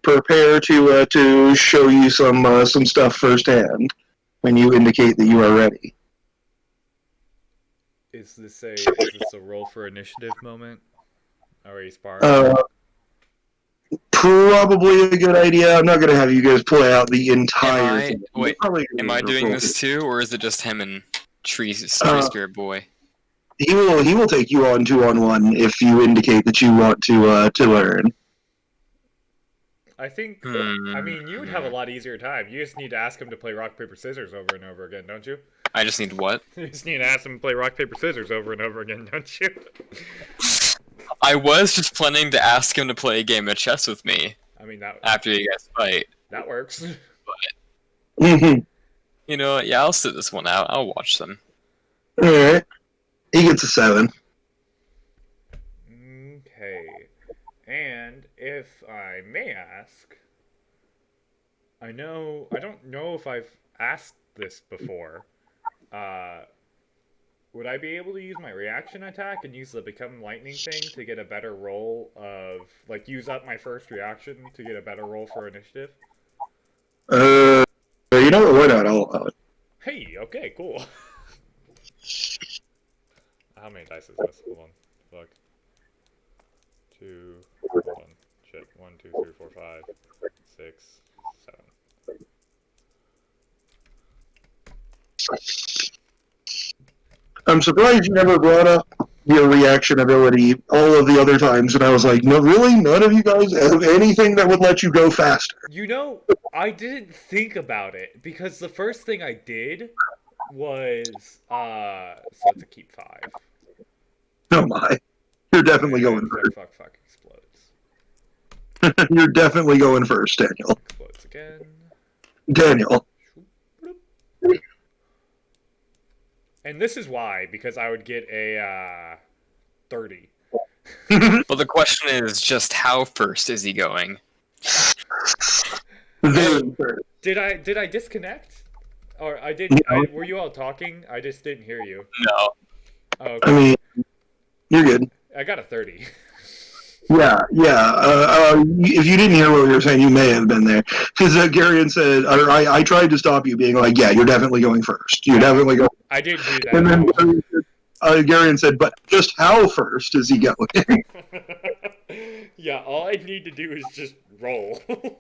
prepare to show you some stuff firsthand when you indicate that you are ready. Is this a roll for initiative moment? Are you sparring? Probably a good idea. I'm not going to have you guys play out the entire thing. Wait, am I doing this too, or is it just him and Tree Spirit Boy? He will take you on 2-on-1 if you indicate that you want to learn. I think. I mean, you would have a lot easier time. You just need to ask him to play rock paper scissors over and over again, don't you? I just need what? You just need to ask him to play rock paper scissors over and over again, don't you? I was just planning to ask him to play a game of chess with me. I mean, that after you guys fight. That works. But, you know what? Yeah, I'll sit this one out. I'll watch them. All right. He gets a 7. Okay. And if I may ask, I don't know if I've asked this before. Would I be able to use my reaction attack and use the become lightning thing to get a better roll of, like, use up my first reaction to get a better roll for initiative? You know what? Why not? I'll allow it. Hey, okay, cool. How many dice is this? Hold on. Fuck. 2. Hold on. Shit. 1, 2, 3, 4, 5, 6, 7. I'm surprised you never brought up your reaction ability all of the other times, and I was like, no, really? None of you guys have anything that would let you go faster? You know, I didn't think about it, because the first thing I did was, so it's a keep 5. Oh my. You're definitely going first. Fuck, explodes. You're definitely going first, Daniel. Explodes again. Daniel. And this is why, because I would get a 30. But the question is just how first is he going? Very first. Did I disconnect? Or I You didn't. know? Were you all talking? I just didn't hear you. No. Oh, I okay. mean, you're good. I got a 30. Yeah, yeah. If you didn't hear what we were saying, you may have been there. Because Garion said, or I tried to stop you, being like, "Yeah, you're definitely going first. You're Yeah, definitely going." I didn't do that And at then all. Garion said, "But just how first is he going?" Yeah, all I need to do is just roll. But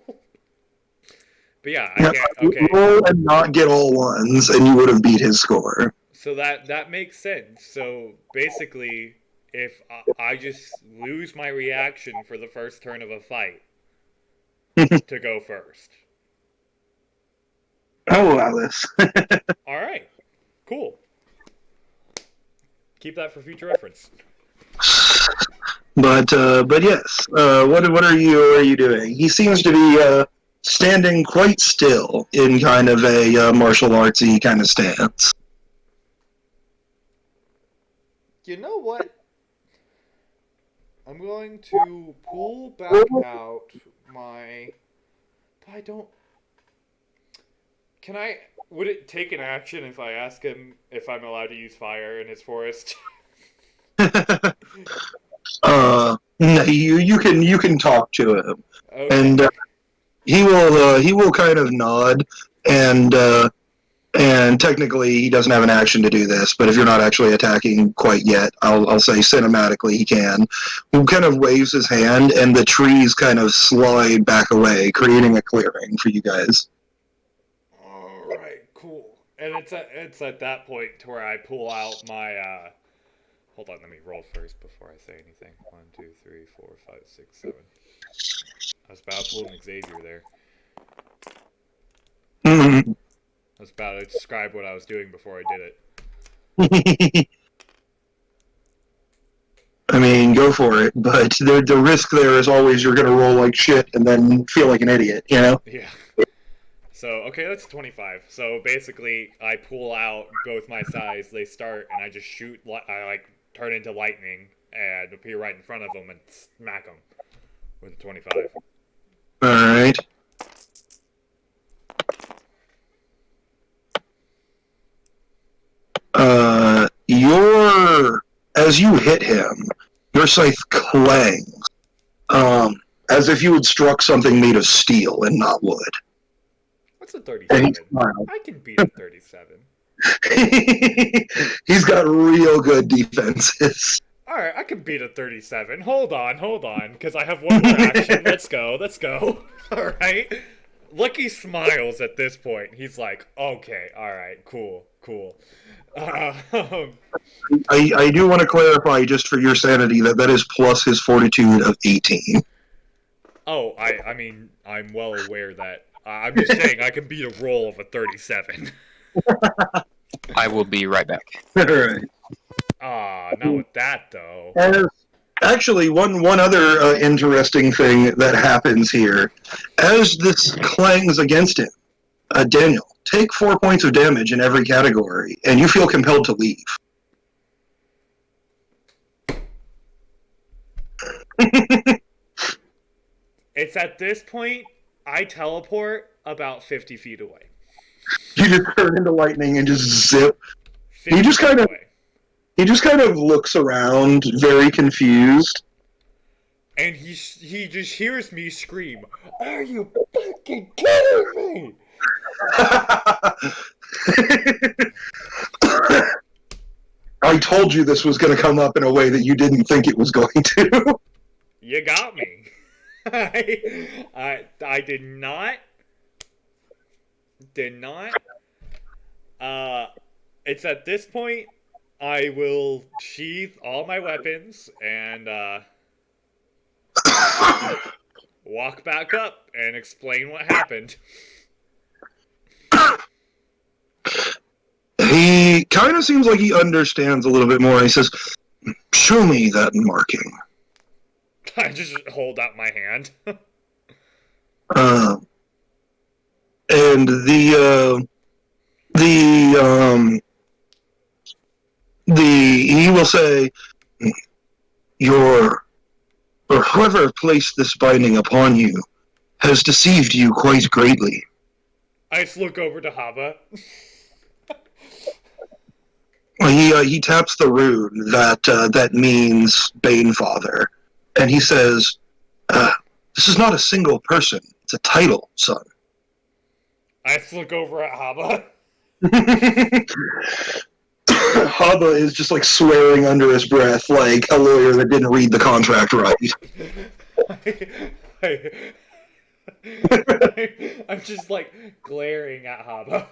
yeah, I Yeah, can't. Okay, roll and not get all ones, and you would have beat his score. so that makes sense. So basically, if I just lose my reaction for the first turn of a fight to go first. I'll allow this. All right, cool. Keep that for future reference. But yes. What are you doing? He seems to be standing quite still in kind of a martial artsy kind of stance. You know what? I'm going to pull back out my. I don't. Can I? Would it take an action if I ask him if I'm allowed to use fire in his forest? No, you can talk to him, Okay. and he will kind of nod, and and technically he doesn't have an action to do this. But if you're not actually attacking quite yet, I'll say cinematically he can. He kind of waves his hand, and the trees kind of slide back away, creating a clearing for you guys. All right. Cool. And it's at that point to where I pull out my. Hold on. Let me roll first before I say anything. 1, 2, 3, 4, 5, 6, 7. I was about to pull an Xavier there. Mm-hmm. I was about to describe what I was doing before I did it. I mean, go for it, but the risk there is always you're going to roll like shit and then feel like an idiot, you know? Yeah. So, okay, that's 25. So basically, I pull out both my sides, they start, and I just shoot, I like turn into lightning and appear right in front of them and smack them with 25. Alright. As you hit him, your scythe clangs, as if you had struck something made of steel and not wood. What's a And he 37? smiled. I can beat a 37. He's got real good defenses. Alright, I can beat a 37. Hold on, because I have one more action. Let's go. Alright. Lucky smiles at this point. He's like, okay, alright, cool. I do want to clarify, just for your sanity, that is plus his fortitude of 18. Oh, I mean, I'm well aware that. I'm just saying I can beat a roll of a 37. I will be right back. Alright. Not with that, though. Actually, one other interesting thing that happens here, as this clangs against him, Daniel, take 4 points of damage in every category, and you feel compelled to leave. It's at this point, I teleport about 50 feet away. You just turn into lightning and just zip. 50 He just feet kind of away. he just kind of looks around, very confused. And he just hears me scream, "Are you fucking kidding me?" I told you this was going to come up in a way that you didn't think it was going to. You got me. I did not. It's at this point I will sheath all my weapons and walk back up and explain what happened. He kind of seems like he understands a little bit more. He says, "Show me that marking." I just hold out my hand. And he will say, or whoever placed this binding upon you has deceived you quite greatly. I just look over to Haba. He taps the rune that means Banefather, and he says, "This is not a single person; it's a title, son." I just look over at Haba. Haba is just like swearing under his breath, like a lawyer that didn't read the contract right. I'm just like glaring at Haba.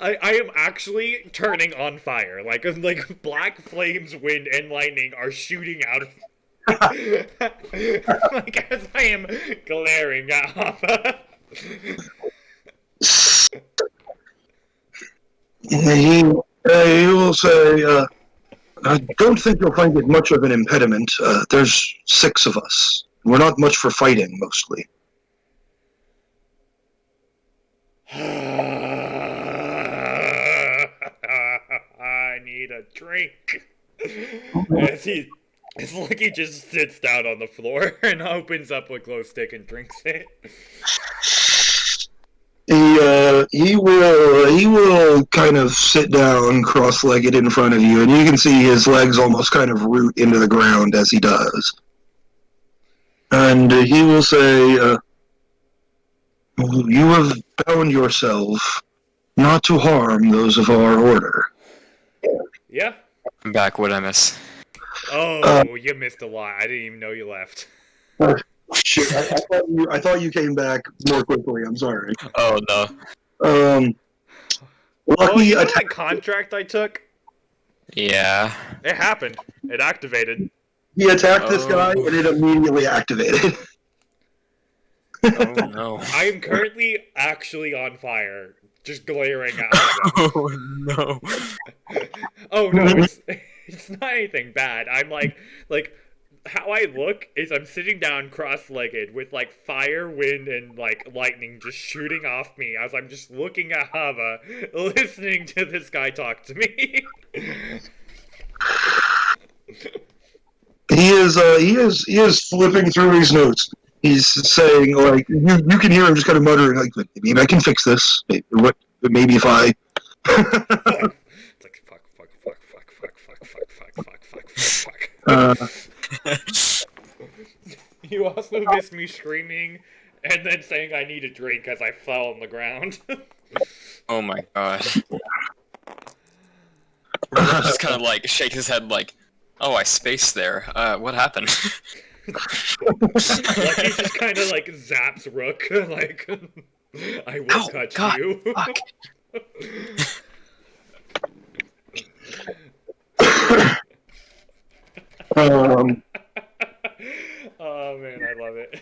I am actually turning on fire. Like black flames, wind, and lightning are shooting out of like as I am glaring at Haba. He will say, "I don't think you'll find it much of an impediment. There's 6 of us. We're not much for fighting, mostly." I need a drink. It's like he just sits down on the floor and opens up a glow stick and drinks it. He will kind of sit down cross-legged in front of you, and you can see his legs almost kind of root into the ground as he does. And he will say, "You have bound yourself not to harm those of our order." Yeah. I'm back. What'd I miss? Oh, you missed a lot. I didn't even know you left. Shit, I thought you came back more quickly. I'm sorry. Oh no. Well, you know Lucky, that contract I took? Yeah. It happened. It activated. he attacked this guy, and it immediately activated. Oh no. I am currently actually on fire, just glaring at them. Oh no. Oh no, it's not anything bad. I'm like how I look is I'm sitting down cross-legged with like fire, wind, and like lightning just shooting off me as I'm just looking at Hava, listening to this guy talk to me. He is flipping through his notes. He's saying, like, you can hear him just kind of muttering, like, maybe I can fix this. Maybe if I. It's like fuck. You also missed me screaming and then saying I need a drink as I fell on the ground. Oh my god. Rook just kind of like shake his head like, oh, I spaced there. What happened? Like he just kind of like zaps Rook, like I will Ow, touch God, you. fuck. Oh man, I love it.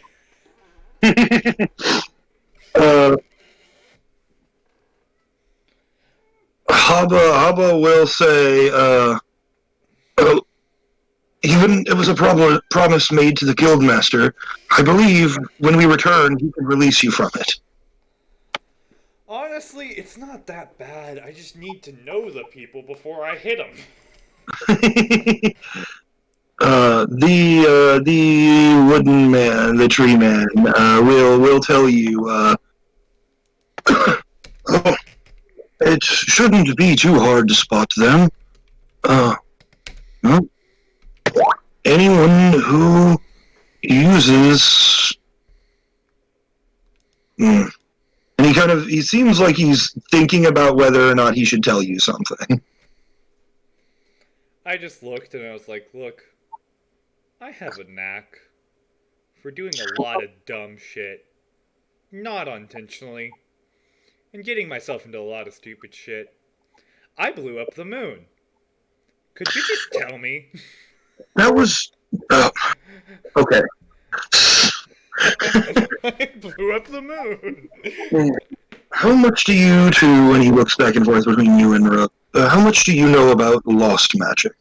Haba will say, "Oh, even it was a promise made to the guildmaster. I believe when we return, he can release you from it." Honestly, it's not that bad. I just need to know the people before I hit them. The wooden man, the tree man, will tell you. Oh, it shouldn't be too hard to spot them. No. Anyone who uses. And he seems like he's thinking about whether or not he should tell you something. I just looked and I was like, look, I have a knack for doing a lot of dumb shit. Not unintentionally. And getting myself into a lot of stupid shit. I blew up the moon. Could you just tell me? That was. Okay. I blew up the moon. How much do you two, when he looks back and forth between you and Rook, how much do you know about lost magic?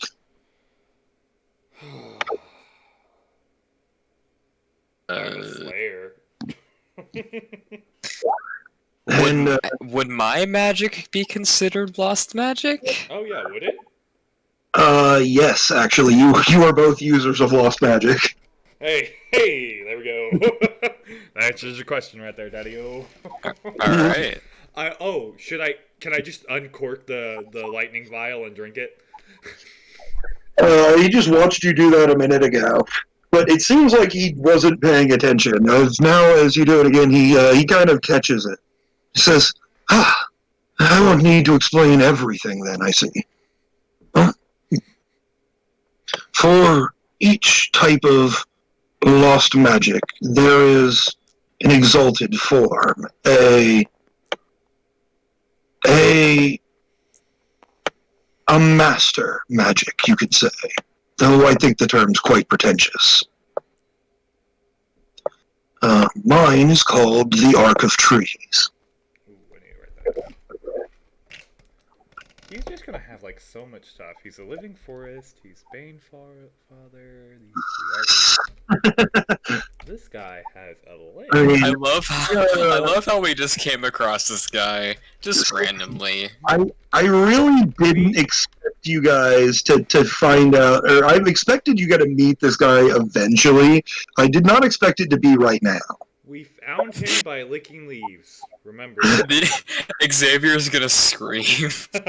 I'm a slayer. And Would my magic be considered lost magic? Oh yeah, would it? yes, actually, you are both users of lost magic. Hey, there we go. That answers your question right there, Daddy. Oh. Alright. Can I just uncork the lightning vial and drink it? He just watched you do that a minute ago. But it seems like he wasn't paying attention. As you do it again, he kind of catches it. He says, I don't need to explain everything then, I see. Huh? For each type of lost magic, there is an exalted form, a master magic, you could say. Though I think the term's quite pretentious. Mine is called the Ark of Trees. Ooh, I need to write that down. He's just gonna have like so much stuff. He's a living forest. He's Bane father. This guy has a leg. I love how we just came across this guy just randomly. I really didn't expect you guys to find out, or I expected you guys to meet this guy eventually. I did not expect it to be right now. We found him by licking leaves. Remember? Xavier's gonna scream when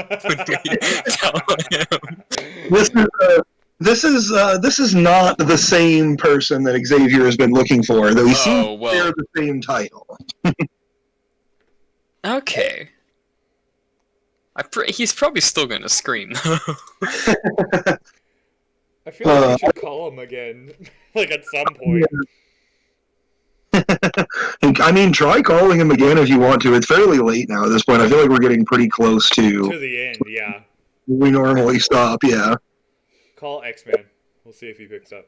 we tell him. This is not the same person that Xavier has been looking for, though he seems to share the same title. Okay. He's probably still gonna scream, though. I feel like we should call him again, like at some point. I mean, try calling him again if you want to. It's fairly late now at this point. I feel like we're getting pretty close to the end, yeah. We normally stop, yeah. Call X-Man. We'll see if he picks up.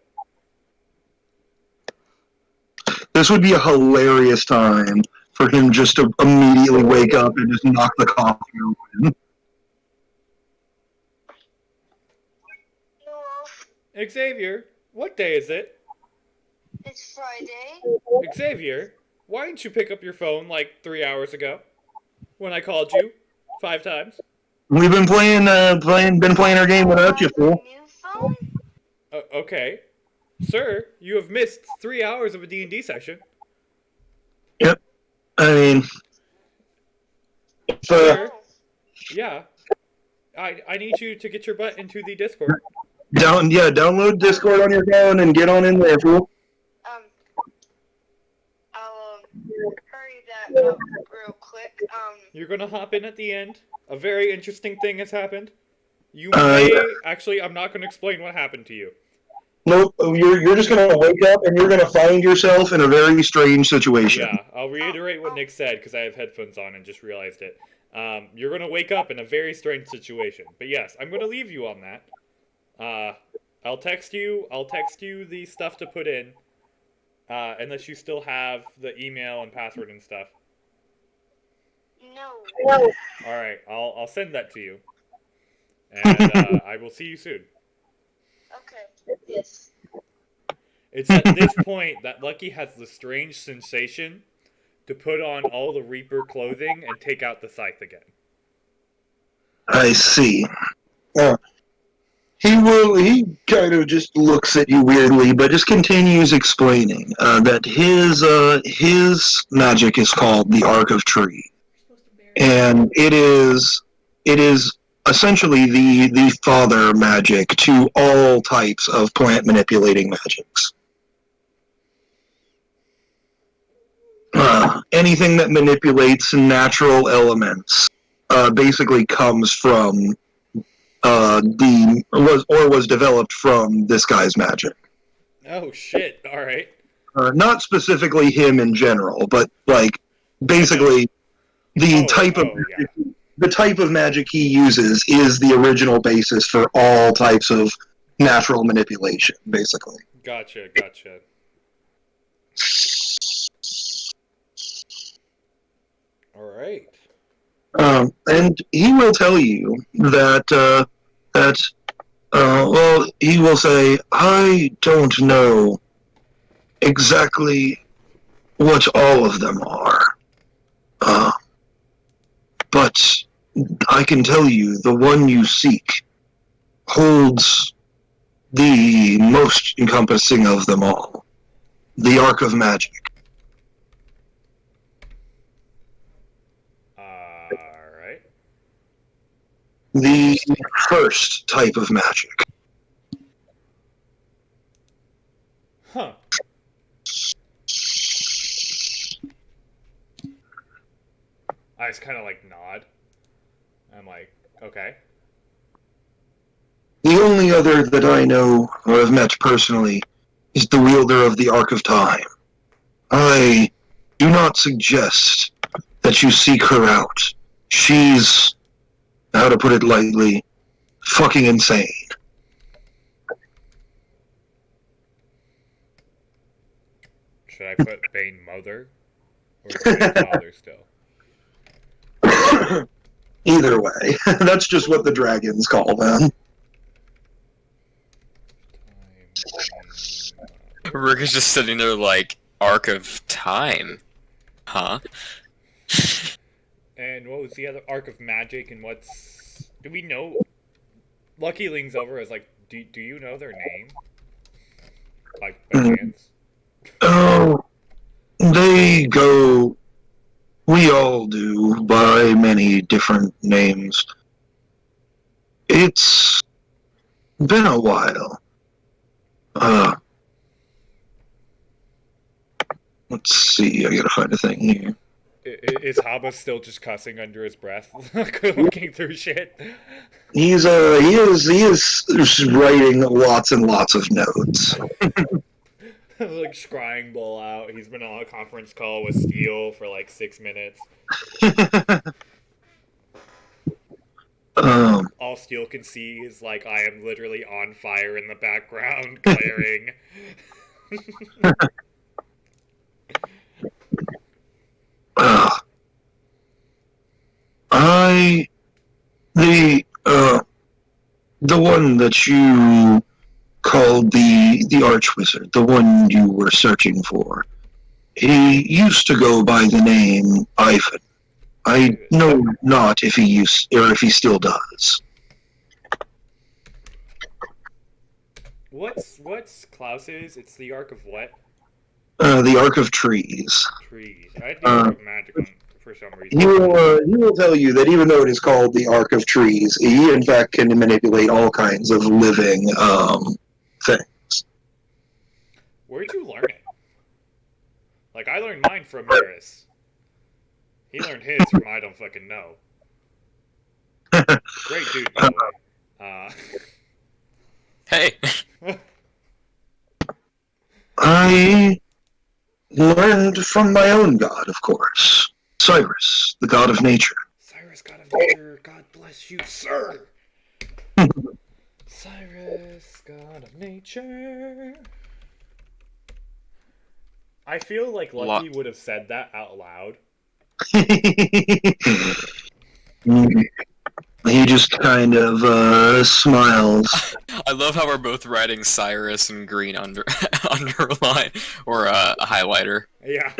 This would be a hilarious time for him just to immediately wake up and just knock the coffee open. Xavier, what day is it? It's Friday. Xavier, why didn't you pick up your phone like 3 hours ago when I called you 5 times? We've been playing our game without you, fool. New phone? Okay. Sir, you have missed 3 hours of a D&D session. Yep. I mean... Sir, yeah. I need you to get your butt into the Discord. Download Discord on your phone and get on in there, fool. I'll hurry that up real quick. You're gonna hop in at the end. A very interesting thing has happened. Actually, I'm not gonna explain what happened to you. Nope, you're just gonna wake up and you're gonna find yourself in a very strange situation. Yeah, I'll reiterate what Nick said because I have headphones on and just realized it. You're gonna wake up in a very strange situation. But yes, I'm gonna leave you on that. I'll text you the stuff to put in. Unless you still have the email and password and stuff. No. Alright, I'll send that to you. And I will see you soon. Okay. Yes. It's at this point that Lucky has the strange sensation to put on all the Reaper clothing and take out the scythe again. I see. He kind of just looks at you weirdly, but just continues explaining that his magic is called the Ark of Tree, and it is essentially the father magic to all types of plant manipulating magics. Anything that manipulates natural elements basically comes from was developed from this guy's magic. Oh shit! All right. Not specifically him in general, but like basically the type of magic he uses is the original basis for all types of natural manipulation. Basically. Gotcha. All right. And he will tell you that he will say, I don't know exactly what all of them are, but I can tell you the one you seek holds the most encompassing of them all, the Ark of Magic. The first type of magic. Huh. I just kind of like nod. I'm like, okay. The only other that I know or have met personally is the wielder of the Ark of Time. I do not suggest that you seek her out. She's, how to put it lightly, fucking insane. Should I put Bane Mother? Or is Bane Father still? Either way, that's just what the dragons call them. Rick is just sitting there like, Arc of Time. Huh? And what was the other Arc of Magic? And what's... Do we know... Lucky Ling's over is like, do you know their name? Like, by chance? Oh, they go... We all do, by many different names. It's been a while. Let's see, I gotta find a thing here. Is Haba still just cussing under his breath, looking through shit? He is writing lots and lots of notes. Like scrying bull out. He's been on a conference call with Steel for like 6 minutes. All Steel can see is like, I am literally on fire in the background, glaring. The one that you called the Archwizard, the one you were searching for, he used to go by the name Ivan. I know not if he used or if he still does. What's Klaus's? It's the Arc of what? The Ark of Trees. Trees. I do Arc of Magic on, for some reason. He will tell you that even though it is called the Ark of Trees, he in fact can manipulate all kinds of living things. Where'd you learn it? Like, I learned mine from Maris. He learned his from I don't fucking know. Great dude, by the way. Hey! I learned from my own god, of course. Cyrus, the god of nature. Cyrus, god of nature, God bless you, sir! Cyrus, god of nature. I feel like Lucky would have said that out loud. He just kind of smiles. I love how we're both writing Cyrus and green underline or a highlighter. Yeah.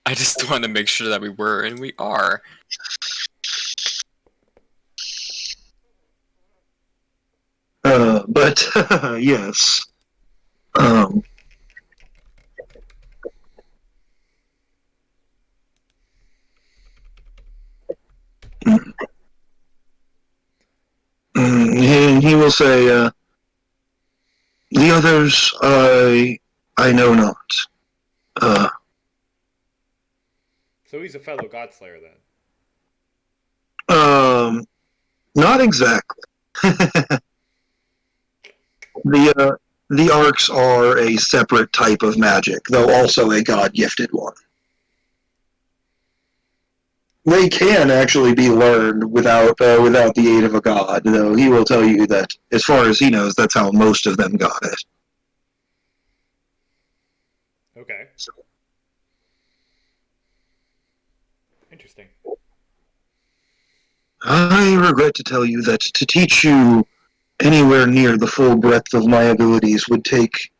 I just wanted to make sure that we were, and we are. But yes. He will say, the others I know not. So he's a fellow Godslayer then. Not exactly. The arcs are a separate type of magic, though also a god-gifted one. They can actually be learned without the aid of a god, though he will tell you that, as far as he knows, that's how most of them got it. Okay. Interesting. I regret to tell you that to teach you anywhere near the full breadth of my abilities would take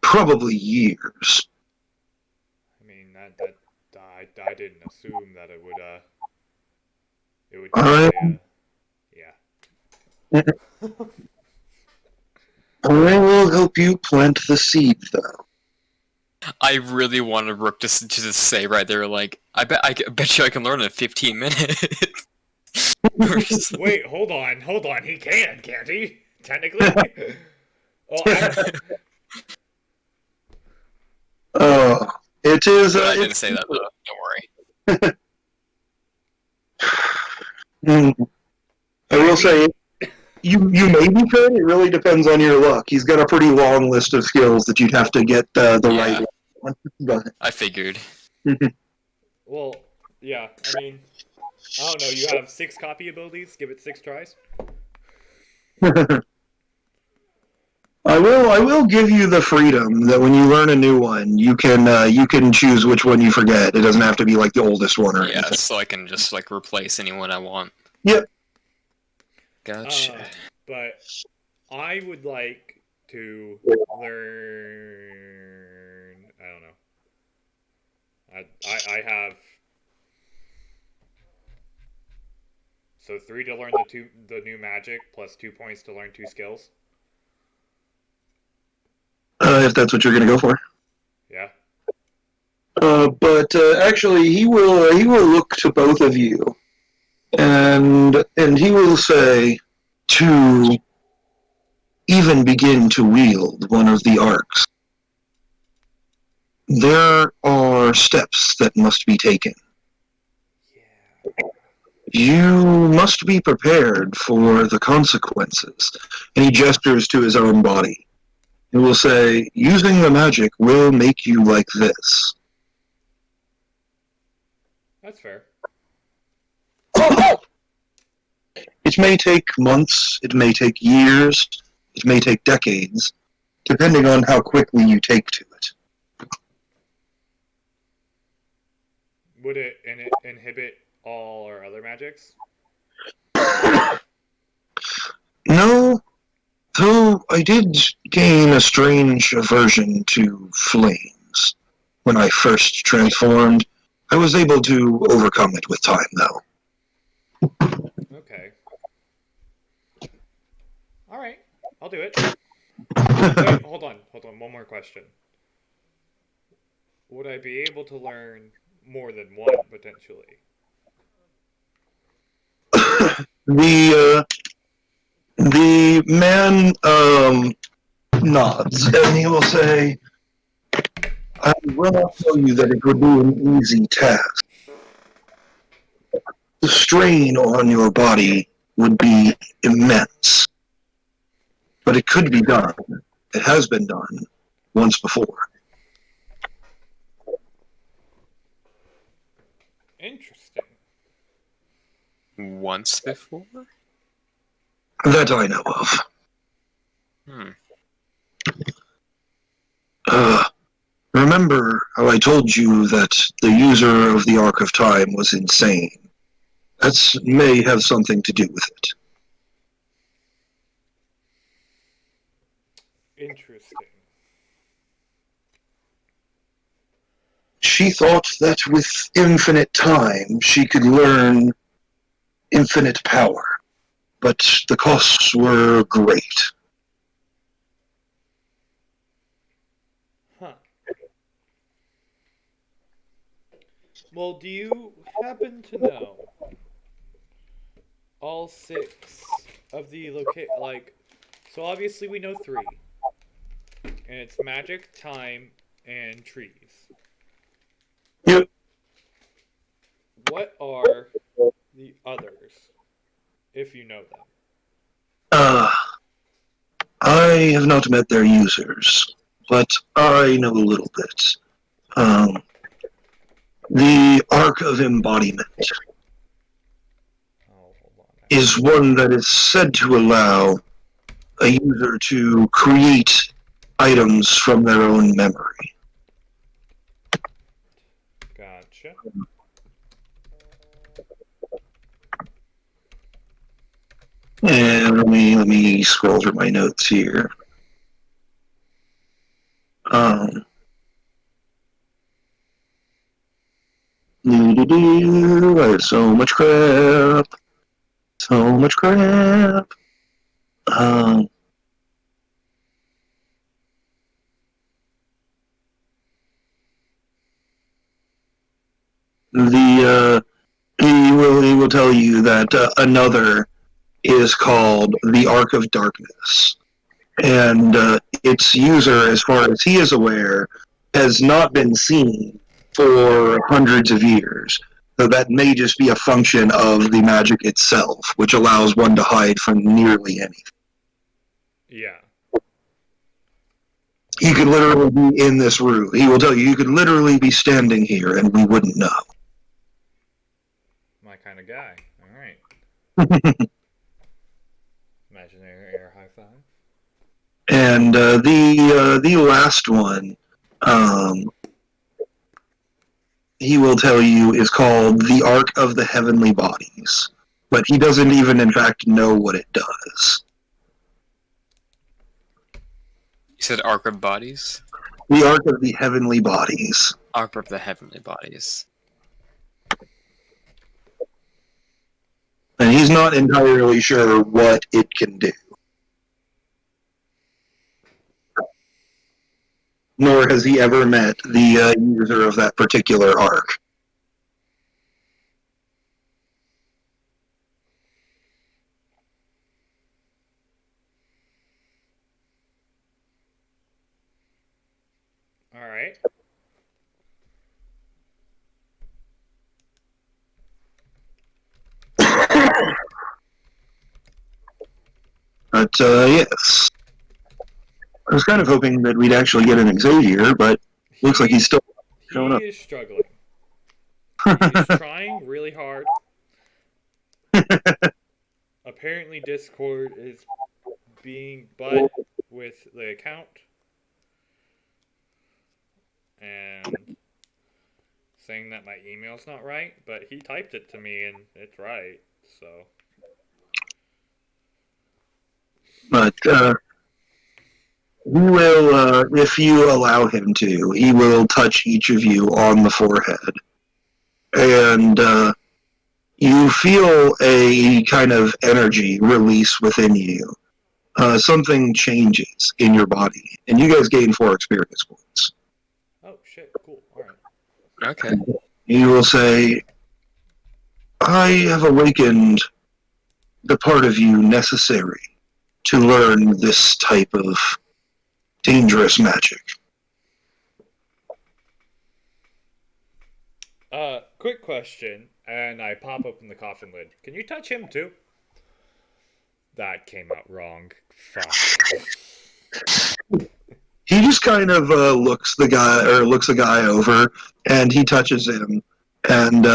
probably years. I mean, I didn't assume that it would yeah. I will help you plant the seed, though. I really wanted Rook to just say right there, like, bet you I can learn in 15 minutes. Or something. Wait, hold on. He can't he? Technically? Well, I, It is. But I didn't say that though. Don't worry. I will say, you may be good. It really depends on your luck. He's got a pretty long list of skills that you'd have to get the Yeah. right one. But I figured. well, yeah. I mean, I don't know. You have 6 copy abilities. Give it 6 tries. I will give you the freedom that when you learn a new one, you can choose which one you forget. It doesn't have to be like the oldest one or Yeah, anything. so I can just like replace anyone I want. Yep. Gotcha. But I would like to learn. I don't know. I have so 3 to learn the new magic plus 2 points to learn 2 skills. If that's what you're going to go for. Yeah. But actually, he will look to both of you, and he will say to even begin to wield one of the arcs. There are steps that must be taken. Yeah. You must be prepared for the consequences. And he gestures to his own body. He will say, using the magic will make you like this. That's fair. It may take months, it may take years, it may take decades, depending on how quickly you take to it. Would it inhibit all our other magics? No, though I did gain a strange aversion to flames. When I first transformed, I was able to overcome it with time, though. Okay. All right. I'll do it. Wait, hold on. One more question. Would I be able to learn more than one potentially? The man nods, and he will say, I will not tell you that it would be an easy task. The strain on your body would be immense. But it could be done. It has been done once before. Interesting. Once before? That I know of. Remember how I told you that the user of the Ark of Time was insane? That may have something to do with it. Interesting. She thought that with infinite time she could learn infinite power, but the costs were great. Huh. Well, do you happen to know all 6 of the so obviously we know 3. And it's magic, time, and trees. Yep. What are the others, if you know them? I have not met their users, but I know a little bit. The Ark of Embodiment is one that is said to allow a user to create items from their own memory. Gotcha. And let me scroll through my notes here. I have so much crap. So much crap. he will tell you that another is called the Ark of Darkness, and its user, as far as he is aware, has not been seen for hundreds of years. So that may just be a function of the magic itself, which allows one to hide from nearly anything. Yeah. You could literally be in this room. He will tell you could literally be standing here and we wouldn't know. My kind of guy. All right. Imaginary air high five. And the last one, he will tell you is called the Ark of the Heavenly Bodies, but he doesn't even, in fact, know what it does. You said Ark of Bodies? The Ark of the Heavenly Bodies. Ark of the Heavenly Bodies. And he's not entirely sure what it can do. Nor has he ever met the user of that particular arc. All right. But, yes. I was kind of hoping that we'd actually get an Xavier, but looks like he's still showing up. He is struggling. He's trying really hard. Apparently, Discord is being butt with the account. And saying that my email's not right, but he typed it to me and it's right, so. But, he will, if you allow him to, he will touch each of you on the forehead. And you feel a kind of energy release within you. Something changes in your body. And you guys gain 4 experience points. Oh, shit, cool, alright. Okay. You will say, I have awakened the part of you necessary to learn this type of dangerous magic. Quick question, and I pop open the coffin lid. Can you touch him too? That came out wrong. Fuck. He just kind of looks the guy over, and he touches him, and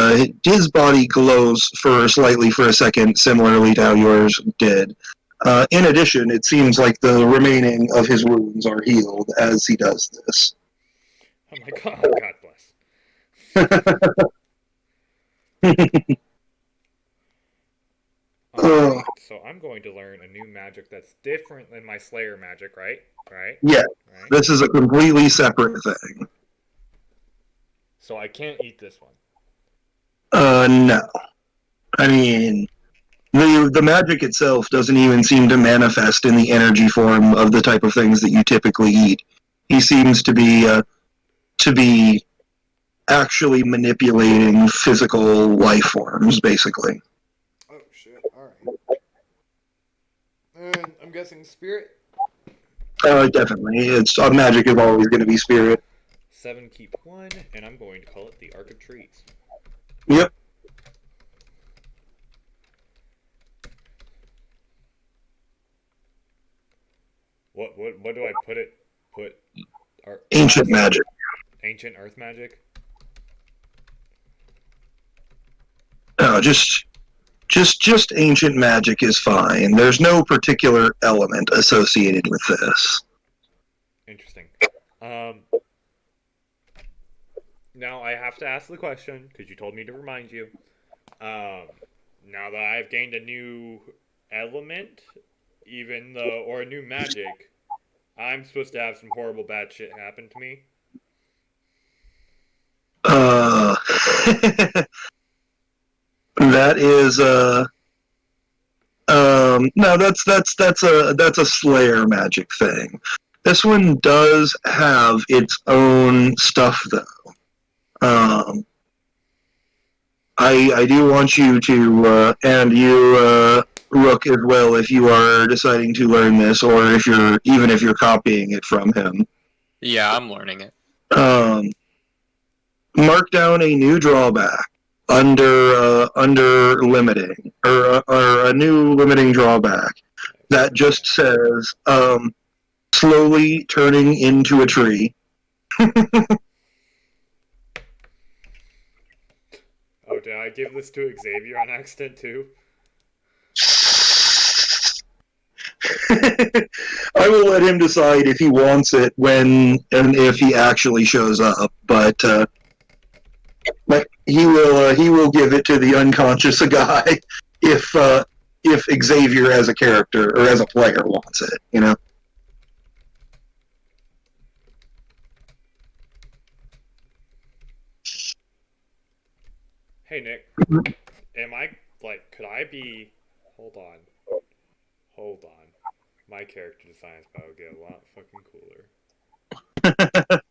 his body glows slightly for a second, similarly to how yours did. In addition, it seems like the remaining of his wounds are healed as he does this. Oh my god, God bless. Alright, so I'm going to learn a new magic that's different than my Slayer magic, right? Right? Yeah, Right? this is a completely separate thing. So I can't eat this one. No. I mean, the magic itself doesn't even seem to manifest in the energy form of the type of things that you typically eat. He seems to be actually manipulating physical life forms, basically. Oh shit, alright. And I'm guessing spirit? Definitely. It's magic is always going to be spirit. 7 keep 1, and I'm going to call it the Ark of Trees. Yep. What do I put it? Ancient magic. Ancient earth magic? Just ancient magic is fine. There's no particular element associated with this. Interesting. Now I have to ask the question, because you told me to remind you. Now that I've gained a new element, or a new magic, I'm supposed to have some horrible bad shit happen to me. That is no, that's a Slayer magic thing. This one does have its own stuff though. I do want you to, and you, Rook, as well, if you are deciding to learn this, or even if you're copying it from him. Yeah, I'm learning it. Mark down a new drawback under limiting, or a new limiting drawback that just says slowly turning into a tree. Oh, did I give this to Xavier on accident too? I will let him decide if he wants it when and if he actually shows up, but he will give it to the unconscious guy if Xavier as a character or as a player wants it, you know. Hey Nick, am I like? Could I be? Hold on. Hold on. My character design is about to get a lot fucking cooler.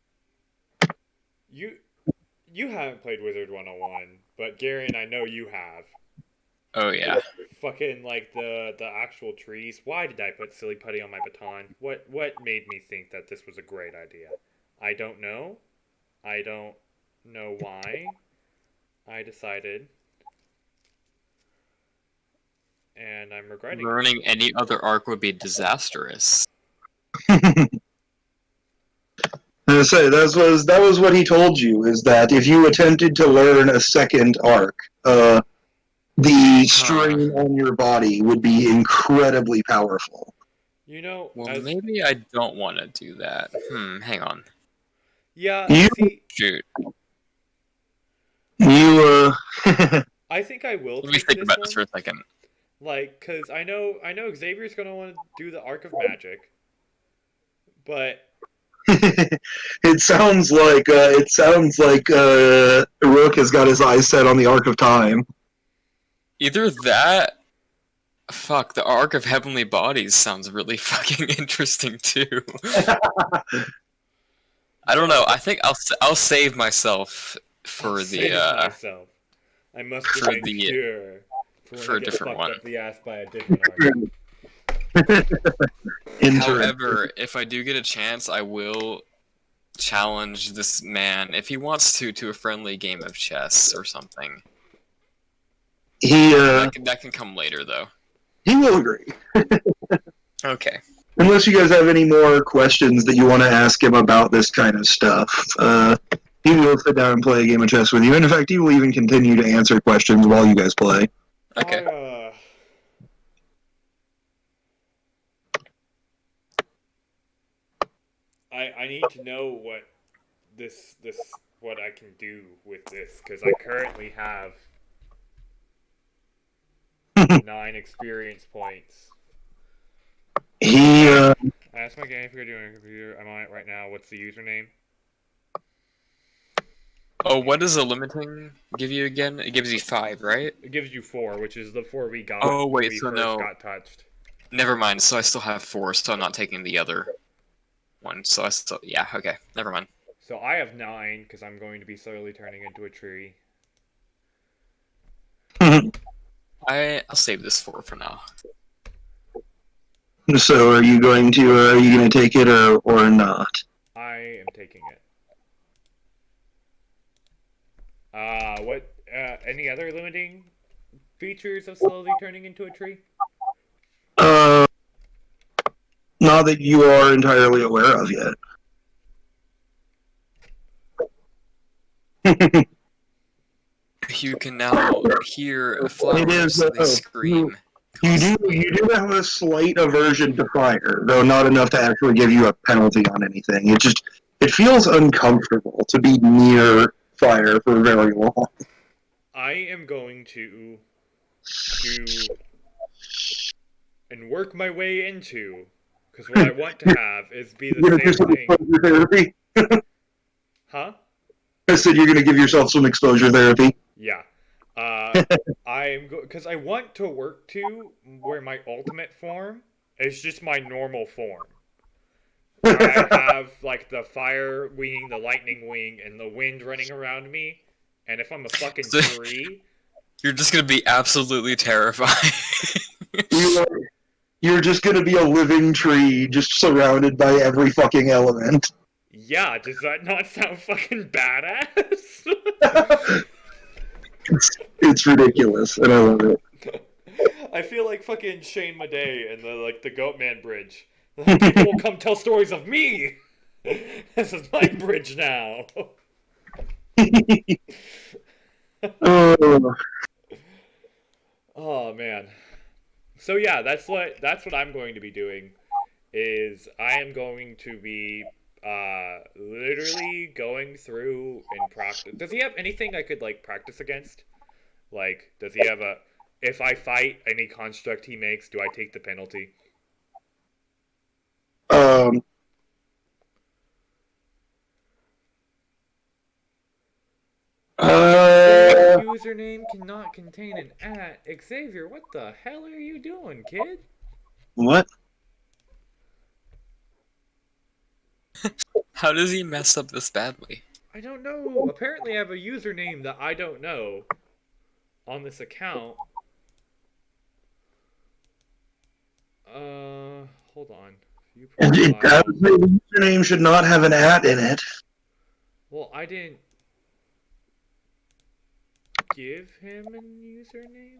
You you haven't played Wizard 101, but Gary and I know you have. Oh yeah. Fucking like the actual trees. Why did I put silly putty on my baton? What made me think that this was a great idea? I don't know. I don't know why. I decided, and I'm regretting it. Learning any other arc would be disastrous. I say that was what he told you, is that if you attempted to learn a second arc, the strain on your body would be incredibly powerful. You know, Well, maybe I don't want to do that. Hang on. Yeah, Shoot. I think I will. Let me think about this for a second. Like, cause I know Xavier's gonna want to do the Arc of Magic, but it sounds like Rook has got his eyes set on the Arc of Time. Either that. Fuck, the Arc of Heavenly Bodies sounds really fucking interesting too. I don't know. I think I'll save myself for myself. I must for make sure for a different one. Up the ass by a different arc. However, if I do get a chance, I will challenge this man if he wants to a friendly game of chess or something. That can come later though. He will agree. Okay. Unless you guys have any more questions that you want to ask him about this kind of stuff, he will sit down and play a game of chess with you. And in fact, he will even continue to answer questions while you guys play. Okay. I need to know what what I can do with this, because I currently have 9 experience points. I asked my game if you're doing a computer. I'm on it right now. What's the username? Oh, what does the limiting give you again? It gives you 5, right? It gives you 4, which is the 4 we got. Oh wait, when we first got touched. Never mind. So I still have 4, so I'm not taking the other one. So yeah, okay. Never mind. So I have 9 because I'm going to be slowly turning into a tree. I'll save this for now. So are you going to take it or not? I am taking it. Any other limiting features of slowly turning into a tree? Not that you are entirely aware of yet. You can now hear flowers scream. You do have a slight aversion to fire, though not enough to actually give you a penalty on anything. It feels uncomfortable to be near fire for very long. I am going to do and work my way into, because what I want to have is be the same thing. Huh? I said you're going to give yourself some exposure therapy. Yeah. Because I want to work to where my ultimate form is just my normal form. Where I have like the fire wing, the lightning wing, and the wind running around me. And if I'm a fucking tree, You're just gonna be absolutely terrified. You're just gonna be a living tree, just surrounded by every fucking element. Yeah, does that not sound fucking badass? It's ridiculous, and I love it. I feel like fucking Shane Madej in the Goatman bridge. People will come tell stories of me. This is my bridge now. Oh, Oh man. So yeah, that's what I'm going to be doing. Is I am going to be literally going through and practice. Does he have anything I could like practice against? Like, does he have a? If I fight any construct he makes, do I take the penalty? um, This uh, username cannot contain an at. Xavier, what the hell are you doing, kid? what? How does he mess up this badly? I don't know. Apparently, I have a username that I don't know on this account. Hold on. View profile. The username should not have an at in it. Well, I didn't give him a username.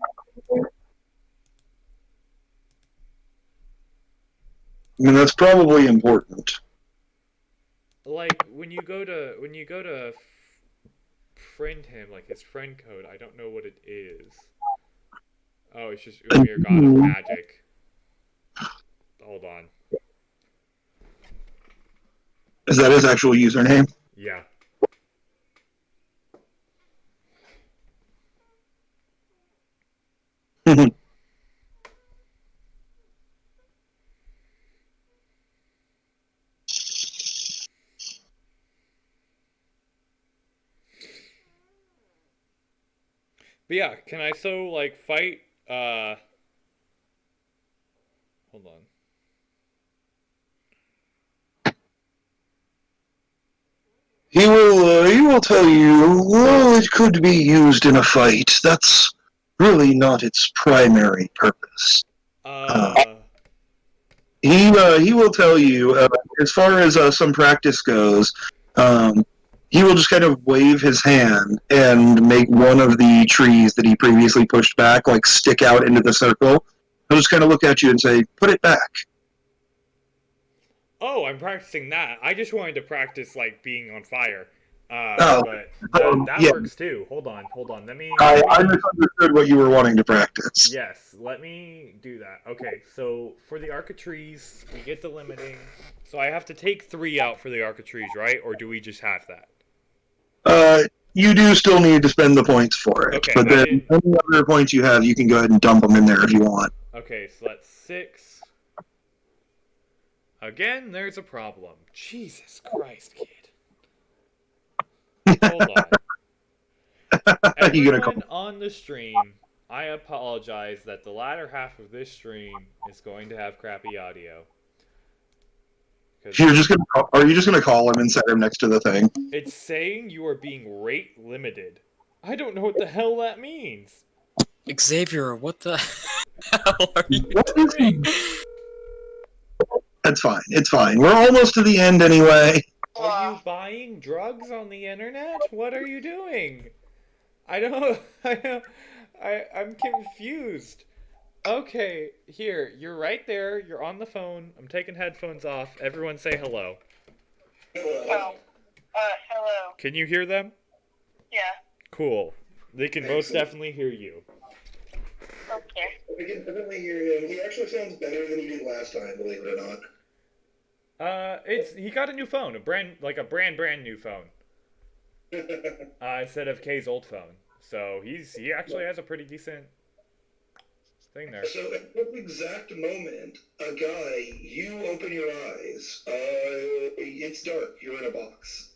I mean, that's probably important. Like when you go to friend him, like his friend code, I don't know what it is. Oh, it's just Umir God of Magic. Hold on. Is that his actual username? Yeah. But yeah, can I like fight hold on. He will tell you, well, it could be used in a fight. That's really not its primary purpose. He will tell you, as far as some practice goes, he will just kind of wave his hand and make one of the trees that he previously pushed back, like, stick out into the circle. He'll just kind of look at you and say, put it back. Oh, I'm practicing that. I just wanted to practice like being on fire. But that yeah. works too. Hold on. Let me. I misunderstood what you were wanting to practice. Yes, let me do that. Okay, so for the Arcatrees, we get the limiting. So I have to take 3 out for the Arcatrees, right? Or do we just have that? You do still need to spend the points for it. Okay, but then any other points you have, you can go ahead and dump them in there if you want. Okay, so that's 6. Again, there's a problem. Jesus Christ, kid. Hold on. Everyone on the stream, I apologize that the latter half of this stream is going to have crappy audio. Are you just gonna call him and set him next to the thing? It's saying you are being rate limited. I don't know what the hell that means. Xavier, what the hell are you doing? That's fine. It's fine. We're almost to the end anyway. Are you buying drugs on the internet? What are you doing? I'm confused. Okay, here, you're right there. You're on the phone. I'm taking headphones off. Everyone say hello. Oh, hello. Can you hear them? Yeah. Cool. They can most definitely hear you. Okay. I can definitely hear him. He actually sounds better than he did last time, believe it or not. He got a new phone, a brand new phone. Instead of Kay's old phone. So he actually has a pretty decent thing there. So at this exact moment, a guy, you open your eyes. It's dark. You're in a box.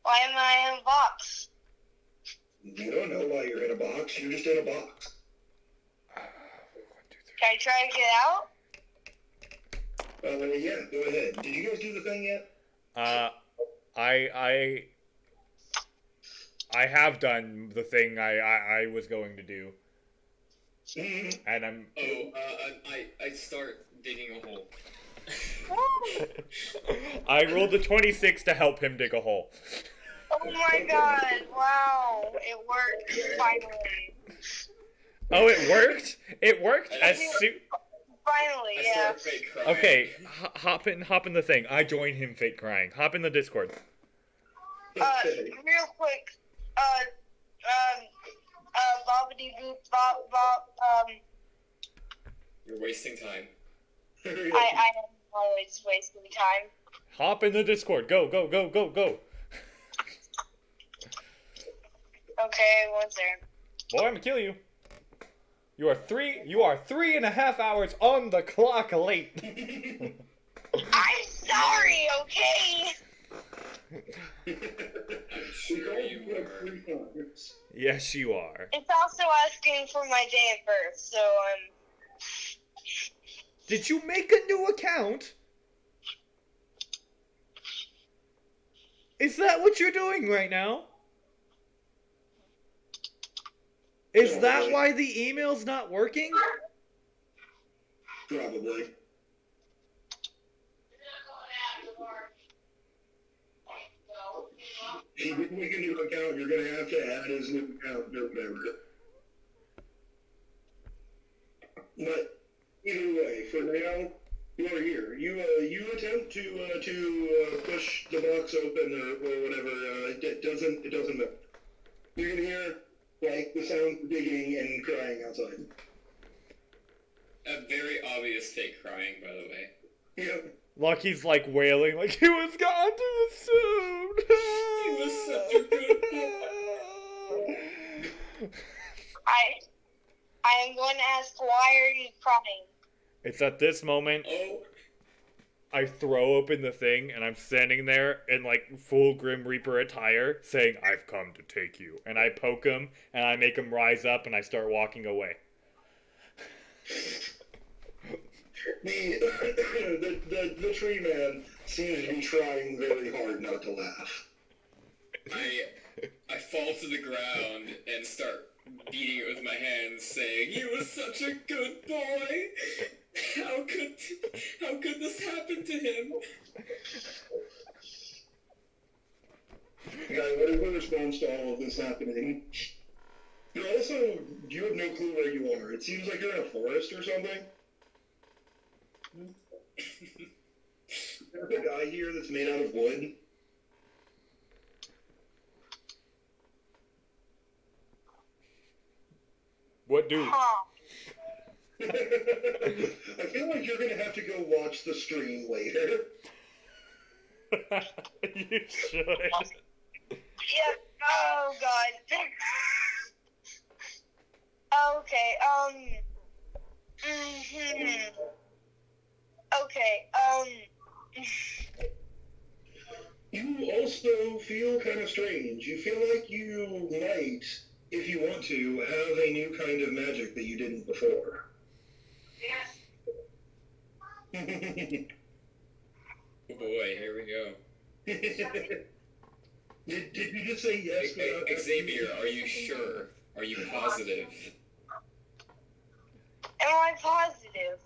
Why am I in a box? You don't know why you're in a box. You're just in a box. Can I try to get out? Yeah, go ahead. Did you guys do the thing yet? I have done the thing I was going to do, Mhm. and I'm. I start digging a hole. I rolled a 26 to help him dig a hole. Oh my god, wow. It worked, finally. Oh, it worked. It worked as soon. Finally, I yeah. start fake crying. Okay, hop in the thing. I join him fake crying. Hop in the Discord. Real quick, bobbity boop bop bop, You're wasting time. I am always wasting time. Hop in the Discord. Go, go, go, go, go. Okay, what's there? Boy, I'm gonna kill you. You are 3.5 hours on the clock late. I'm sorry, okay? I'm sure you were. Yes, you are. It's also asking for my day of birth, so Did you make a new account? Is that what you're doing right now? Is that why the email's not working? Probably. He didn't make a new account. You're gonna have to add his new account or whatever. But either way, for now, you're here. You attempt to push the box open or whatever. It doesn't matter. You're gonna hear like the sound of digging and crying outside. A very obvious fake crying, by the way. Yeah. Lucky's like wailing, like he was gone too soon. He was such a good boy. I am going to ask, why are you crying? It's at this moment Oh, I throw open the thing and I'm standing there in like full Grim Reaper attire saying, I've come to take you. And I poke him and I make him rise up and I start walking away. The tree man seems to be trying very hard not to laugh. I fall to the ground and start beating it with my hands, saying, "He was such a good boy. How could this happen to him?" Guy, what is the response to all of this happening? You have no clue where you are. It seems like you're in a forest or something. There's a guy here that's made out of wood. What do? Huh. I feel like you're gonna have to go watch the stream later. You should. Yeah, oh god. Okay, okay, You also feel kind of strange. You feel like you might, if you want to, have a new kind of magic that you didn't before. Oh boy, here we go. Did you just say yes? Xavier, are you sure? Are you positive? am I positive?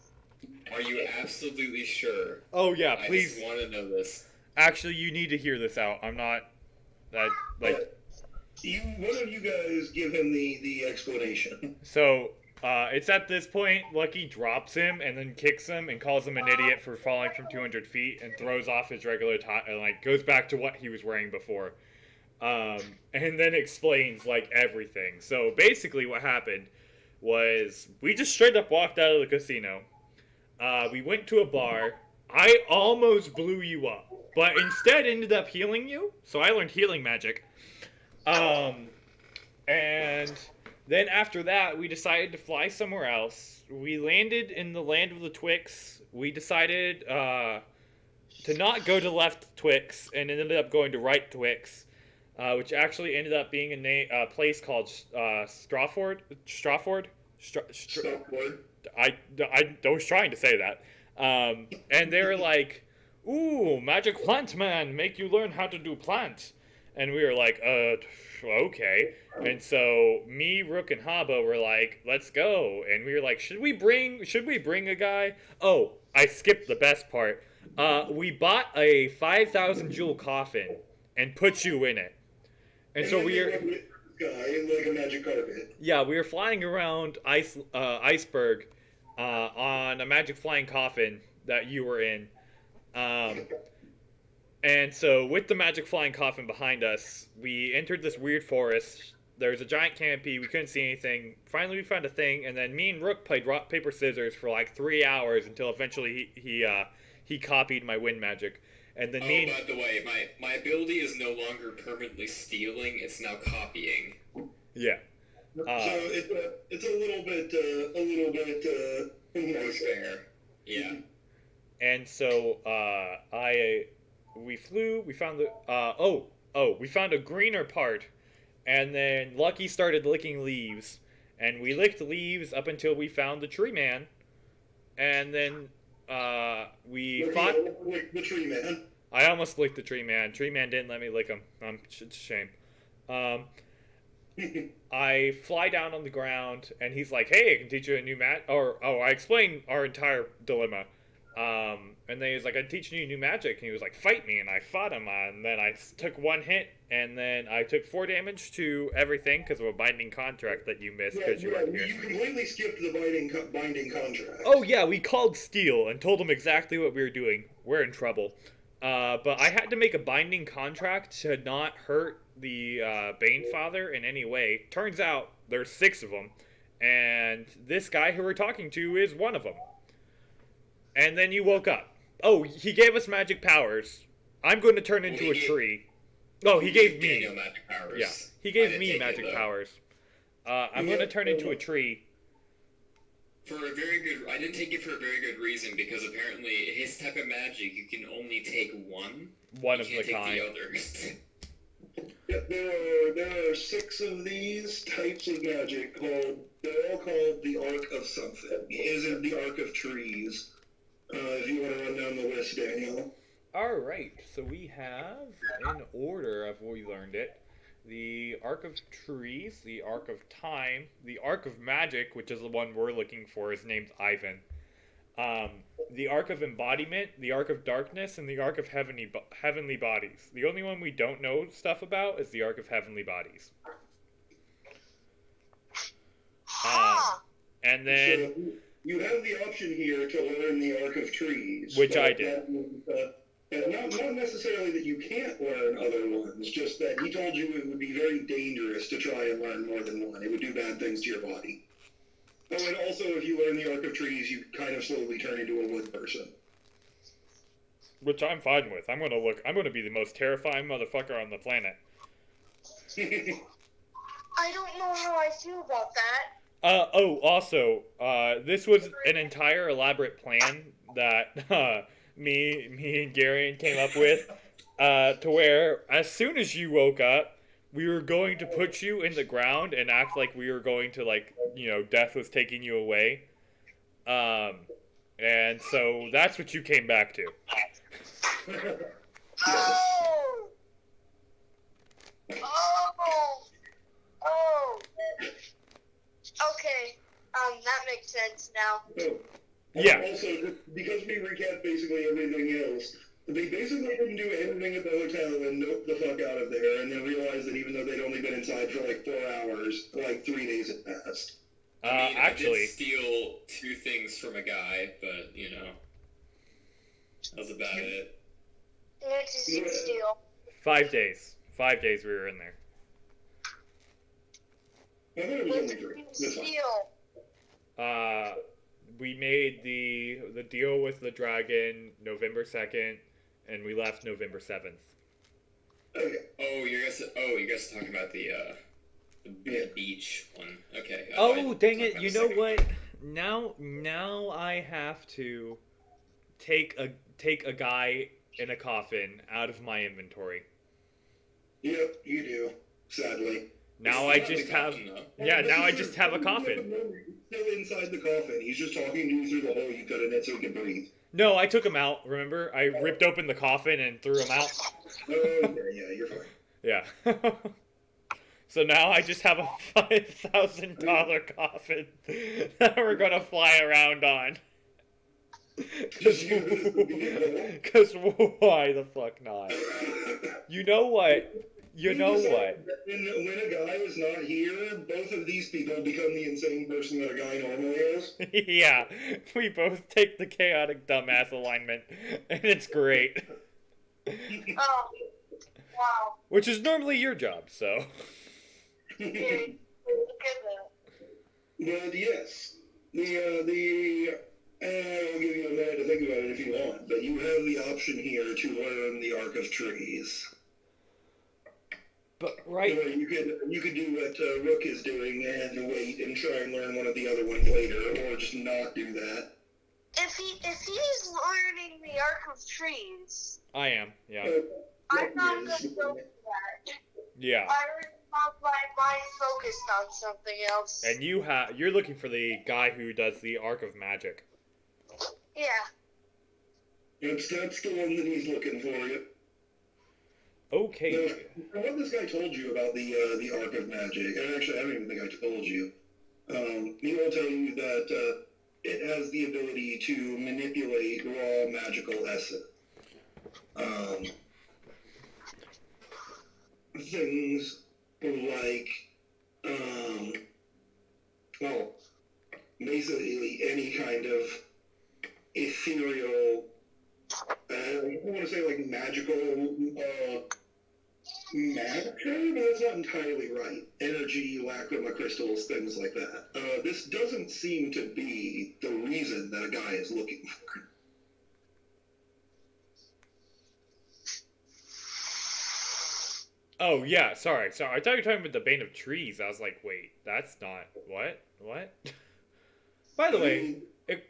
Are you absolutely sure? Oh yeah, I please. just want to know this. Actually, you need to hear this out. I'm not that like. One of you guys give him the explanation. So it's at this point Lucky drops him and then kicks him and calls him an idiot for falling from 200 feet and throws off his regular tie and like goes back to what he was wearing before. And then explains like everything. So basically, what happened was we just straight up walked out of the casino. We went to a bar. I almost blew you up, but instead ended up healing you. So I learned healing magic. And then after that, we decided to fly somewhere else. We landed in the land of the Twix. We decided to not go to left Twix and ended up going to right Twix, which actually ended up being a place called Strawford. I was trying to say that. And they were like, "Ooh, magic plant man, make you learn how to do plant." And we were like, okay. And so me, Rook, and Haba were like, let's go. And we were like, should we bring a guy? Oh, I skipped the best part. We bought a 5,000 jewel coffin and put you in it. And so we are, Guy in like a magic carpet. yeah, we were flying around iceberg on a magic flying coffin that you were in. And so, with the magic flying coffin behind us, we entered this weird forest. There was a giant canopy. We couldn't see anything. Finally, we found a thing, and then me and Rook played rock paper scissors for like 3 hours until eventually he copied my wind magic. And then me. By the way, my ability is no longer permanently stealing; it's now copying. Yeah. So it's a little bit More fair. Yeah. And so we flew. We found the we found a greener part, and then Lucky started licking leaves, and we licked leaves up until we found the tree man, and then we fought. The tree man. I almost licked the tree man. Tree man didn't let me lick him. It's a shame. I fly down on the ground, and he's like, "Hey, I can teach you a new I explained our entire dilemma. And then he was like, "I'm teaching you new magic." And he was like, "Fight me," and I fought him. And then I took one hit, and then I took 4 damage to everything because of a binding contract that you missed because you weren't here. You completely skipped the binding contract. Oh yeah, we called Steel and told him exactly what we were doing. We're in trouble. But I had to make a binding contract to not hurt the Banefather in any way. Turns out there's 6 of them, and this guy who we're talking to is one of them. And then you woke up. Oh, he gave us magic powers. I'm going to turn into a tree. Oh, he gave me. Daniel magic powers. Yeah, he gave me magic powers. I'm going to turn into a tree. For a very good, I didn't take it for a very good reason because apparently his type of magic you can only take one. One you of can't the take kind. the others. Yep, there are 6 of these types of magic they're all called the Arc of something. Isn't the Arc of Trees? If you want to run down the list, Daniel. Alright, so we have, in order of we learned it, the Arc of Trees, the Arc of Time, the Arc of Magic, which is the one we're looking for, is named Ivan. The Arc of Embodiment, the Arc of Darkness, and the Arc of Heavenly Bodies. The only one we don't know stuff about is the Arc of Heavenly Bodies. And then... So you have the option here to learn the Arc of Trees. Which I did. And not necessarily that you can't learn other ones, just that he told you it would be very dangerous to try and learn more than one. It would do bad things to your body. Oh, and also if you learn the Arc of Trees, you kind of slowly turn into a wood person. Which I'm fine with. I'm gonna be the most terrifying motherfucker on the planet. I don't know how I feel about that. Also, this was an entire elaborate plan that me and Garion came up with, to where as soon as you woke up, we were going to put you in the ground and act like we were going to, like, death was taking you away. And so that's what you came back to. Oh! Oh! Okay, that makes sense now. Oh. Yeah. Also, because we recapped basically everything else, they basically didn't do anything at the hotel and noped the fuck out of there, and then realized that even though they'd only been inside for like 4 hours, like 3 days had passed. I Actually, did steal 2 things from a guy, but that was about it. It's a steal. 5 days. 5 days we were in there. I thought it was only 3. That's fine. Steal. We made the deal with the dragon November 2nd, and we left November 7th. Okay. Oh, you guys are talking about the beach one. Okay. Oh, dang it! You know what? Now I have to take a guy in a coffin out of my inventory. Yep, you do. Sadly. Now I just have a coffin. He's still inside the coffin. He's just talking to you through the hole you cut in it so he can breathe. No, I took him out. Remember, I ripped open the coffin and threw him out. Okay, yeah, you're fine. Yeah. So now I just have a $5,000 coffin that we're gonna fly around on. Just use it as the vehicle. Cause why the fuck not? You know what? You know what? When a guy is not here, both of these people become the insane person that a guy normally is. Yeah, we both take the chaotic dumbass alignment, and it's great. Oh, wow. Which is normally your job, so. Dude, look at that. But yes, I'll give you a minute to think about it if you want, but you have the option here to learn the Arc of Trees. But right. Or you could do what Rook is doing and wait and try and learn one of the other ones later, or just not do that. If he's learning the Arc of Trees, I am, yeah. I'm not gonna go for that. Yeah. I already have my mind focused on something else. And you're looking for the guy who does the Arc of Magic. Yeah. That's the one that he's looking for you. Okay. Now, what this guy told you about the Arc of Magic, and actually I don't even think I told you, he will tell you that it has the ability to manipulate raw magical essence. Things like, well, basically any kind of ethereal, I want to say like magical matter, but that's not entirely right. Energy, lacrima crystals, things like that. This doesn't seem to be the reason that a guy is looking for. Oh, yeah, sorry. I thought you were talking about the Bane of Trees. I was like, wait, that's not... What? By the way...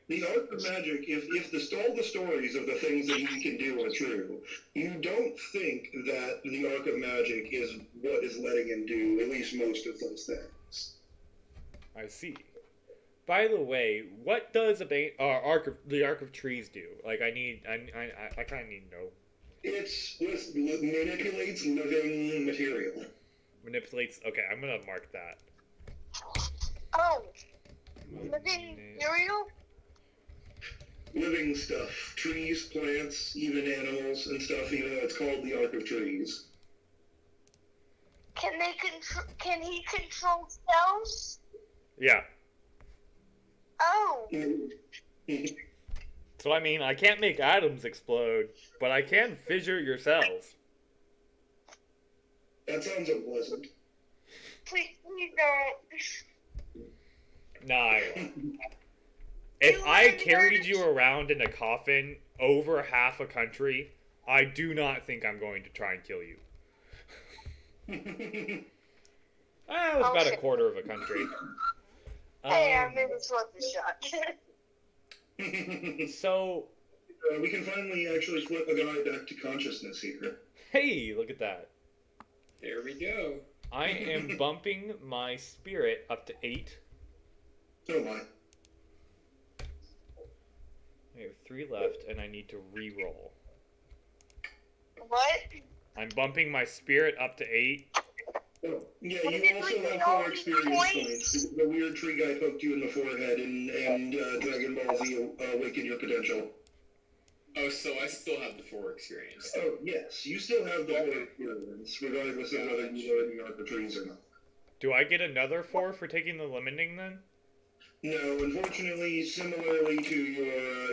The Arc of Magic, if all the stories of the things that he can do are true, you don't think that the Arc of Magic is what is letting him do at least most of those things. I see. By the way, what does the Arc of Trees do? Like, I kind of need to know. It manipulates living material. Manipulates... Okay, I'm gonna mark that. Oh. Living material? Living stuff. Trees, plants, even animals and stuff, even though it's called the Arc of Trees. Can he control spells? Yeah. Oh. So, I mean, I can't make atoms explode, but I can fissure your cells. That sounds unpleasant. Please don't. Nah, I won't. If I carried you around in a coffin over half a country, I do not think I'm going to try and kill you. It was about a quarter of a country. Hey, I made this worth a shot. So... we can finally actually flip a guy back to consciousness here. Hey, look at that. There we go. I am bumping my spirit up to 8. So am I. I have 3 left, and I need to re-roll. What? I'm bumping my spirit up to 8. Oh, yeah, you also have 4 experience points. The weird tree guy poked you in the forehead, and Dragon Ball Z awakened your potential. Oh, so I still have the 4 experience. Oh, yes, you still have the 4 experience, regardless of whether you learn the Arc of Trees or not. Do I get another 4 for taking the limiting then? No, unfortunately, similarly to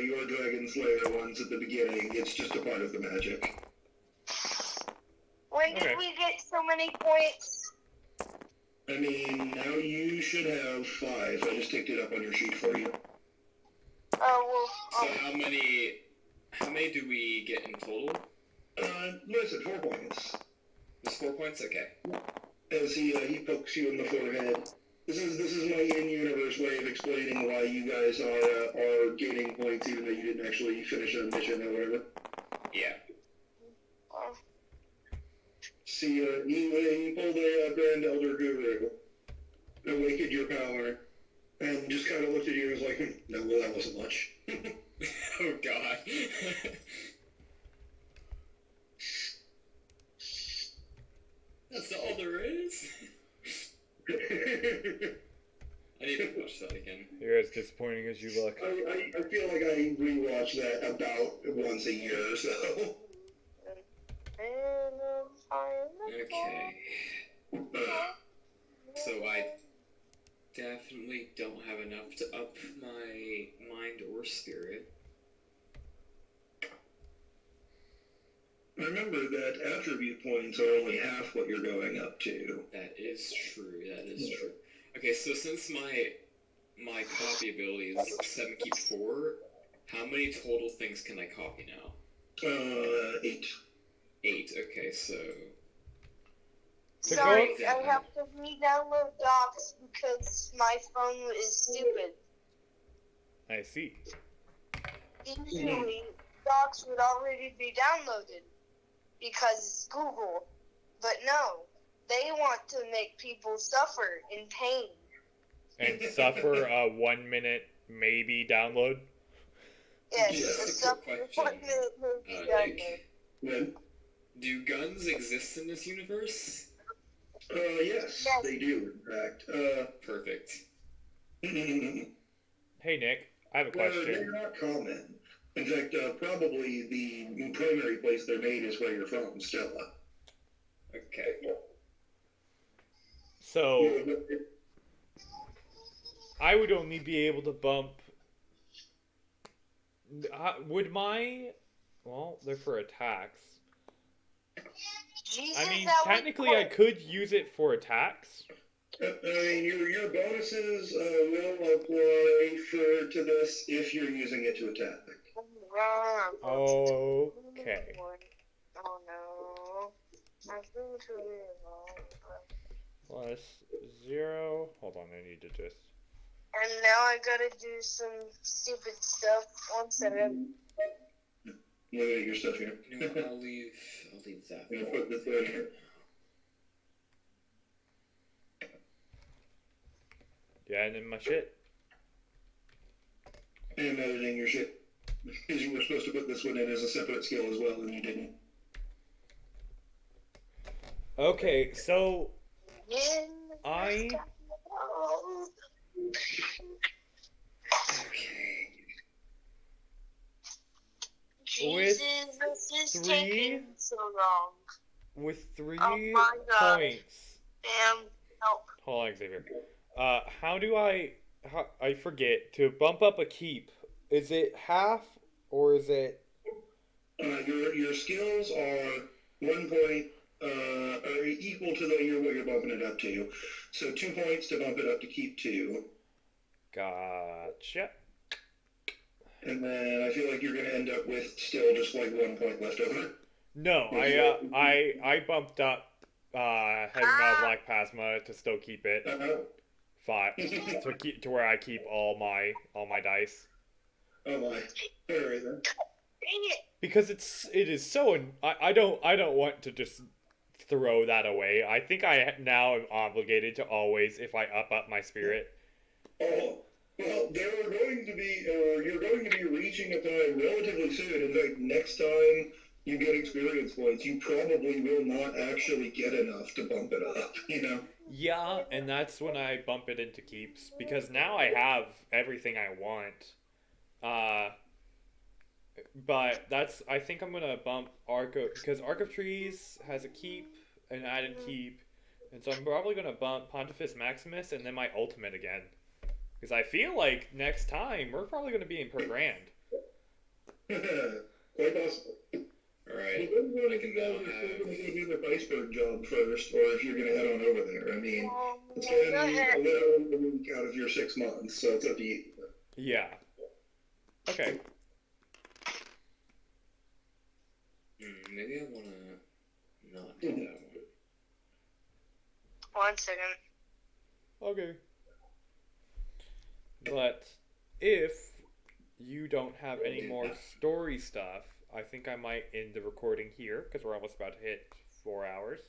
your Dragon Slayer ones at the beginning, it's just a part of the magic. When did we get so many points? I mean, now you should have 5. I just ticked it up on your sheet for you. Oh, well... So how many do we get in total? Listen, 4 points. Just 4 points? Okay. As he pokes you in the forehead. This is my in-universe way of explaining why you guys are gaining points even though you didn't actually finish a mission or whatever. Yeah. See, he pulled a Grand Elder Guru, awakened your power, and just kind of looked at you and was like, no, well, that wasn't much. Oh, God. That's all there is? I need to watch that again. You're as disappointing as you look. I feel like I rewatch that about once a year or so. Okay. So I definitely don't have enough to up my mind or spirit. Remember that attribute points are only half what you're going up to. That is true. That is true. Okay, so since my copy ability is 7 keep 4, how many total things can I copy now? 8. 8. Okay, so Sorry, I have to re-download Docs because my phone is stupid. I see. Usually, Docs would already be downloaded because it's Google. But no, they want to make people suffer in pain. And suffer a 1 minute maybe download? Yes, Just the a suffer quick 1 question. minute movie download. Like, When? do guns exist in this universe? Yes, they do, in fact. Perfect. Hey, Nick, I have a They're question. not common. In fact, probably the primary place they're made is where you're from, Stella. Okay. So, I would only be able to bump... would my... Well, they're for attacks. Jesus, I mean, that was technically I could use it for attacks. I mean, your bonuses will apply to this if you're using it to attack. Okay. Oh no. I'm going to Plus 0. Hold on, I need to just... And now I gotta do some stupid stuff. 1 second. Look at your stuff here. You know what, I'll leave that. I'm gonna put this in here. Yeah, and then my shit. And editing your shit. Because you were supposed to put this one in as a separate skill as well, and you didn't. Okay, so... Okay. Jesus, this is taking so long. With 3 Oh my God. points... Damn. Help. Hold on, Xavier. How do I forget, to bump up a keep, is it half, or is it... Your skills are 1 point, are equal to what you're bumping it up to. So 2 points to bump it up to keep 2. Gotcha. And then I feel like you're going to end up with still just like 1 point left over. No, I bumped up Heading Out Black Plasma to still keep it. 5 to where I keep all my dice. Oh my. Alright then. Dang it. Because it is so I don't want to just throw that away. I think I now am obligated to always, if I up my spirit. Oh, well, you're going to be reaching a time relatively soon. In fact, next time you get experience points, you probably will not actually get enough to bump it up, you know? Yeah, and that's when I bump it into keeps, because now I have everything I want. But I think I'm gonna bump because Arc of Trees has a keep, an added keep, and so I'm probably gonna bump Pontifex Maximus and then my ultimate again. Because I feel like next time we're probably gonna be in per grand. Quite possible. Alright. Depends on if you guys are still going to do the iceberg job first, or if you're going to head on over there. I mean, it's been a little over a week out of your 6 months, so it's up to you. Yeah. Okay. Maybe I wanna not do that one. 1 second. Okay. But if you don't have any more story stuff, I think I might end the recording here because we're almost about to hit 4 hours.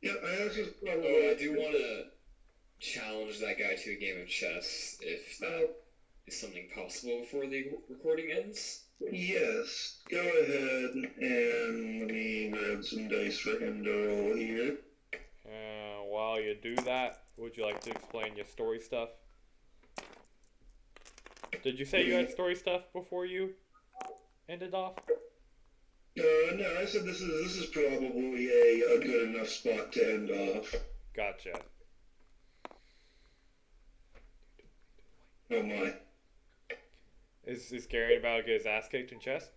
Yeah, I was just. I do want to challenge that guy to a game of chess if that is something possible before the recording ends. Yes. Go ahead and let me grab some dice for him to roll here. While you do that, would you like to explain your story stuff? Did you say you had story stuff before you ended off? No, I said this is probably a good enough spot to end off. Gotcha. Oh my. Is Gary about to get his ass kicked in chess?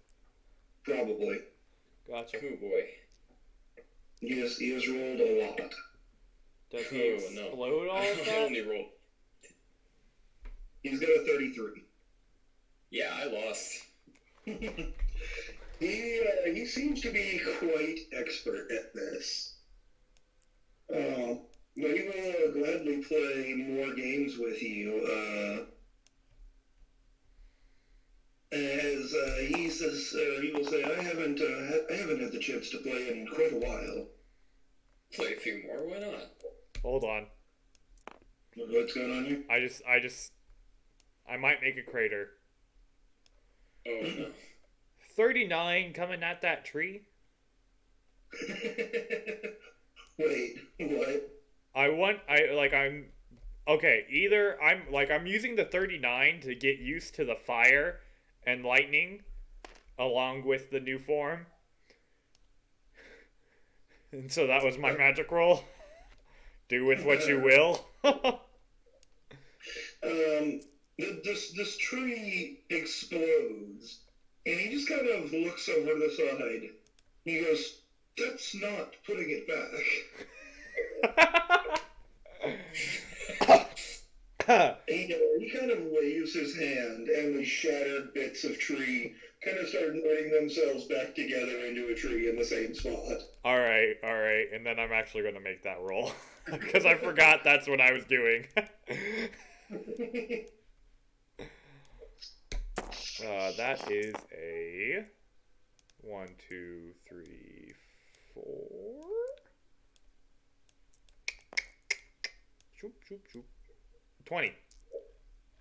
Probably. Gotcha. Oh boy. He has rolled a lot. Does he Oh, no. explode all I of that? only rolled. He's got a 33. Yeah, I lost. He seems to be quite expert at this. But he will gladly play more games with you. As he says, he will say, I haven't had the chance to play in quite a while. Play a few more, why not? Hold on. What's going on here? I might make a crater. Oh no. 39 coming at that tree? Wait, what? Either I'm using the 39 to get used to the fire and lightning along with the new form. And so that was my magic roll. Do with what you will. This tree explodes, and he just kind of looks over the side. He goes, "That's not putting it back." He kind of waves his hand, and the shattered bits of tree kind of start knitting themselves back together into a tree in the same spot. Alright. And then I'm actually going to make that roll. Because I forgot that's what I was doing. That is a 1, 2, 3, 4. Shoop, shoop, shoop. 20.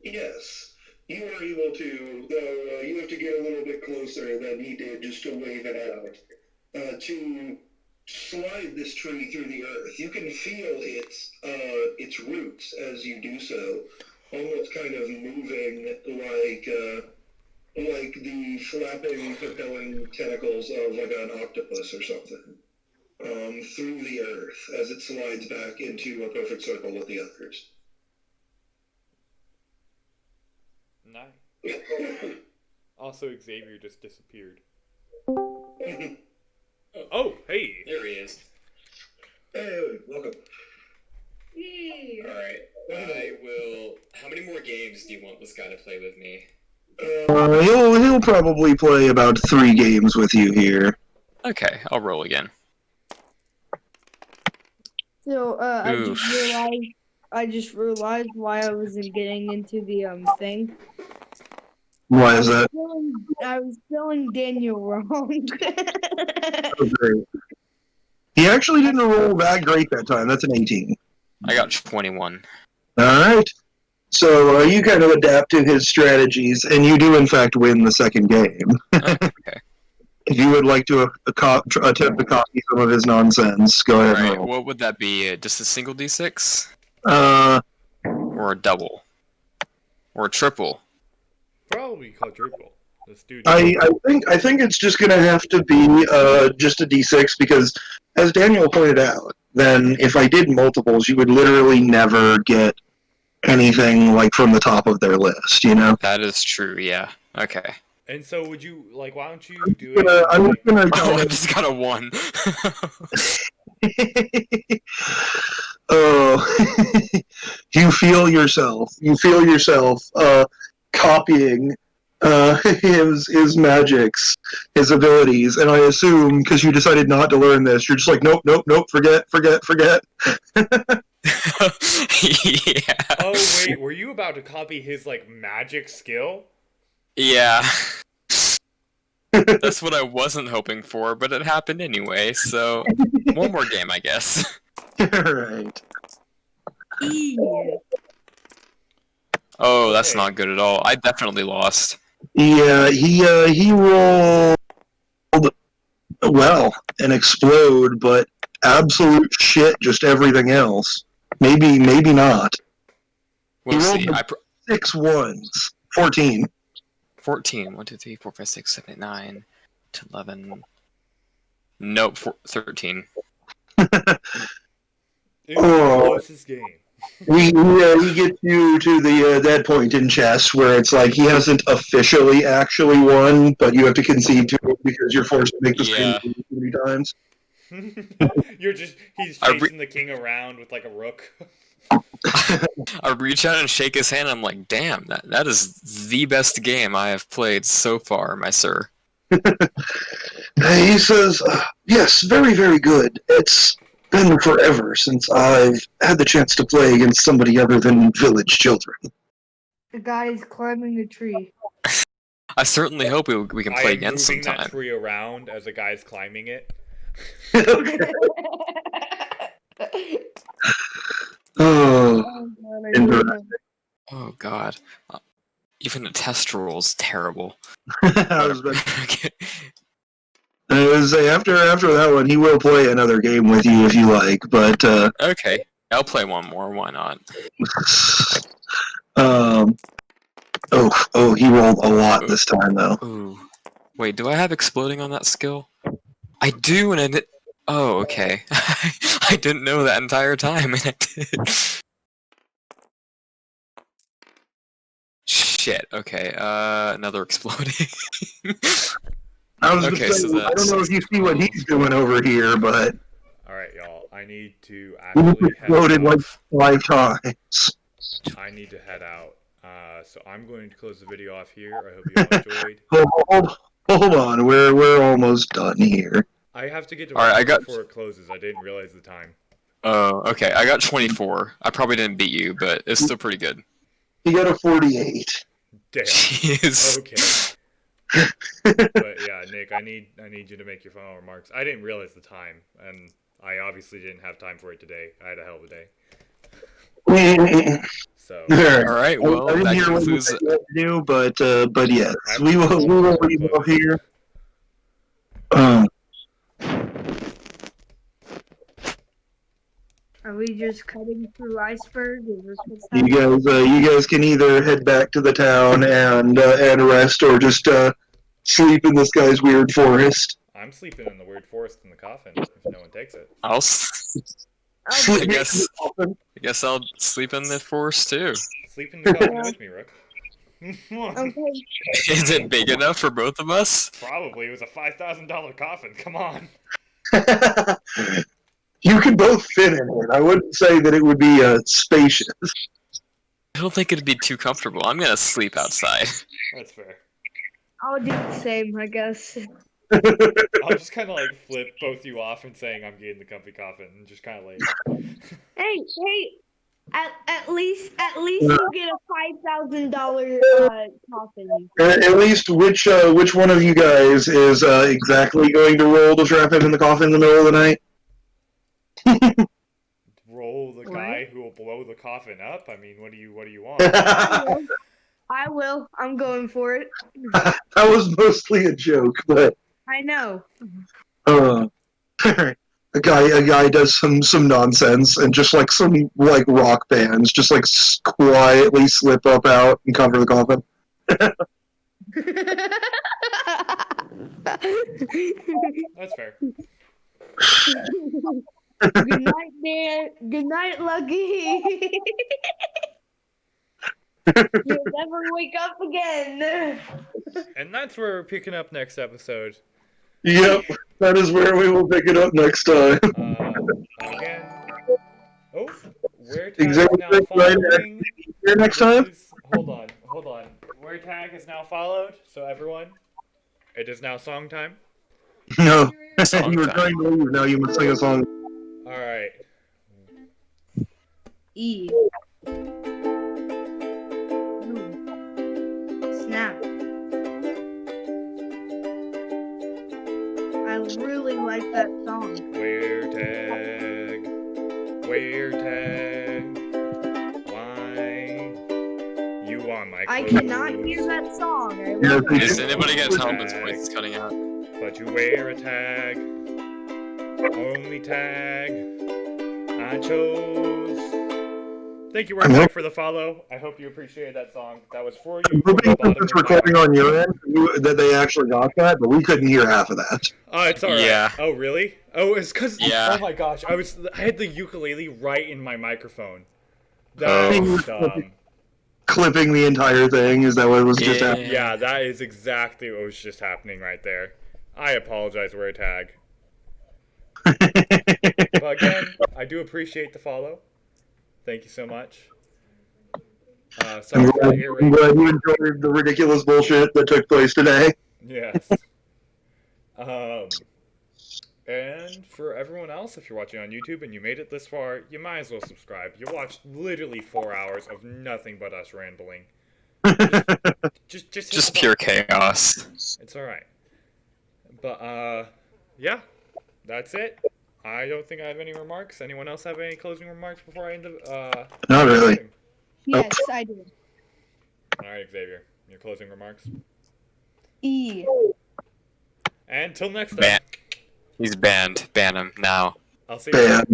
Yes, you were able to, though you have to get a little bit closer than he did just to wave it out, to slide this tree through the earth. You can feel its roots as you do so, almost kind of moving like the flapping, propelling tentacles of like an octopus or something, through the earth as it slides back into a perfect circle with the others. Nice. Also, Xavier just disappeared. Oh, hey! There he is. Hey, welcome. Alright. I will. How many more games do you want this guy to play with me? He'll probably play about 3 games with you here. Okay, I'll roll again. So, Oof. I just realized why I wasn't getting into the thing. Why is that? I was spelling Daniel wrong. Oh, great. He actually didn't roll that great that time. That's an 18. I got 21. Alright. So you kind of adapt to his strategies, and you do in fact win the second game. Okay. If you would like to attempt to copy some of his nonsense, go ahead and Alright, roll. what would that be? Just a single d6? Uh, Or a double? Or a triple? Probably quadruple. This dude. I think it's just gonna have to be just a d6 because, as Daniel pointed out, then if I did multiples, you would literally never get anything like from the top of their list, you know? That is true, yeah. Okay. And so, would you like? Why don't you do it? I'm just gonna Oh, I just got a 1. Oh, you feel yourself copying his magics, his abilities, and I assume because you decided not to learn this, you're just like, nope, forget. Yeah. Oh wait, were you about to copy his like magic skill? Yeah. That's what I wasn't hoping for, but it happened anyway, so one more game, I guess. Right. Oh, that's Okay. not good at all. I definitely lost. he rolled well and explode, but absolute shit. Just everything else. Maybe not. We'll He see. rolled 6 ones. 14. 14. 1, 2, 3, 4, 5, 6, 7, 8, 9, 10, 11. Nope, 13. It's the closest game. We get you to the that point in chess where it's like he hasn't officially actually won, but you have to concede to it because you're forced to make the same move too many times. He's chasing the king around with like a rook. I reach out and shake his hand. I'm like, damn, that is the best game I have played so far, my sir. He says, yes, very, very good. It's been forever since I've had the chance to play against somebody other than village children. The guy is climbing a tree. I certainly hope we can play again moving sometime. that tree around as a guy's climbing it. Oh god. Even the test roll is terrible. I was say after that one, he will play another game with you if you like, but okay, I'll play one more. Why not? He rolled a lot this time though. Ooh. Wait, do I have exploding on that skill? I do, and I did. Oh, okay. I didn't know that entire time, and I did. Shit. Okay. Another exploding. I was okay, so I don't know if you see what he's doing over here, but alright, y'all. I need to actually exploded like 5 times. I need to head out. So I'm going to close the video off here. I hope you all enjoyed. Hold on, we're almost done here. I have to get to before it closes. I didn't realize the time. Oh, okay. I got 24. I probably didn't beat you, but it's still pretty good. You got a 48. Damn. Jeez. Okay. But yeah, Nick, I need you to make your final remarks. I didn't realize the time, and I obviously didn't have time for it today. I had a hell of a day. So. All right. Well, I didn't hear what you do, but yes, we will leave off here. Are we just cutting through iceberg? You guys can either head back to the town and rest, or just sleep in this guy's weird forest. I'm sleeping in the weird forest in the coffin if no one takes it. I guess I'll sleep in the forest too. Sleep in the coffin with me, Rook. Okay. Is it big enough for both of us? Probably. It was a $5,000 coffin. Come on. You can both fit in it. I wouldn't say that it would be spacious. I don't think it'd be too comfortable. I'm gonna sleep outside. That's fair. I'll do the same, I guess. I'll just kind of like flip both you off and saying I'm getting the comfy coffin and just kind of like. Hey! At least you get a $5,000 coffin. At least which one of you guys is exactly going to roll to trap him in the coffin in the middle of the night? Roll the guy who will blow the coffin up? I mean, what do you want? I will. I'm going for it. That was mostly a joke, but I know. a guy does some nonsense and just like some like rock bands just like quietly slip up out and cover the coffin. That's fair. Good night, man. Good night, Lucky. You'll never wake up again. And that's where we're picking up next episode. Yep, that is where we will pick it up next time. Again. Oh, where tag is now following. Here next time? Hold on. Where tag is now followed, so everyone, it is now song time. No, you were trying to leave. Now you must sing a song. Alright. E. Snap. I really like that song. Where tag. Why? You you on my I clothes. cannot hear that song. I Yeah, will- Is anybody gonna tell him his voice is cutting out? But you wear a tag. Only tag I chose. Thank you, Wordtag, for the follow. I hope you appreciated that song. That was for you. I'm From hoping the bottom it's of my recording heart. on your end that they actually got that, but we couldn't hear half of that. Oh, it's alright. Yeah. Oh, really? Oh, it's because. Yeah. Oh my gosh, I had the ukulele right in my microphone. That Oh. was dumb. Clipping the entire thing, is that what was just happening? Yeah, that is exactly what was just happening right there. I apologize, Wordtag. But again, I do appreciate the follow. Thank you so much. I'm Sorry for glad, the ear I'm rape. glad you enjoyed the ridiculous bullshit that took place today. Yes. And for everyone else, if you're watching on YouTube and you made it this far, you might as well subscribe. You watched literally 4 hours of nothing but us rambling. Just hit Just the pure button. chaos. It's alright. But, yeah. That's it. I don't think I have any remarks. Anyone else have any closing remarks before I end the, Not really. Yes, I do. Alright, Xavier. Your closing remarks? E. And till next time. Ban. He's banned. Ban him now. I'll see you. Bad.